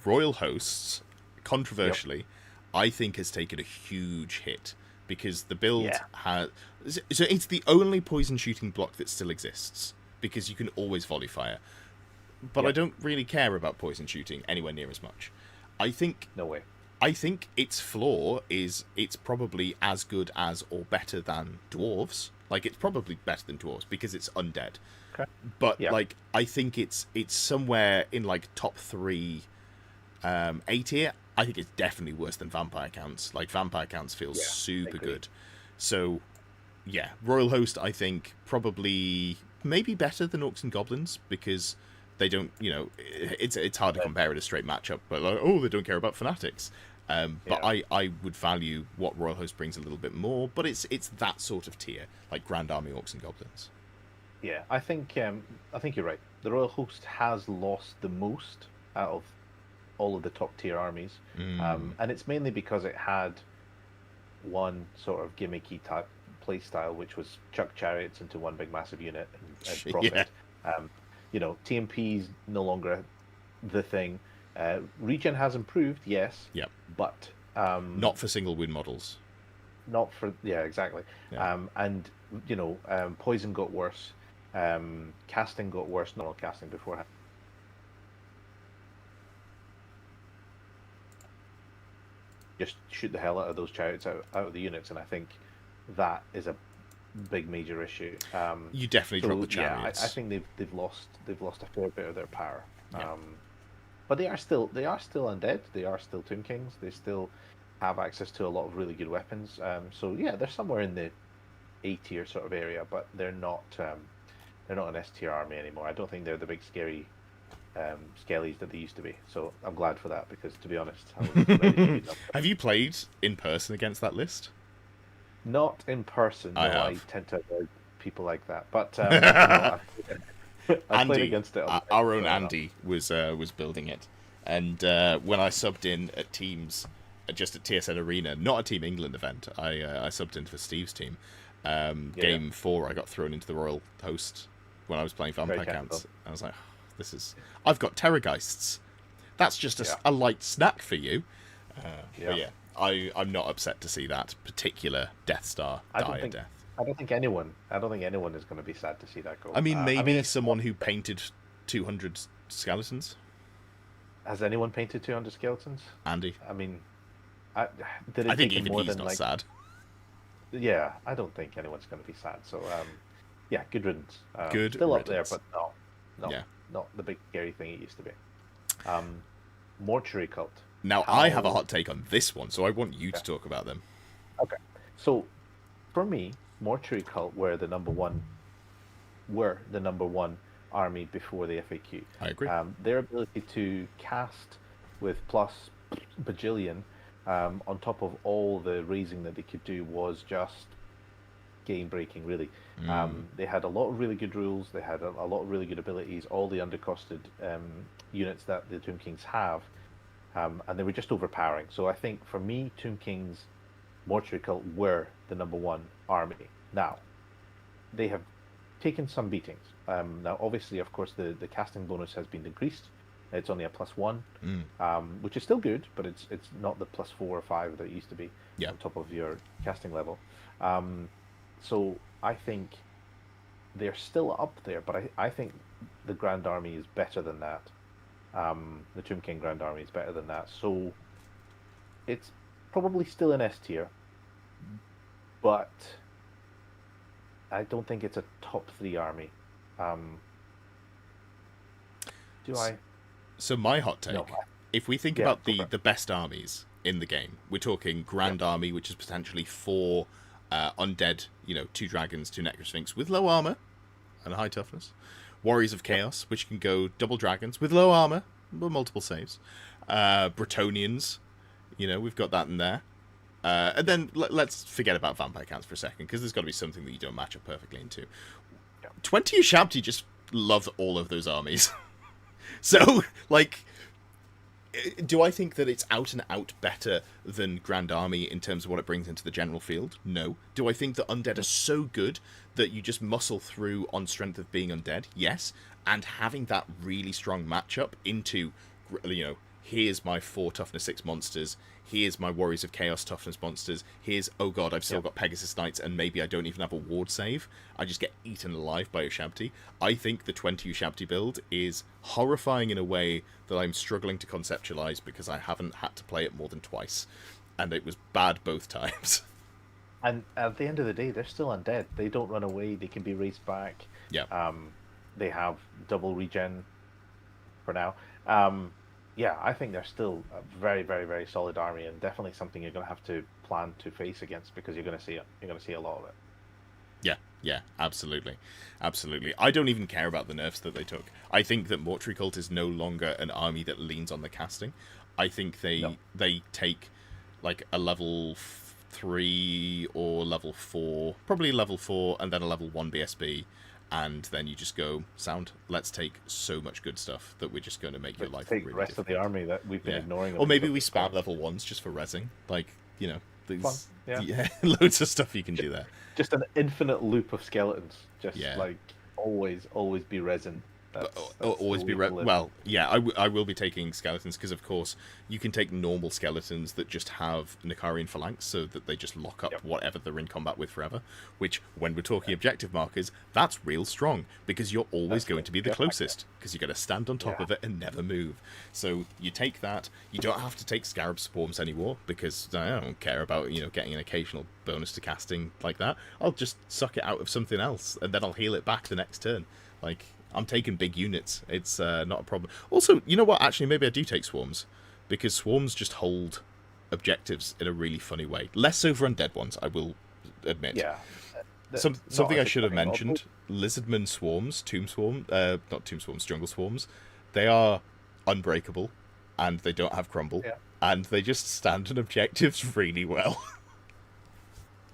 A: Royal Hosts, controversially, I think has taken a huge hit because the build has. So it's the only poison shooting block that still exists because you can always volley fire. But I don't really care about poison shooting anywhere near as much. I think.
B: No way.
A: I think its flaw is it's probably as good as or better than dwarves. Like, it's probably better than dwarves because it's undead.
B: Okay.
A: But like, I think it's somewhere in like top 3 A tier. I think it's definitely worse than vampire counts. Like, vampire counts feels super good. So yeah, Royal Host, I think probably maybe better than Orcs and Goblins because they don't, it's hard to compare it a straight matchup. But like, they don't care about fanatics. But I would value what Royal Host brings a little bit more, but it's that sort of tier, like Grand Army Orcs and Goblins.
B: Yeah, I think you're right. The Royal Host has lost the most out of all of the top tier armies, and it's mainly because it had one sort of gimmicky type play style, which was chuck chariots into one big massive unit and profit. TMP's no longer the thing. Regen has improved, yes.
A: Yep.
B: But
A: not for single wound models.
B: Not for exactly.
A: Yeah.
B: Poison got worse. Casting got worse. Normal casting beforehand. Just shoot the hell out of those chariots out of the units, and I think that is a big major issue.
A: You definitely drop the chariots.
B: Yeah, I think they've lost a fair bit of their power.
A: Yeah.
B: But they are still undead. They are still Tomb Kings. They still have access to a lot of really good weapons. So yeah, they're somewhere in the A tier sort of area, but they're not an S tier army anymore. I don't think they're the big scary skellies that they used to be. So I'm glad for that because, to be honest, I was ready to beat them.
A: Have you played in person against that list?
B: Not in person. No, I tend to avoid people like that. But I played against it.
A: Our own Andy was building it, and when I subbed in at teams, just at TSN Arena, not a Team England event, I subbed in for Steve's team. Game 4, I got thrown into the Royal Host when I was playing Vampire Counts. I was like, I've got Terrorgeists. That's just a light snack for you. But yeah, I'm not upset to see that particular Death Star die a death.
B: I don't think anyone is going to be sad to see that go.
A: I mean, maybe someone who painted 200 skeletons.
B: Has anyone painted 200 skeletons?
A: Andy.
B: I mean,
A: I think even he's not sad.
B: Yeah, I don't think anyone's going to be sad. So, yeah, good riddance.
A: Good
B: still
A: riddance.
B: Up there, but no, not the big scary thing it used to be. Mortuary Cult.
A: Now, I have a hot take on this one, so I want you to talk about them.
B: Okay, so for me, Mortuary Cult were the number one army before the FAQ.
A: I agree.
B: Their ability to cast with plus bajillion on top of all the raising that they could do was just game breaking, really. They had a lot of really good rules. They had a lot of really good abilities. All the undercosted units that the Tomb Kings have, and they were just overpowering. So I think for me, Tomb Kings Mortuary Cult were the number one army. Now, they have taken some beatings. Now, obviously, of course, the casting bonus has been increased. It's only a +1, which is still good, but it's not the +4 or 5 that it used to be on top of your casting level. So I think they're still up there, but I think the Grand Army is better than that. The Tomb King Grand Army is better than that. So it's probably still an S tier, but I don't think it's a top 3 army.
A: So my hot take, if we think about the best armies in the game, we're talking Grand Army, which is potentially 4 undead, 2 dragons, 2 Necrosphinx with low armor and high toughness. Warriors of Chaos, which can go double dragons with low armor, but multiple saves. Bretonnians, we've got that in there. And then let's forget about vampire counts for a second, because there's got to be something that you don't match up perfectly into. 20 Ushabti just love all of those armies. So, do I think that it's out and out better than Grand Army in terms of what it brings into the general field? No. Do I think that undead are so good that you just muscle through on strength of being undead? Yes. And having that really strong matchup into, here's my 4 toughness 6 monsters, here's my Warriors of Chaos toughness monsters, here's, oh god, I've still got Pegasus Knights, and maybe I don't even have a ward save, I just get eaten alive by Ushabti. I think the 20 Ushabti build is horrifying in a way that I'm struggling to conceptualize because I haven't had to play it more than twice, and it was bad both times.
B: And at the end of the day, they're still undead. They don't run away. They can be raised back.
A: Yeah.
B: They have double regen for now. Yeah, I think they're still a very, very, very solid army, and definitely something you're going to have to plan to face against, because you're going to see it. You're going to see a lot of it.
A: Yeah, absolutely. I don't even care about the nerfs that they took. I think that Mortuary Cult is no longer an army that leans on the casting. I think they take like a level 3 or level 4, probably level 4, and then a level 1 BSB, and then you just go, sound, let's take so much good stuff that we're just going to make your life
B: take
A: really
B: the rest
A: difficult.
B: of the army that we've been ignoring.
A: Or maybe we spam level 1s just for rezzing, like, you know, these,
B: fun.
A: yeah, loads of stuff you can do there.
B: Just an infinite loop of skeletons, just like always be resin.
A: Always be well, yeah, I will be taking skeletons, because of course you can take normal skeletons that just have Nikarian phalanx, so that they just lock up whatever they're in combat with forever, which, when we're talking objective markers, that's real strong, because you're always going to be the closest, because you got to stand on top of it and never move. So you take that. You don't have to take Scarab Swarms anymore, because I don't care about, you know, getting an occasional bonus to casting like that. I'll just suck it out of something else, and then I'll heal it back the next turn. Like, I'm taking big units. It's not a problem. Also, you know what? Actually, maybe I do take Swarms, because Swarms just hold objectives in a really funny way. Less so for undead ones, I will admit.
B: Yeah.
A: Something I should have mentioned: Lizardman Swarms, not Tomb Swarms, Jungle Swarms. They are unbreakable, and they don't have crumble, and they just stand on objectives really well.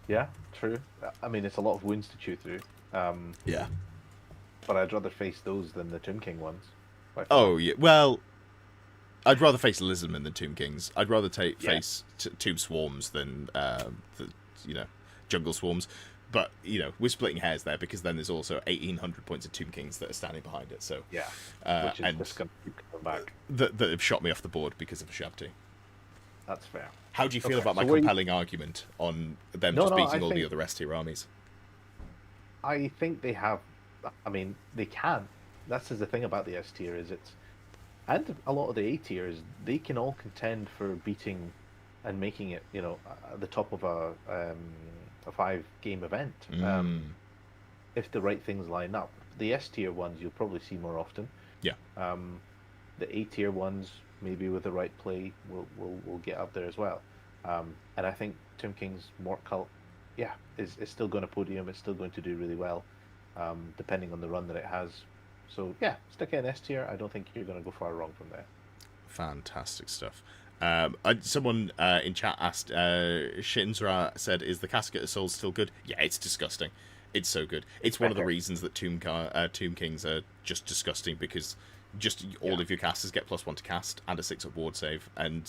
B: Yeah, true. I mean, it's a lot of wounds to chew through.
A: Yeah.
B: But I'd rather face those than the Tomb King ones.
A: Oh, yeah. Well, I'd rather face Lizardmen than Tomb Kings. I'd rather face Tomb Swarms than, Jungle Swarms. But, you know, we're splitting hairs there, because then there's also 1,800 points of Tomb Kings that are standing behind it. So
B: which is just going to keep coming back.
A: That have shot me off the board because of Shabti.
B: That's fair.
A: How do you feel about my compelling argument on them just beating all the other S tier armies?
B: I think they have. I mean, they can. That's the thing about the S tier, is and a lot of the A tiers, they can all contend for beating and making it, you know, at the top of a 5-game event. If the right things line up. The S tier ones you'll probably see more often.
A: Yeah.
B: The A tier ones, maybe with the right play, will get up there as well. And I think Tomb King's Mort Cult, is still going to podium. It's still going to do really well. Depending on the run that it has. So, stick it in S tier. I don't think you're going to go far wrong from there.
A: Fantastic stuff. Someone in chat asked, Shinzra said, is the Casket of Souls still good? Yeah, it's disgusting. It's so good. It's one of the reasons that Tomb Kings are just disgusting, because just all of your casters get +1 to cast and a 6-up ward save, and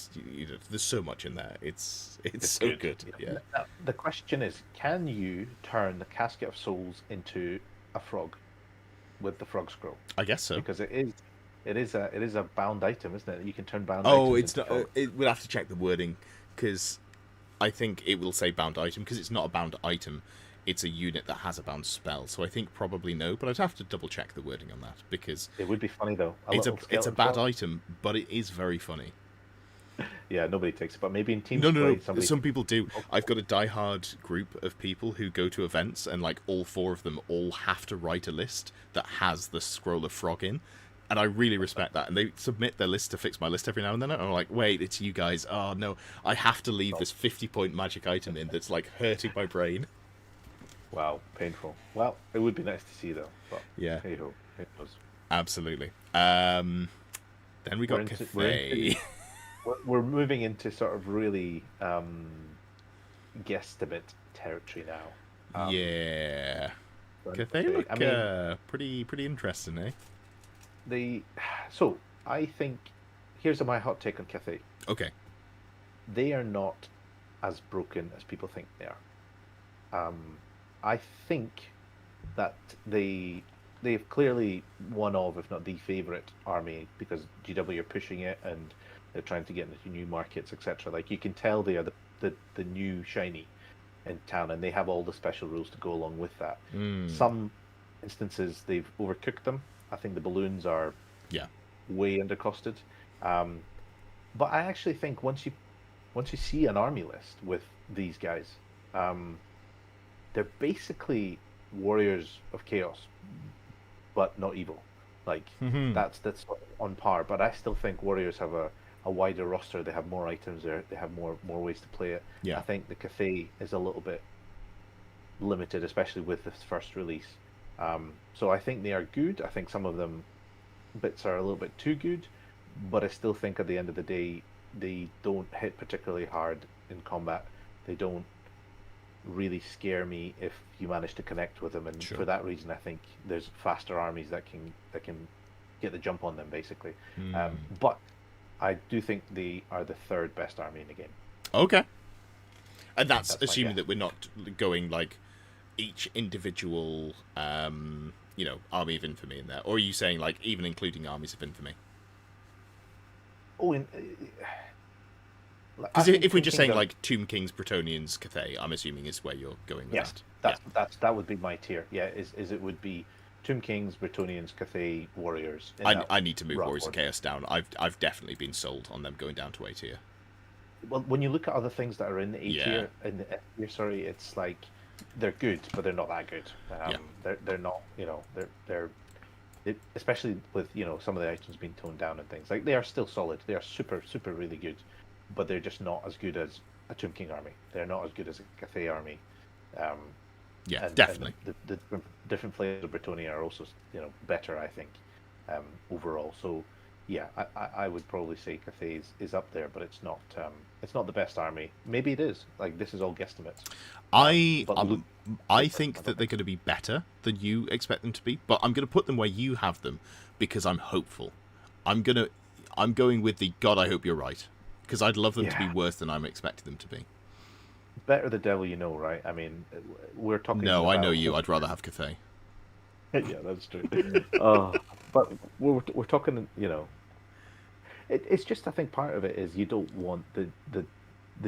A: there's so much in there. It's so good. Yeah.
B: Now, the question is, can you turn the Casket of Souls into a frog with the frog scroll?
A: I guess so,
B: because it is a bound item, isn't it? You can turn bound.
A: It's not. We'll have to check the wording, because I think it will say bound item, because it's not a bound item. It's a unit that has a bound spell, so I think probably no, but I'd have to double check the wording on that, because
B: it would be funny though.
A: It's a bad item, but it is very funny.
B: Yeah, nobody takes it, but maybe in teams.
A: No. Some people do. I've got a diehard group of people who go to events, and like all 4 of them all have to write a list that has the scroll of frog in, and I really respect that. And they submit their list to fix my list every now and then. And I'm like, wait, it's you guys. Oh no, I have to leave this 50-point magic item in that's like hurting my brain.
B: Wow, painful. Well, it would be nice to see though. But
A: yeah,
B: hey ho,
A: absolutely. Then we got Cathay.
B: We're moving into sort of really guesstimate territory now.
A: Cathay look pretty interesting, eh?
B: So I think here's my hot take on Cathay.
A: Okay.
B: They are not as broken as people think they are. I think that they've clearly one of, if not the favourite army, because GW are pushing it, and They're trying to get into new markets, etc. Like, you can tell they are the new shiny in town, and they have all the special rules to go along with that. Some instances they've overcooked them. I think the balloons are way undercosted. But I actually think once you see an army list with these guys, they're basically warriors of chaos, but not evil. Like, that's on par. But I still think warriors have a wider roster. They have more items there. They have more ways to play it.
A: Yeah.
B: I think the Cathay is a little bit limited, especially with this first release. So I think they are good. I think some of them bits are a little bit too good, but I still think at the end of the day, they don't hit particularly hard in combat. They don't really scare me if you manage to connect with them, and for that reason, I think there's faster armies that can get the jump on them, basically. But I do think they are the third best army in the game.
A: Okay. And that's assuming that we're not going like each individual, army of infamy in there, or are you saying like even including armies of infamy?
B: Oh,
A: because if we're just saying like Tomb Kings, Bretonnians, Cathay, I'm assuming is where you're going with that.
B: That would be my tier. Yeah, is it would be Tomb Kings, Bretonnians, Cathay, Warriors.
A: I need to move Warriors of Chaos down. I've definitely been sold on them going down to A tier.
B: Well, when you look at other things that are in the A tier, in the F tier, sorry, it's like they're good, but they're not that good. They're not, they're especially with some of the items being toned down and things, like they are still solid. They are super really good, but they're just not as good as a Tomb King army. They're not as good as a Cathay army.
A: Definitely.
B: And the different flavors of Bretonnia are also better, I think, overall. So yeah, I would probably say Cathay is up there, but it's not the best army. Maybe it is. Like, this is all guesstimates.
A: I think that they're going to be better than you expect them to be, but I'm going to put them where you have them because I'm hopeful. I'm going with the God, I hope you're right, because I'd love them to be worse than I'm expecting them to be.
B: Better the devil you know, right? I mean, we're talking.
A: No, I know you. I'd rather have Cathay.
B: Yeah, that's true. But we're talking. It's just, I think part of it is you don't want the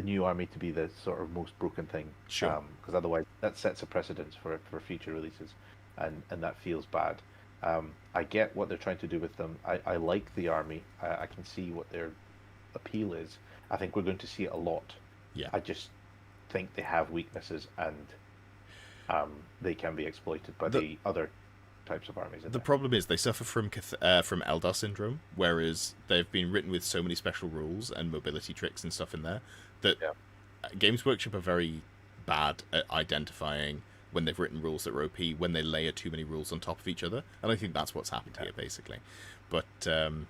B: new army to be the sort of most broken thing.
A: Sure.
B: Because otherwise that sets a precedence for future releases, and that feels bad. I get what they're trying to do with them. I like the army. I can see what their appeal is. I think we're going to see it a lot.
A: Yeah.
B: I just think they have weaknesses, and they can be exploited by the other types of armies.
A: The problem is they suffer from Eldar syndrome, whereas they've been written with so many special rules and mobility tricks and stuff in there that Games Workshop are very bad at identifying when they've written rules that are OP, when they layer too many rules on top of each other, and I think that's what's happened here, basically. But of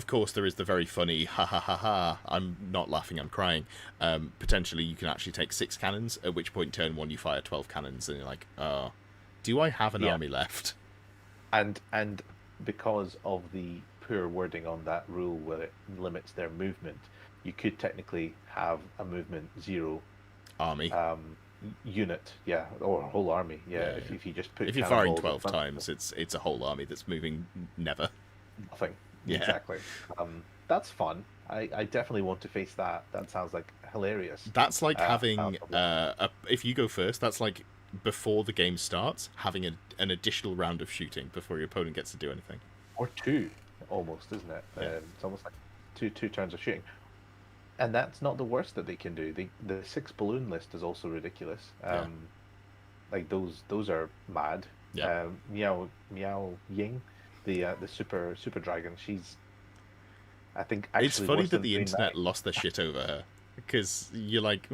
A: course there is the very funny ha ha ha ha, I'm not laughing, I'm crying. Potentially you can actually take 6 cannons, at which point turn 1 you fire 12 cannons, and you're like, oh, do I have an army left?
B: And because of the poor wording on that rule where it limits their movement, you could technically have a movement 0
A: army
B: unit, or a whole army, if you just put,
A: if you're firing 12 times, it's a whole army that's moving never.
B: Nothing. Exactly. That's fun. I definitely want to face that. That sounds like hilarious.
A: That's like having if you go first, that's like before the game starts, having an additional round of shooting before your opponent gets to do anything.
B: Or 2, almost, isn't it? It's almost like two turns of shooting. And that's not the worst that they can do. The 6 balloon list is also ridiculous. Like those are mad. Miao Ying, the super dragon. She's, I think, actually,
A: it's funny that the internet lost their shit over her, because you're like,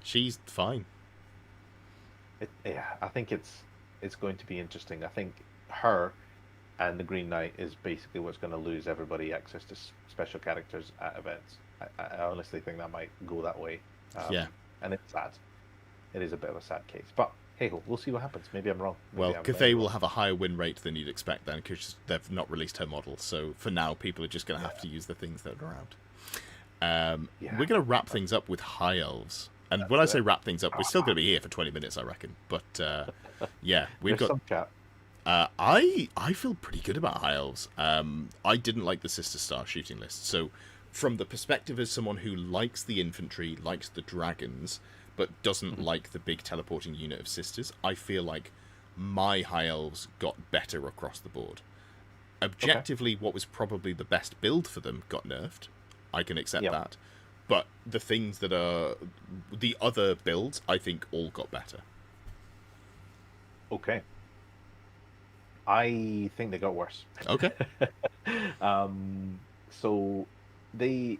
A: she's fine.
B: I think it's going to be interesting. I think her and the Green Knight is basically what's going to lose everybody access to special characters at events. I honestly think that might go that way. And it's sad. It is a bit of a sad case. But hey ho, we'll see what happens. Maybe I'm wrong.
A: Cathay will have a higher win rate than you'd expect then, because they've not released her model. So for now, people are just going to have to use the things that are around. We're going to wrap things up with High Elves. And when I say wrap things up, we're still going to be here for 20 minutes, I reckon. But we've got
B: some chat.
A: I feel pretty good about High Elves. I didn't like the Sister Star shooting list. So, from the perspective as someone who likes the infantry, likes the dragons, but doesn't like the big teleporting unit of sisters, I feel like my High Elves got better across the board. Objectively, what was probably the best build for them got nerfed. I can accept that. But the things that are the other builds, I think all got better.
B: Okay. I think they got worse.
A: Okay.
B: So they,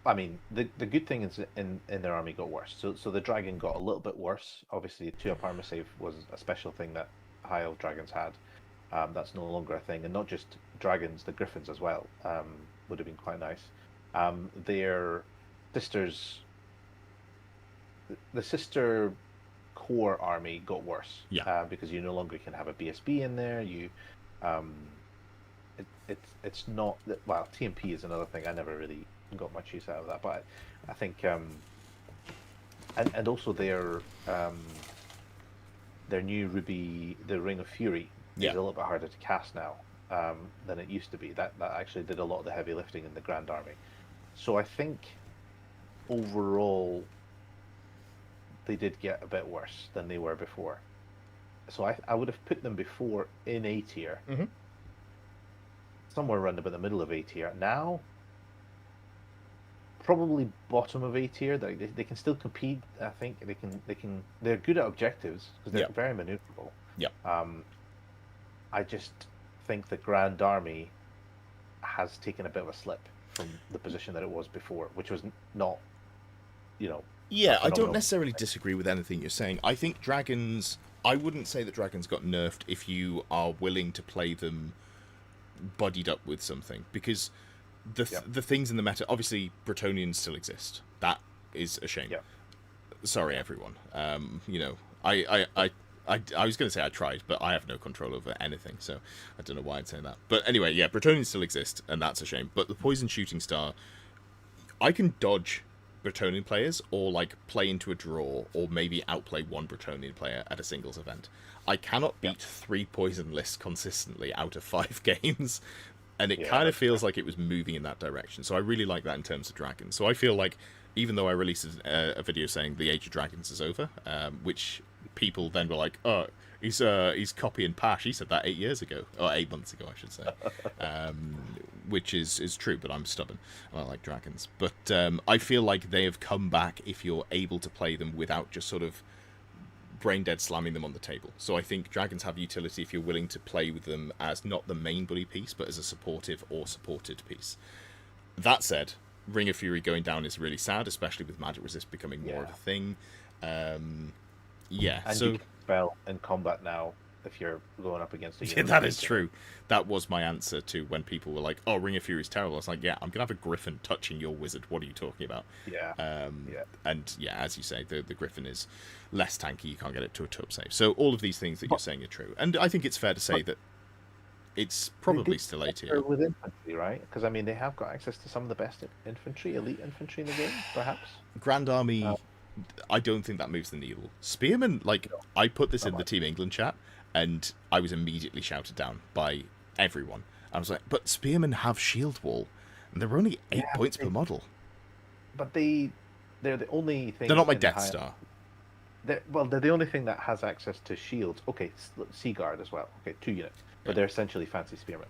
B: I mean, the good thing is in their army got worse. So the dragon got a little bit worse. Obviously, 2-up armor save was a special thing that high elf dragons had. That's no longer a thing, and not just dragons, the griffins as well would have been quite nice. Their sisters, the sister core army got worse. Because you no longer can have a BSB in there. You, it's not that, well, TMP is another thing. I never really got much use out of that, but I think and also their new Ruby, the Ring of Fury, is a little bit harder to cast now than it used to be. That actually did a lot of the heavy lifting in the Grand Army. So I think overall they did get a bit worse than they were before. So I would have put them before in A tier, somewhere around about the middle of A tier. Now, probably bottom of A tier. They can still compete. I think they can. They're good at objectives because they're very maneuverable. I just think the Grand Army has taken a bit of a slip from the position that it was before, which was not,
A: Yeah, I don't necessarily disagree with anything you're saying. I think dragons... I wouldn't say that dragons got nerfed if you are willing to play them buddied up with something. Because the things in the meta... Obviously, Bretonians still exist. That is a shame. Sorry, everyone. I was going to say I tried, but I have no control over anything, so I don't know why I'd say that. But anyway, yeah, Bretonians still exist, and that's a shame. But the Poison Shooting Star... I can dodge Bretonian players, or like play into a draw, or maybe outplay one Bretonian player at a singles event. I cannot beat 3 poison lists consistently out of 5 games, and it kind of feels like it was moving in that direction. So I really like that in terms of dragons. So I feel like, even though I released a video saying the Age of Dragons is over, which people then were like, oh, he's copying Pash. He said that 8 years ago, or 8 months ago, I should say. Which is true, but I'm stubborn and I like dragons. But I feel like they have come back if you're able to play them without just sort of brain dead slamming them on the table. So I think dragons have utility if you're willing to play with them as not the main bully piece, but as a supportive or supported piece. That said, Ring of Fury going down is really sad, especially with magic resist becoming more of a thing. And so
B: you can spell in combat now if you're going up against a
A: unit. That is true. That was my answer to when people were like, oh, Ring of Fury is terrible. I was like, yeah, I'm going to have a griffin touching your wizard. What are you talking about? And yeah, as you say, the griffin is less tanky. You can't get it to a top save. So all of these things that you're saying are true. And I think it's fair to say that it's probably still A tier.
B: With infantry, right? Because, I mean, they have got access to some of the best infantry, elite infantry in the game, perhaps.
A: Grand Army, I don't think that moves the needle. Spearmen, I put this in the Team England chat, and I was immediately shouted down by everyone. I was like, but Spearmen have shield wall, and they're only 8 points per model.
B: But they're the only thing...
A: They're not my Death Star.
B: They're the only thing that has access to shields. Okay, Sea Guard as well. Okay, 2 units. But they're essentially fancy spearmen.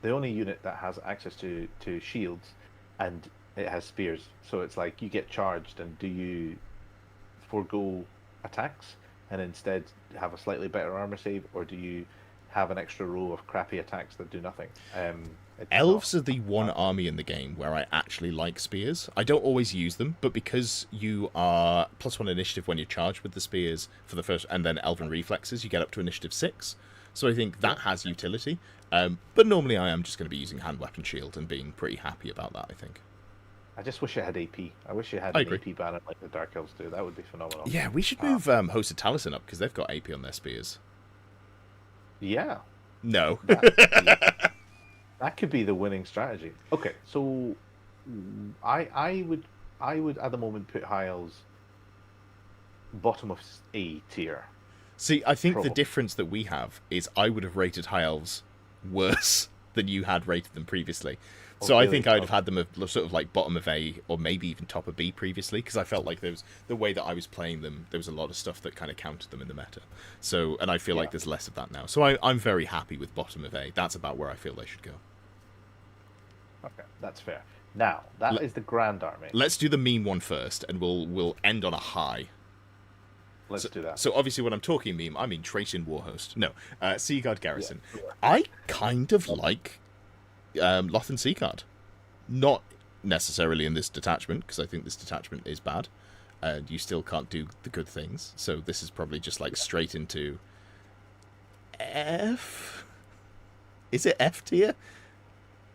B: The only unit that has access to shields, and it has spears. So it's like you get charged, and do you forego attacks and instead have a slightly better armor save, or do you have an extra row of crappy attacks that do nothing?
A: Elves are the one army in the game where I actually like spears. I don't always use them, but because you are +1 initiative when you're charged with the spears for the first, and then Elven reflexes, you get up to initiative 6. So I think that has utility. But normally I am just going to be using hand weapon shield and being pretty happy about that, I think.
B: I just wish it had AP. I wish it had an AP banner like the Dark Elves do. That would be phenomenal.
A: Yeah, we should move Hosted Taliesin up, because they've got AP on their spears.
B: Yeah.
A: No.
B: That could be the winning strategy. Okay, so I would at the moment put High Elves bottom of A tier.
A: See, I think the difference that we have is I would have rated High Elves worse than you had rated them previously. So I think I'd have had them sort of like bottom of A or maybe even top of B previously, because I felt like there was the way that I was playing them, there was a lot of stuff that kind of countered them in the meta. So, and I feel like there's less of that now. So I'm very happy with bottom of A. That's about where I feel they should go.
B: Okay, that's fair. Now, that is the Grand Army.
A: Let's do the meme one first, and we'll end on a high.
B: Let's do that.
A: So obviously when I'm talking meme, I mean Trajan Warhost. No, Seaguard Garrison. Yeah, sure. I kind of like Lothan Seaguard. Not necessarily in this detachment, because I think this detachment is bad, and you still can't do the good things. So this is probably just like straight into F. Is it F tier?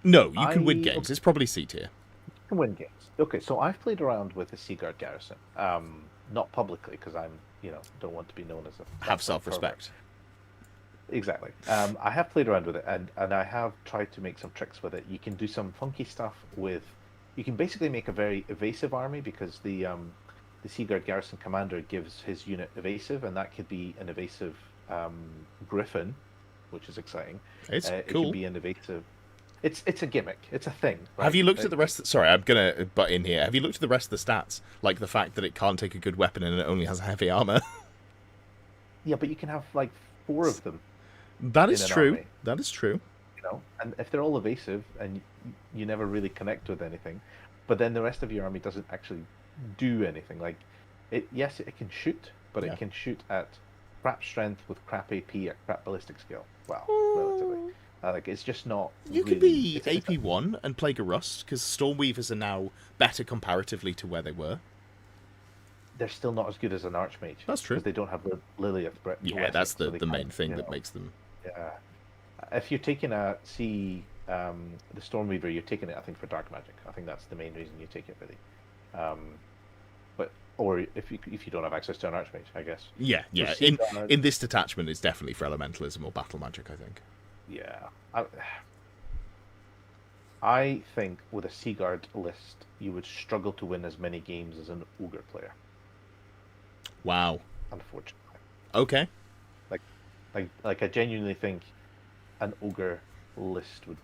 A: No, you can win games. It's probably C tier.
B: You can win games. Okay, so I've played around with the Seaguard Garrison. Not publicly, because I'm, don't want to be known as a...
A: Have self-respect.
B: Exactly. I have played around with it, and I have tried to make some tricks with it. You can do some funky stuff with... You can basically make a very evasive army, because the Seaguard Garrison commander gives his unit evasive, and that could be an evasive Griffin, which is exciting.
A: It's cool.
B: It can be an evasive... It's a gimmick. It's a thing. Right?
A: Have you looked at the rest? Sorry, I'm gonna butt in here. Have you looked at the rest of the stats, like the fact that it can't take a good weapon and it only has heavy armor?
B: Yeah, but you can have like 4 of them.
A: That is true. Army. That is true.
B: And if they're all evasive and you never really connect with anything, but then the rest of your army doesn't actually do anything. Like, yes, it can shoot, but it can shoot at crap strength with crap AP at crap ballistic skill. Well, relatively. Like, it's just not.
A: You could be AP1 and play Garrust, because Stormweavers are now better comparatively to where they were.
B: They're still not as good as an Archmage.
A: That's true.
B: Because they don't have Liliath.
A: Yeah, that's the main thing that makes them.
B: Yeah. If you're taking the Stormweaver, you're taking it, I think, for Dark Magic. I think that's the main reason you take it, really. Or if you don't have access to an Archmage, I guess.
A: Yeah. In this detachment, it's definitely for Elementalism or Battle Magic, I think.
B: Yeah. I think with a Seaguard list, you would struggle to win as many games as an Ogre player.
A: Wow.
B: Unfortunately.
A: Okay.
B: Like I genuinely think an Ogre list would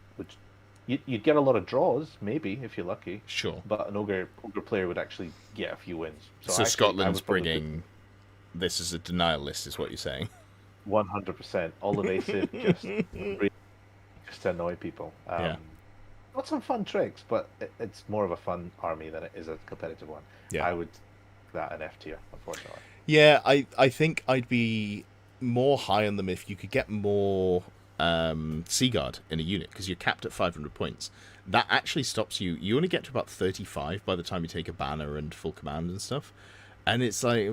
B: you'd get a lot of draws, maybe, if you're lucky.
A: Sure.
B: But an Ogre player would actually get a few wins.
A: So Scotland's bringing this as a denial list, is what you're saying?
B: 100%. All evasive, just to annoy people. Got some fun tricks, but it's more of a fun army than it is a competitive one.
A: Yeah.
B: I would that an F tier, unfortunately.
A: Yeah, I think I'd be more high on them if you could get more Seaguard in a unit, because you're capped at 500 points. That actually stops you. You only get to about 35 by the time you take a banner and full command and stuff. And it's like,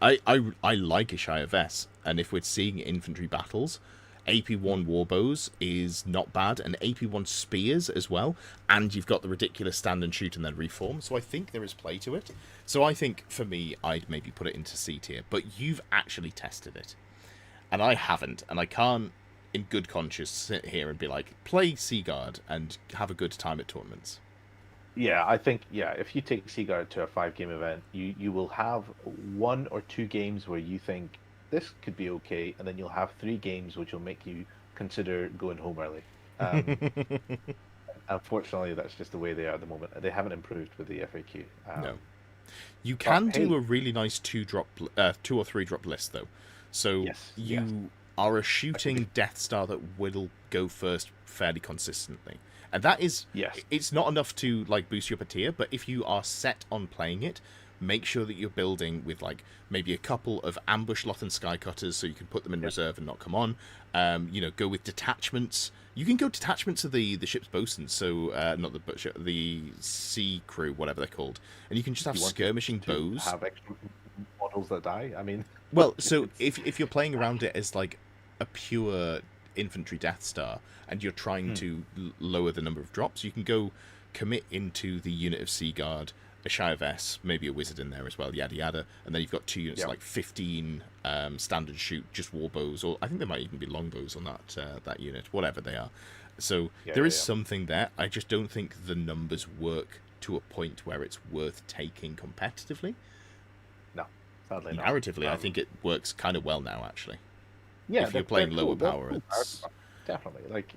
A: I like Ishaya Vess, and if we're seeing infantry battles, AP1 Warbows is not bad, and AP1 Spears as well, and you've got the ridiculous stand and shoot and then reform, so I think there is play to it. So I think, for me, I'd maybe put it into C tier, but you've actually tested it, and I haven't, and I can't, in good conscience, sit here and be like, play Seaguard and have a good time at tournaments.
B: Yeah, I think, if you take Seaguard to a 5-game event, you will have 1 or 2 games where you think this could be okay, and then you'll have 3 games which will make you consider going home early. Unfortunately, that's just the way they are at the moment. They haven't improved with the FAQ.
A: No. You can do a really nice 2 or 3 drop list, though. So you are a shooting Death Star that will go first fairly consistently. And that is, it's not enough to like boost you up a tier, but if you are set on playing it, make sure that you're building with like maybe a couple of ambush Lothan Skycutters so you can put them in reserve and not come on. Go with detachments. You can go detachments of the ship's bosuns, so not the sea crew, whatever they're called, and you can just have skirmishing bows.
B: Have extra models that die. I mean,
A: well, so if you're playing around it as like a pure infantry Death Star and you're trying to lower the number of drops, you can go commit into the unit of Seaguard, a Shire Vess, maybe a wizard in there as well, yada yada, and then you've got 2 units like 15 standard shoot, just warbows, or I think there might even be longbows on that unit, whatever they are. So there is something there. I just don't think the numbers work to a point where it's worth taking competitively.
B: No, Sadly not.
A: Narratively, I think it works kind of well now, actually.
B: Yeah,
A: if you're playing lower
B: cool.
A: power, it's
B: definitely like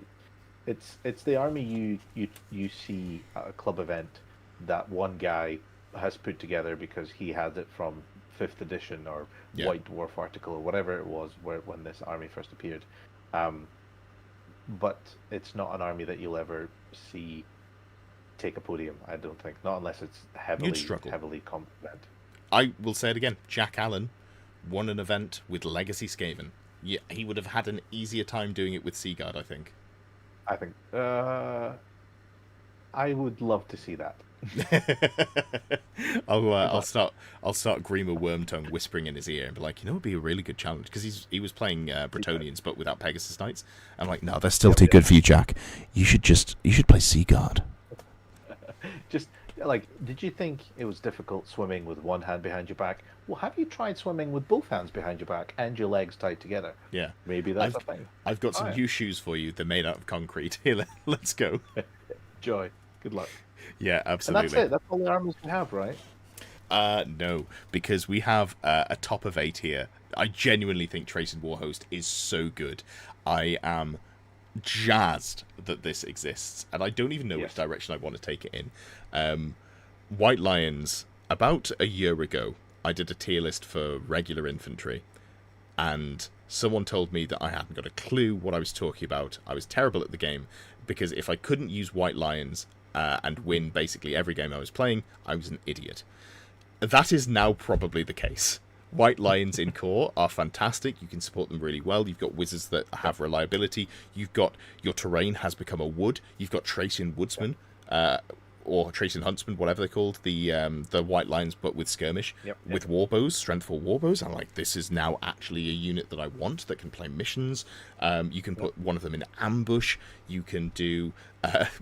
B: it's the army you see at a club event that one guy has put together because he had it from 5th edition or White Dwarf article or whatever it was when this army first appeared. But it's not an army that you'll ever see take a podium, I don't think. Not unless it's heavily combat.
A: I will say it again. Jack Allen won an event with Legacy Skaven. Yeah, he would have had an easier time doing it with Seaguard, I think.
B: I would love to see that.
A: I'll start Grima Wormtongue whispering in his ear and be like, it'd be a really good challenge, because he was playing Bretonnians but without Pegasus Knights. I'm like, no, they're still too good for you, Jack. You should play Seaguard.
B: Just like, did you think it was difficult swimming with one hand behind your back? Well, have you tried swimming with both hands behind your back and your legs tied together?
A: Yeah,
B: maybe that's a thing.
A: I've got some new shoes for you. They're made out of concrete. Here, let's go.
B: Joy. Good luck.
A: Yeah, absolutely.
B: And that's it. That's all the armies we have, right?
A: No, because we have a top of 8 here. I genuinely think Trace Warhost is so good. I am jazzed that this exists, and I don't even know which direction I want to take it in. White Lions, about a year ago, I did a tier list for regular infantry, and someone told me that I hadn't got a clue what I was talking about. I was terrible at the game, because if I couldn't use White Lions and win basically every game I was playing, I was an idiot. That is now probably the case. White Lions in core are fantastic. You can support them really well. You've got wizards that have reliability. You've got your terrain has become a wood. You've got Tracian Woodsman, or Tracian Huntsman, whatever they're called. The White Lions, but with skirmish, with warbows, strength 4 warbows. I'm like, this is now actually a unit that I want that can play missions. You can put one of them in ambush. You can do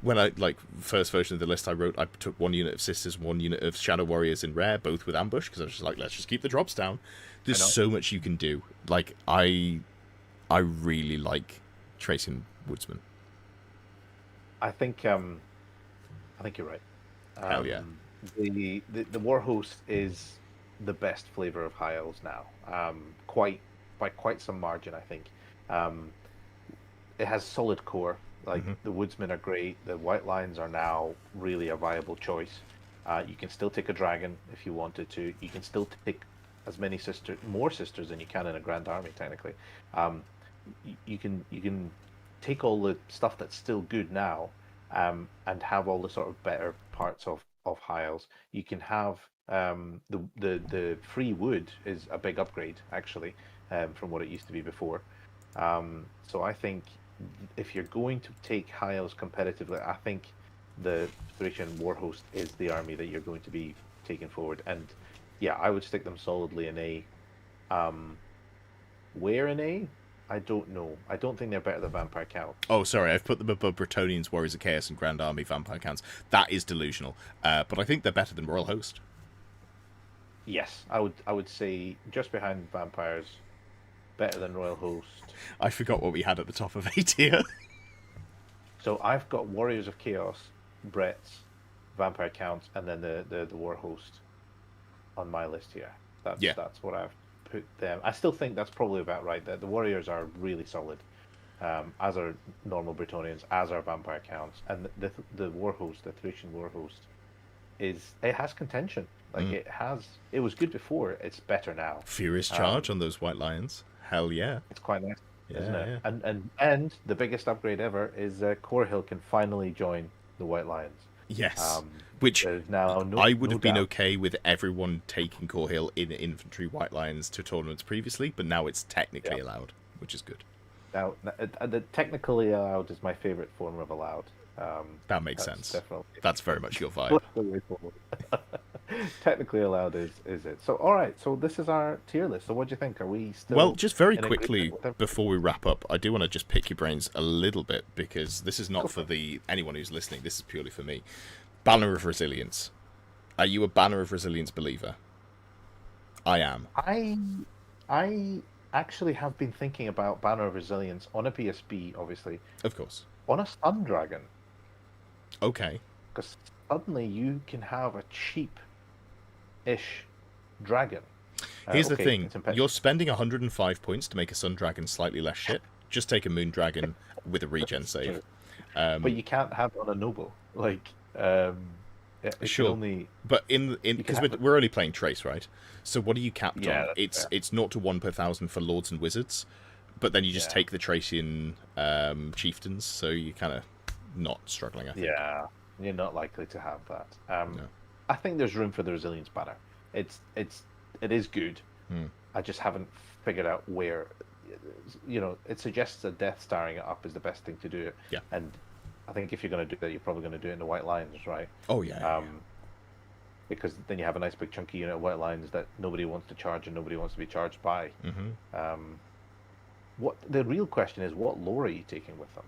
A: when I first version of the list I wrote, I took 1 unit of Sisters, 1 unit of Shadow Warriors in rare, both with ambush, because I was just like, let's just keep the drops down. There's so much you can do. Like, I really like Tracian Woodsman.
B: I think you're right.
A: Hell yeah.
B: The Warhost is the best flavor of High Elves now. By quite some margin, I think. It has solid core. The Woodsmen are great. The White Lions are now really a viable choice. You can still take a dragon if you wanted to. You can still take as many more sisters than you can in a Grand Army, technically. You can take all the stuff that's still good now, and have all the sort of better parts of High Elves. You can have the free wood is a big upgrade, actually, from what it used to be before. So I think if you're going to take High Elves competitively, I think the Thracian Warhost is the army that you're going to be taking forward. And yeah, I would stick them solidly in A. Where in A? I don't know. I don't think they're better than Vampire Count.
A: Oh, sorry, I've put them above Bretonnians, Warriors of Chaos, and Grand Army Vampire Counts. That is delusional. But I think they're better than Royal Host.
B: Yes, I would say just behind Vampires, better than Royal Host.
A: I forgot what we had at the top of 8 here.
B: So I've got Warriors of Chaos, Brett's, Vampire Counts, and then the War Host on my list here. That's what I've put them. I still think that's probably about right. The Warriors are really solid, as are normal Bretonnians, as are Vampire Counts, and the War Host, the Thracian War Host, it has contention. It was good before. It's better now.
A: Furious charge on those White Lions. Hell yeah.
B: It's quite nice, isn't it? Yeah. And the biggest upgrade ever is Core Hill can finally join the White Lions.
A: Yes. Which
B: now
A: I would have been okay with everyone taking Core Hill in infantry White Lions to tournaments previously, but now it's technically allowed, which is good.
B: Now, the technically allowed is my favorite form of allowed.
A: That makes sense.
B: Definitely.
A: That's very much your vibe.
B: Technically allowed is it. So, all right. So this is our tier list. So what do you think? Are we still...
A: Well, just very quickly, before we wrap up, I do want to just pick your brains a little bit, because this is not for anyone who's listening. This is purely for me. Banner of Resilience. Are you a Banner of Resilience believer? I am.
B: I actually have been thinking about Banner of Resilience on a PSB, obviously.
A: Of course.
B: On a Sun Dragon.
A: Okay.
B: Because suddenly you can have a cheap-ish dragon.
A: Here's the thing: you're spending 105 points to make a Sun Dragon slightly less shit. Just take a Moon Dragon with a regen save.
B: But you can't have it on a noble. Like, it
A: sure.
B: Only...
A: But because we're only playing Trace, right? So what are you capped on? It's 0 to 1 per 1,000 for Lords and Wizards, but then you just take the Tracian Chieftains, so you're kind of not struggling, I think.
B: Yeah, you're not likely to have that.
A: No.
B: I think there's room for the Resilience banner. It is good. I just haven't figured out where. You know, it suggests that Death Starring it up is the best thing to do.
A: Yeah.
B: And I think if you're going to do that, you're probably going to do it in the White Lions, right?
A: Oh yeah.
B: Because then you have a nice big chunky unit of White Lions that nobody wants to charge and nobody wants to be charged by. What the real question is, what lore are you taking with them?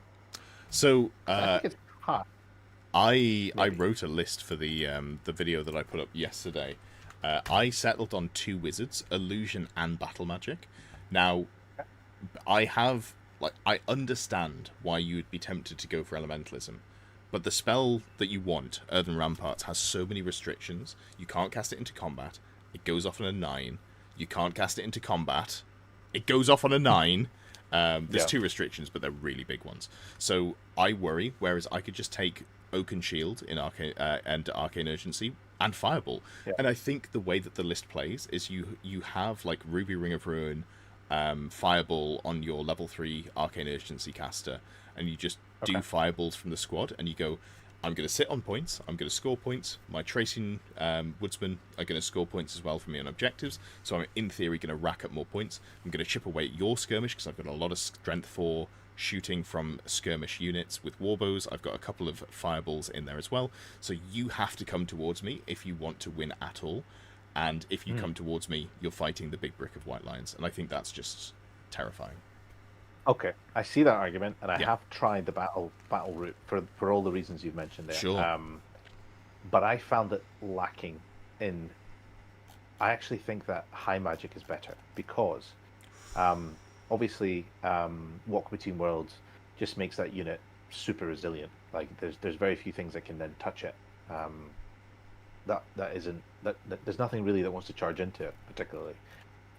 A: So
B: I think it's hot.
A: I wrote a list for the video that I put up yesterday. I settled on 2 wizards, illusion and battle magic. Now, I understand why you would be tempted to go for elementalism, but the spell that you want, Earthen Ramparts, has so many restrictions. You can't cast it into combat. It goes off on a 9. You can't cast it into combat. It goes off on a 9. There's 2 restrictions, but they're really big ones. So I worry, whereas I could just take Oaken Shield in and Arcane Urgency and Fireball. Yeah. And I think the way that the list plays is you have like Ruby Ring of Ruin, Fireball on your level 3 Arcane Urgency caster, and you just do fireballs from the squad, and you go, I'm going to sit on points, I'm going to score points, my Tracing Woodsmen are going to score points as well for me on objectives, so I'm in theory going to rack up more points. I'm going to chip away at your skirmish, because I've got a lot of strength 4 shooting from skirmish units with warbows. I've got a couple of fireballs in there as well, so you have to come towards me if you want to win at all. And if you come towards me, you're fighting the big brick of White Lions. And I think that's just terrifying.
B: Okay, I see that argument, and I have tried the battle route for all the reasons you've mentioned there.
A: Sure.
B: But I found it lacking in... I actually think that high magic is better, because obviously Walk Between Worlds just makes that unit super resilient. Like, there's very few things that can then touch it. There's nothing really that wants to charge into it particularly.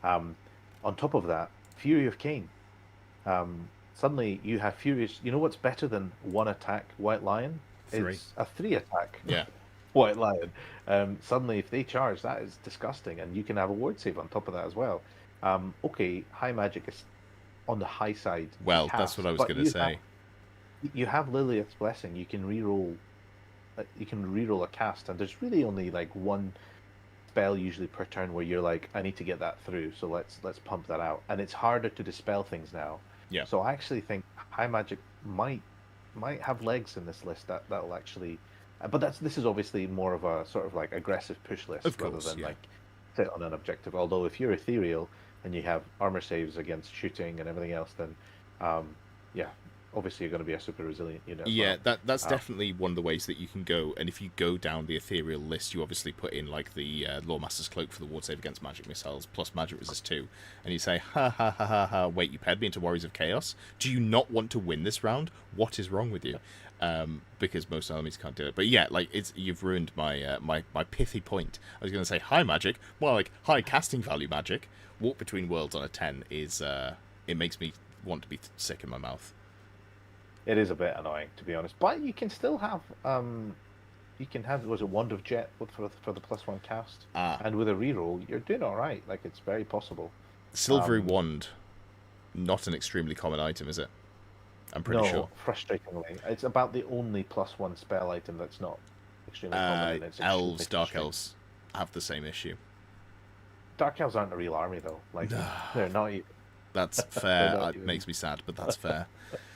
B: On top of that, Fury of Cain. Suddenly you have Furious. You know what's better than 1 attack White Lion?
A: 3.
B: It's a 3 attack White Lion. Suddenly, if they charge, that is disgusting, and you can have a ward save on top of that as well. Okay, high magic is on the high side.
A: Well, that's what I was going to say.
B: You have Liliath's Blessing. You can reroll. You can reroll a cast, and there's really only like 1 spell usually per turn where you're like, I need to get that through, so let's pump that out. And it's harder to dispel things now.
A: Yeah.
B: So I actually think high magic might have legs in this list that'll actually, but this is obviously more of a sort of like aggressive push list rather than like sit on an objective. Although if you're ethereal and you have armor saves against shooting and everything else, then obviously you're going to be a super resilient unit.
A: Yeah, that's definitely one of the ways that you can go. And if you go down the ethereal list, you obviously put in like the Lawmaster's Cloak for the ward save against magic missiles, plus magic resist 2. And you say, ha ha ha ha ha, wait, you paired me into Warriors of Chaos? Do you not want to win this round? What is wrong with you? Because most enemies can't do it. But yeah, like you've ruined my my pithy point. I was going to say high magic, well, like high casting value magic. Walk Between Worlds on a 10 is it makes me want to be sick in my mouth.
B: It is a bit annoying, to be honest, but you can still have was it Wand of Jet for the +1 cast, and with a reroll, you're doing all right. Like, it's very possible.
A: Silvery Wand, not an extremely common item, is it? I'm pretty sure.
B: Frustratingly, it's about the only +1 spell item that's not extremely common. It's
A: elves, Dark Elves have the same issue.
B: Dark Elves aren't a real army though. Like, they're not.
A: That's fair. It makes me sad, but that's fair.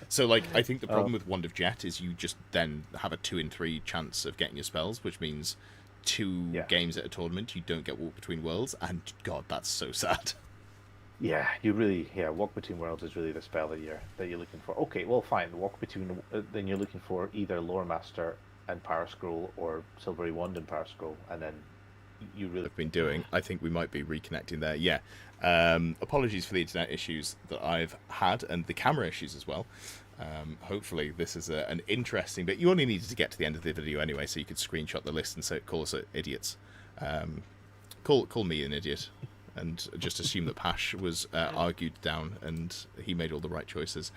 A: So, like, I think the problem with Wand of Jet is you just then have a 2 in 3 chance of getting your spells, which means 2 games at a tournament you don't get Walk Between Worlds, and God, that's so sad.
B: Yeah, Walk Between Worlds is really the spell that you're looking for. Okay, well, fine. Walk Between, then you're looking for either Lore Master and Power Scroll or Silvery Wand and Power Scroll, and then you really
A: have been doing. I think we might be reconnecting there. Yeah. Apologies for the internet issues that I've had and the camera issues as well. Hopefully this is an interesting bit. You only needed to get to the end of the video anyway, so you could screenshot the list and call us idiots. Call me an idiot. and just assume that Pash was argued down and he made all the right choices.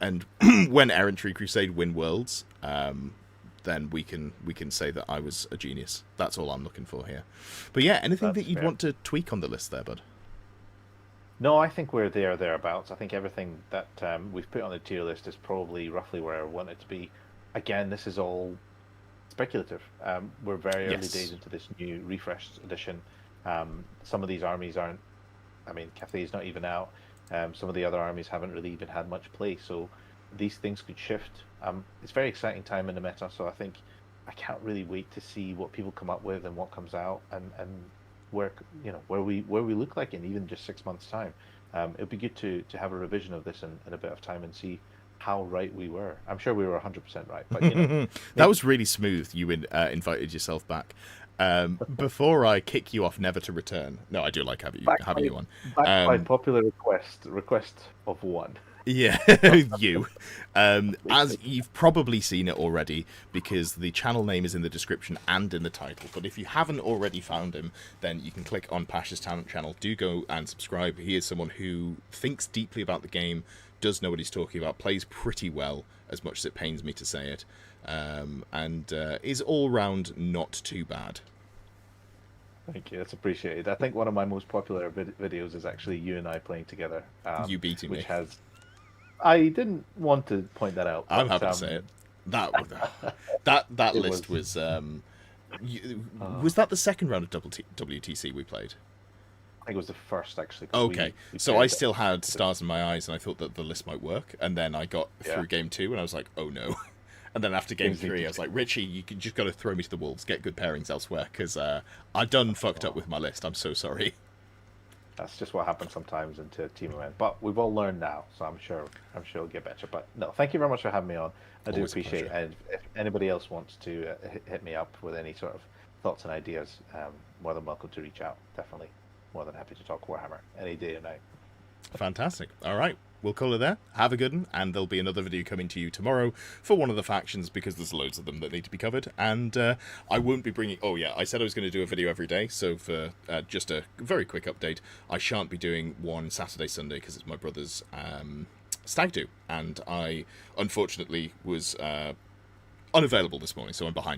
A: And when Errantry Crusade win Worlds, then we can say that I was a genius. That's all I'm looking for here. But yeah, anything that you'd want to tweak on the list there, bud?
B: No, I think we're thereabouts. I think everything that we've put on the tier list is probably roughly where I want it to be. Again, this is all speculative. We're very early days into this new refreshed edition. Some of these armies aren't. I mean, Cathay's not even out. Some of the other armies haven't really even had much play, so these things could shift. It's a very exciting time in the meta, so I think I can't really wait to see what people come up with and what comes out, and where we look like in even just 6 months' time. It'd be good to have a revision of this in a bit of time and see how right we were. I'm sure we were 100% right, but
A: that was really smooth. You invited yourself back. Before I kick you off, never to return. No, I do like having you on.
B: By popular request of one.
A: Yeah, you. As you've probably seen it already, because the channel name is in the description and in the title. But if you haven't already found him, then you can click on Pash's talent channel. Do go and subscribe. He is someone who thinks deeply about the game, does know what he's talking about, plays pretty well, as much as it pains me to say it, and is all round not too bad.
B: Thank you, that's appreciated. I think one of my most popular videos is actually you and I playing together.
A: You beating me.
B: I didn't want to point that out.
A: I'm happy to say it. That list was was that the second round of WTC we played?
B: I think it was the first, actually.
A: Okay, so I still had stars in my eyes, and I thought that the list might work. And then I got through game 2, and I was like, oh no. And then after game 3, I was like, Richie, you just got to throw me to the wolves, get good pairings elsewhere, because I done fucked up with my list. I'm so sorry.
B: That's just what happens sometimes into a team event. But we've all learned now, so I'm sure it'll get better. But no, thank you very much for having me on. I do appreciate it. And if anybody else wants to hit me up with any sort of thoughts and ideas, more than welcome to reach out. Definitely more than happy to talk Warhammer any day or night.
A: Fantastic. All right, we'll call it there. Have a good one, and there'll be another video coming to you tomorrow for one of the factions, because there's loads of them that need to be covered. And I won't be bringing... Oh yeah, I said I was going to do a video every day, so for just a very quick update, I shan't be doing one Saturday, Sunday, because it's my brother's stag do, and I unfortunately was unavailable this morning, so I'm behind.